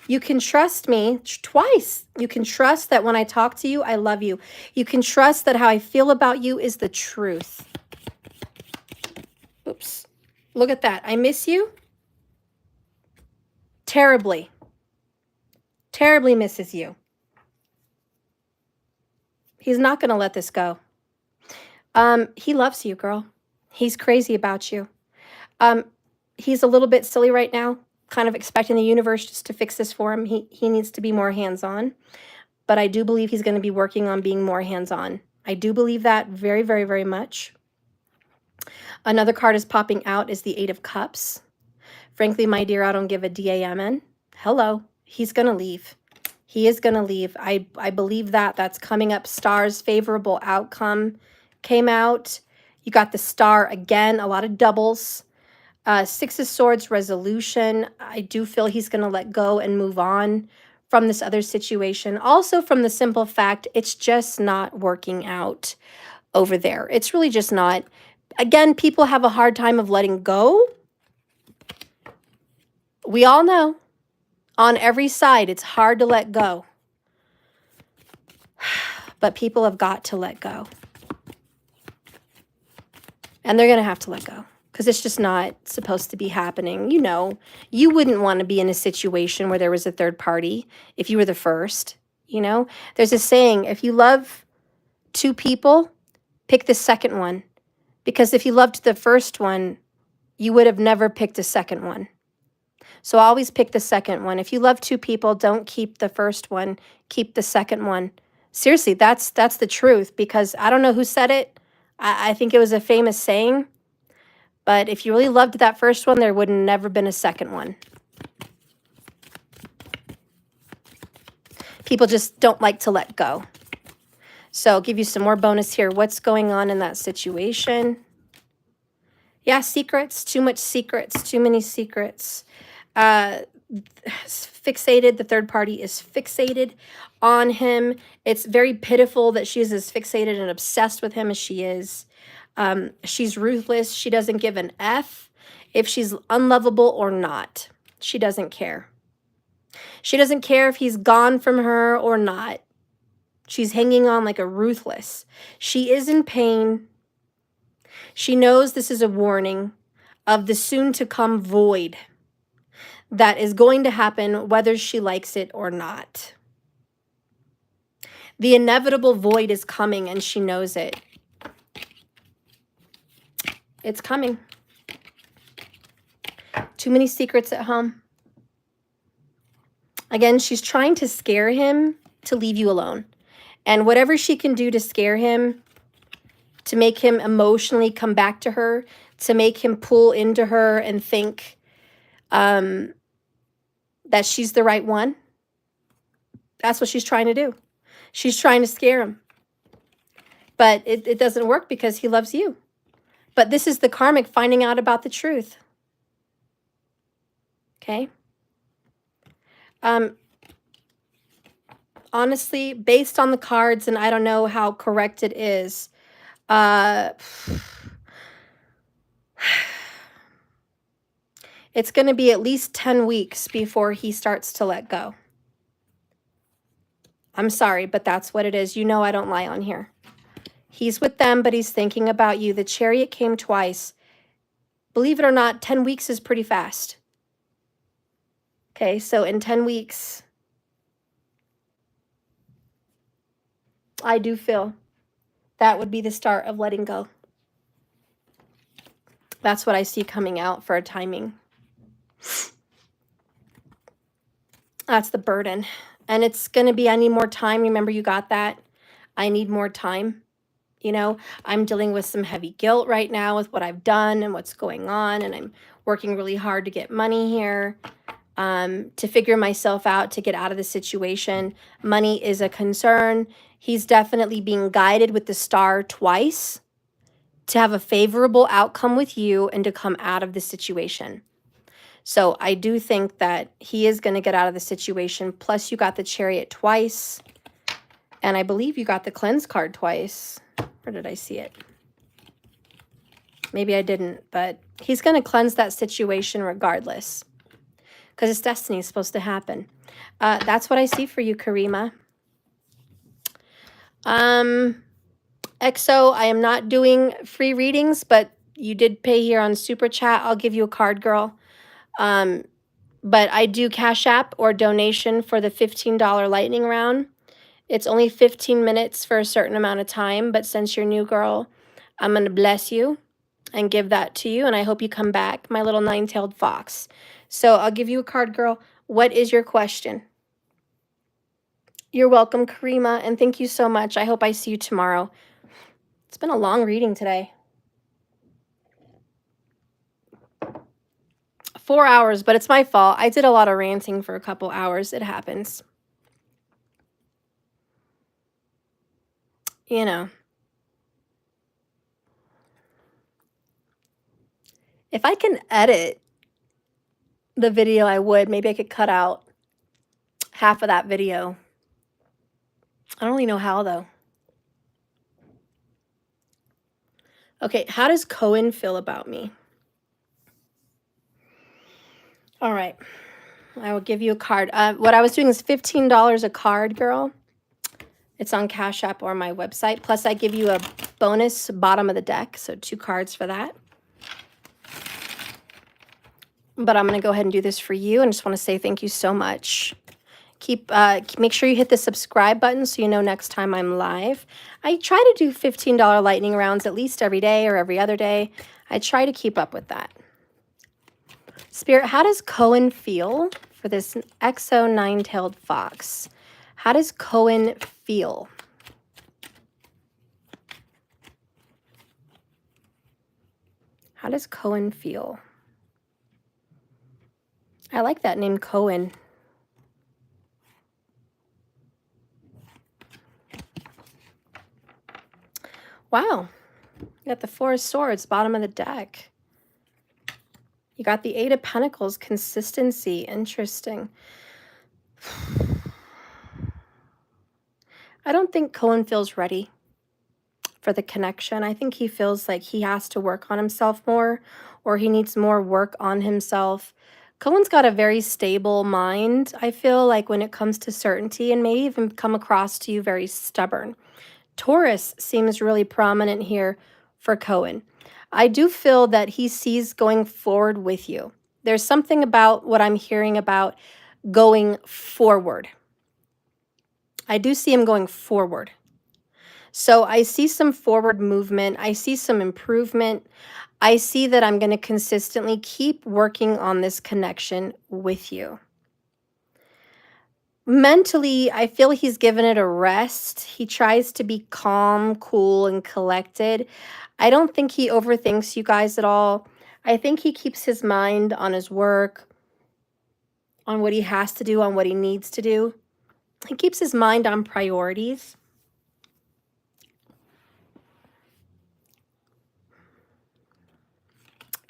You can trust me twice. You can trust that when I talk to you, I love you. You can trust that how I feel about you is the truth. Oops. Look at that. I miss you. Terribly. Terribly misses you. He's not going to let this go. He loves you, girl. He's crazy about you. He's a little bit silly right now, kind of expecting the universe just to fix this for him. He needs to be more hands-on, but I do believe he's going to be working on being more hands-on. I do believe that very, very, very much. Another card is popping out is the Eight of Cups. Frankly, my dear, I don't give a damn. Hello. He's going to leave. He is going to leave. I believe that. That's coming up. Stars, favorable outcome came out. You got the Star again, a lot of doubles. Six of Swords, resolution. I do feel he's going to let go and move on from this other situation. Also from the simple fact, it's just not working out over there. It's really just not. Again, people have a hard time of letting go. We all know. On every side, it's hard to let go. But people have got to let go. And they're going to have to let go. Because it's just not supposed to be happening. You know, you wouldn't want to be in a situation where there was a third party if you were the first. You know, there's a saying, if you love two people, pick the second one. Because if you loved the first one, you would have never picked a second one. So always pick the second one. If you love two people, don't keep the first one. Keep the second one. Seriously, that's the truth. Because I don't know who said it. I think it was a famous saying. But if you really loved that first one, there would have never been a second one. People just don't like to let go. So I'll give you some more bonus here. What's going on in that situation? Yeah, secrets. Too much secrets. Too many secrets. fixated. The third party is fixated on him. It's very pitiful that she is as fixated and obsessed with him as she is. She's ruthless. She doesn't give an F if she's unlovable or not. She doesn't care. She doesn't care if he's gone from her or not. She's hanging on like a ruthless. She is in pain. She knows this is a warning of the soon-to-come void that is going to happen whether she likes it or not. The inevitable void is coming and she knows it. It's coming. Too many secrets at home. Again, she's trying to scare him to leave you alone. And whatever she can do to scare him, to make him emotionally come back to her, to make him pull into her and think that she's the right one, that's what she's trying to do. She's trying to scare him. But it doesn't work because he loves you. But this is the karmic finding out about the truth. Okay? Honestly, based on the cards, and I don't know how correct it is, it's going to be at least 10 weeks before he starts to let go. I'm sorry, but that's what it is. You know I don't lie on here. He's with them, but he's thinking about you. The Chariot came twice. Believe it or not, 10 weeks is pretty fast. Okay, so in 10 weeks, I do feel that would be the start of letting go. That's what I see coming out for a timing. That's the burden. And it's going to be, I need more time. Remember, you got that. I need more time. You know, I'm dealing with some heavy guilt right now with what I've done and what's going on. And I'm working really hard to get money here, to figure myself out, to get out of the situation. Money is a concern. He's definitely being guided with the star twice to have a favorable outcome with you and to come out of the situation. So I do think that he is going to get out of the situation. Plus, you got the Chariot twice. And I believe you got the Cleanse card twice. Where did I see it? Maybe I didn't, but he's going to cleanse that situation regardless. Because his destiny is supposed to happen. That's what I see for you, Karima. XO, I am not doing free readings, but you did pay here on Super Chat. I'll give you a card, girl. But I do Cash App or donation for the $15 lightning round. It's only 15 minutes for a certain amount of time, but since you're new, girl, I'm going to bless you and give that to you, and I hope you come back, my little nine-tailed fox. So I'll give you a card, girl. What is your question? You're welcome, Karima, and thank you so much. I hope I see you tomorrow. It's been a long reading today. 4 hours, but it's my fault. I did a lot of ranting for a couple hours. It happens. You know. If I can edit the video, I would. Maybe I could cut out half of that video. I don't really know how, though. Okay, how does Cohen feel about me? All right. I will give you a card. What I was doing is $15 a card, girl. It's on Cash App or my website. Plus, I give you a bonus bottom of the deck, so 2 cards for that. But I'm going to go ahead and do this for you, and just want to say thank you so much. Make sure you hit the subscribe button so you know next time I'm live. I try to do $15 lightning rounds at least every day or every other day. I try to keep up with that. Spirit, how does Cohen feel for this XO nine-tailed fox? How does Cohen feel? How does Cohen feel? I like that name, Cohen. Wow. You got the 4 of Swords, bottom of the deck. You got the 8 of Pentacles, consistency. Interesting. I don't think Cohen feels ready for the connection. I think he feels like he has to work on himself more, or he needs more work on himself. Cohen's got a very stable mind, I feel like, when it comes to certainty, and may even come across to you very stubborn. Taurus seems really prominent here for Cohen. I do feel that he sees going forward with you. There's something about what I'm hearing about going forward. I do see him going forward. So I see some forward movement. I see some improvement. I see that I'm going to consistently keep working on this connection with you. Mentally, I feel he's given it a rest. He tries to be calm, cool, and collected. I don't think he overthinks you guys at all. I think he keeps his mind on his work, on what he has to do, on what he needs to do. He keeps his mind on priorities.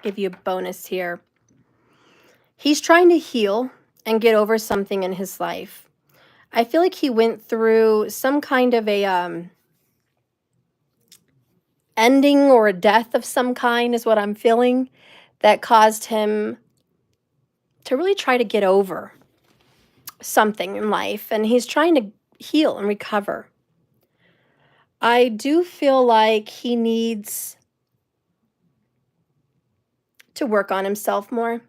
Give you a bonus here. He's trying to heal and get over something in his life. I feel like he went through some kind of a ending or a death of some kind is what I'm feeling, that caused him to really try to get over something in life, and he's trying to heal and recover. I do feel like he needs to work on himself more.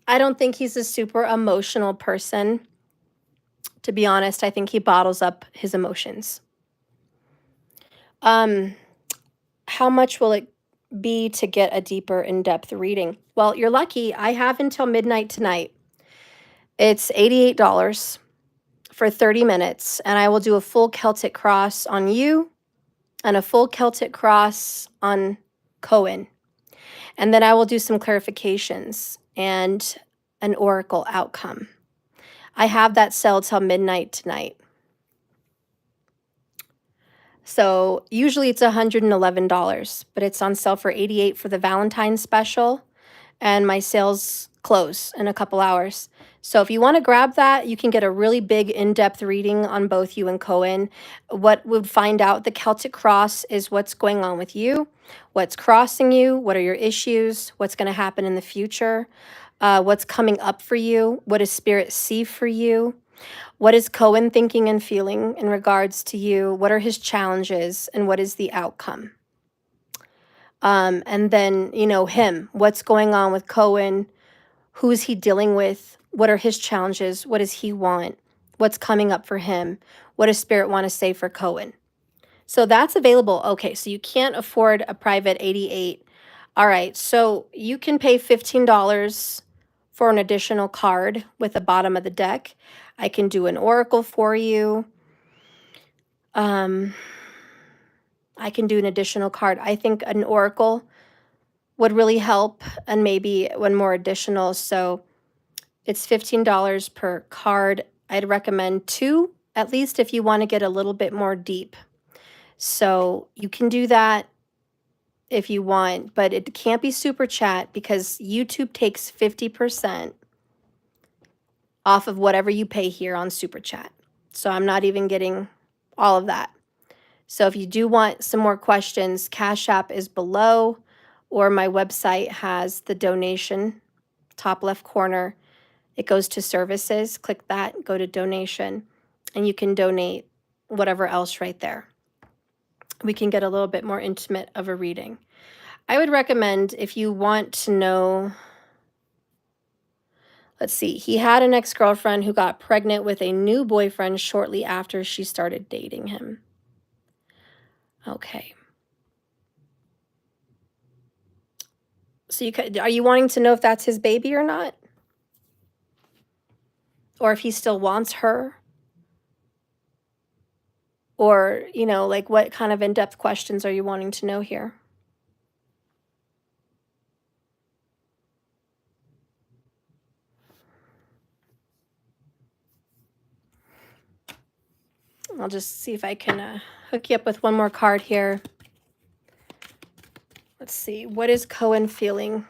I don't think he's a super emotional person. To be honest, I think he bottles up his emotions. How much will it be to get a deeper in-depth reading? Well, you're lucky. I have until midnight tonight. It's $88 for 30 minutes, and I will do a full Celtic cross on you and a full Celtic cross on Cohen. And then I will do some clarifications and an oracle outcome. I have that sell till midnight tonight. So usually it's $111, but it's on sale for $88 for the Valentine's special, and my sales close in a couple hours. So if you want to grab that, you can get a really big in-depth reading on both you and Cohen. What would find out the Celtic cross is what's going on with you, what's crossing you, what are your issues, what's going to happen in the future, what's coming up for you, what does Spirit see for you, what is Cohen thinking and feeling in regards to you, what are his challenges, and what is the outcome. And then, you know, him, what's going on with Cohen, who is he dealing with, what are his challenges, what does he want, what's coming up for him, what does Spirit want to say for Cohen. So that's available. Okay, so you can't afford a private 88. All right, so you can pay $15 for an additional card with the bottom of the deck. I can do an oracle for you. I can do an additional card. I think an oracle would really help, and maybe one more additional. So it's $15 per card. I'd recommend 2, at least if you want to get a little bit more deep. So you can do that if you want, but it can't be super chat because YouTube takes 50% off of whatever you pay here on super chat. So I'm not even getting all of that. So if you do want some more questions, Cash App is below, or my website has the donation, top left corner. It goes to services. Click that, go to donation, and you can donate whatever else right there. We can get a little bit more intimate of a reading. I would recommend, if you want to know, let's see, he had an ex-girlfriend who got pregnant with a new boyfriend shortly after she started dating him. Okay. So are you wanting to know if that's his baby or not? Or if he still wants her? Or, you know, like what kind of in-depth questions are you wanting to know here? I'll just see if I can hook you up with one more card here. Let's see. What is Cohen feeling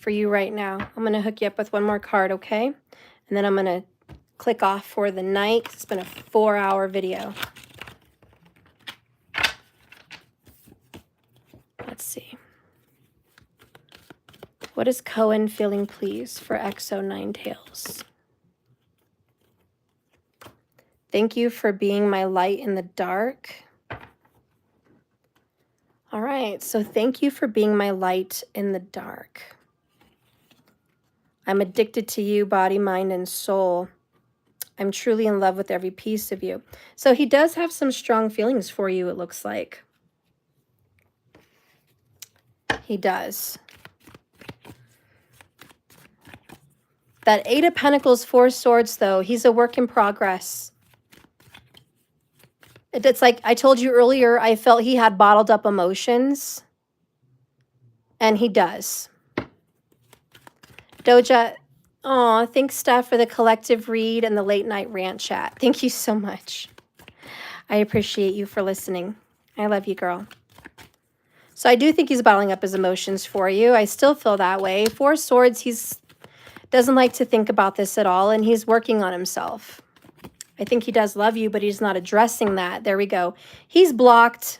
for you right now. I'm going to hook you up with one more card, okay? And then I'm going to click off for the night. It's been a 4-hour video. Let's see. What is Cohen feeling, please, for XO 9 Tails? Thank you for being my light in the dark. All right, so thank you for being my light in the dark. I'm addicted to you, body, mind, and soul. I'm truly in love with every piece of you. So he does have some strong feelings for you, it looks like. He does. That 8 of Pentacles, 4 Swords, though, he's a work in progress. It's like I told you earlier, I felt he had bottled up emotions. And he does. Doja, oh, thanks, Steph, for the collective read and the late night rant chat. Thank you so much. I appreciate you for listening. I love you, girl. So I do think he's bottling up his emotions for you. I still feel that way. 4 Swords, he's doesn't like to think about this at all, and he's working on himself. I think he does love you, but he's not addressing that. There we go. He's blocked.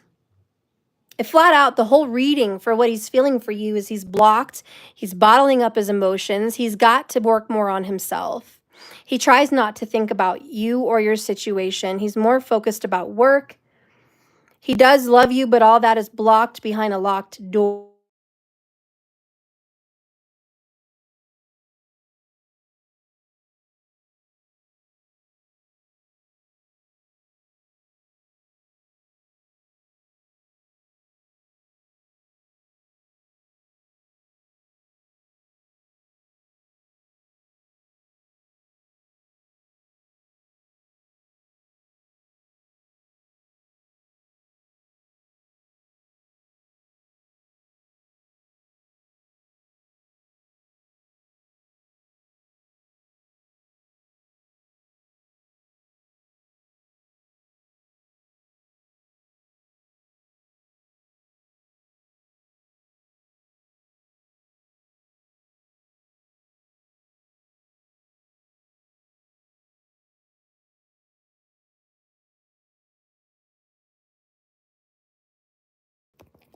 Flat out, the whole reading for what he's feeling for you is he's blocked. He's bottling up his emotions. He's got to work more on himself. He tries not to think about you or your situation. He's more focused about work. He does love you, but all that is blocked behind a locked door.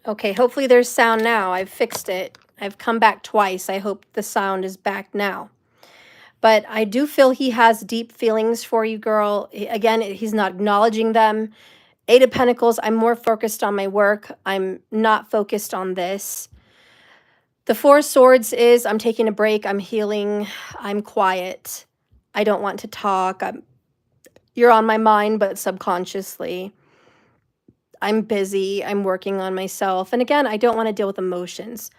Okay, hopefully there's sound now. I've fixed it. I've come back twice. I hope the sound is back now. But I do feel he has deep feelings for you, girl. Again, he's not acknowledging them. 8 of Pentacles, I'm more focused on my work. I'm not focused on this. The 4 Swords is I'm taking a break. I'm healing. I'm quiet. I don't want to talk. You're on my mind, but subconsciously. I'm busy. I'm working on myself. And again, I don't want to deal with emotions.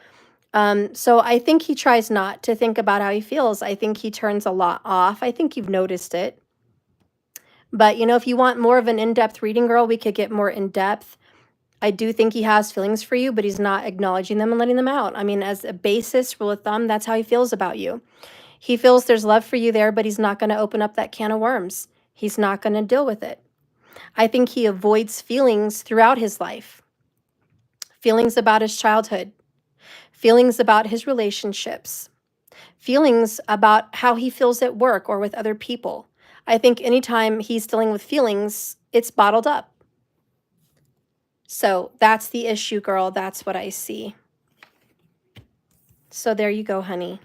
So I think he tries not to think about how he feels. I think he turns a lot off. I think you've noticed it. But, you know, if you want more of an in-depth reading, girl, we could get more in-depth. I do think he has feelings for you, but he's not acknowledging them and letting them out. I mean, as a basis, rule of thumb, that's how he feels about you. He feels there's love for you there, but he's not going to open up that can of worms. He's not going to deal with it. I think he avoids feelings throughout his life. Feelings about his childhood. Feelings about his relationships. Feelings about how he feels at work or with other people. I think anytime he's dealing with feelings, it's bottled up. So that's the issue, girl. That's what I see. So there you go, honey.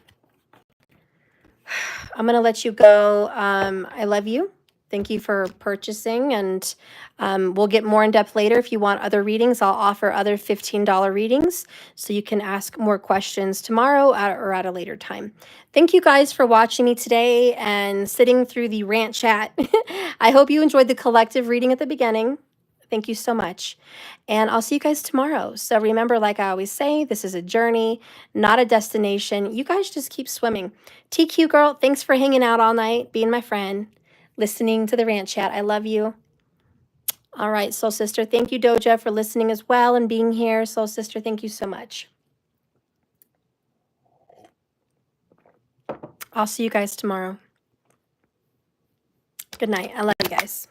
I'm going to let you go. I love you. Thank you for purchasing, and we'll get more in depth later. If you want other readings, I'll offer other $15 readings, so you can ask more questions tomorrow or at a later time. Thank you guys for watching me today and sitting through the rant chat. I hope you enjoyed the collective reading at the beginning. Thank you so much. And I'll see you guys tomorrow. So remember, like I always say, this is a journey, not a destination. You guys just keep swimming. TQ girl, thanks for hanging out all night, being my friend, listening to the rant chat. I love you. All right, Soul Sister. Thank you, Doja, for listening as well and being here. Soul Sister, thank you so much. I'll see you guys tomorrow. Good night. I love you guys.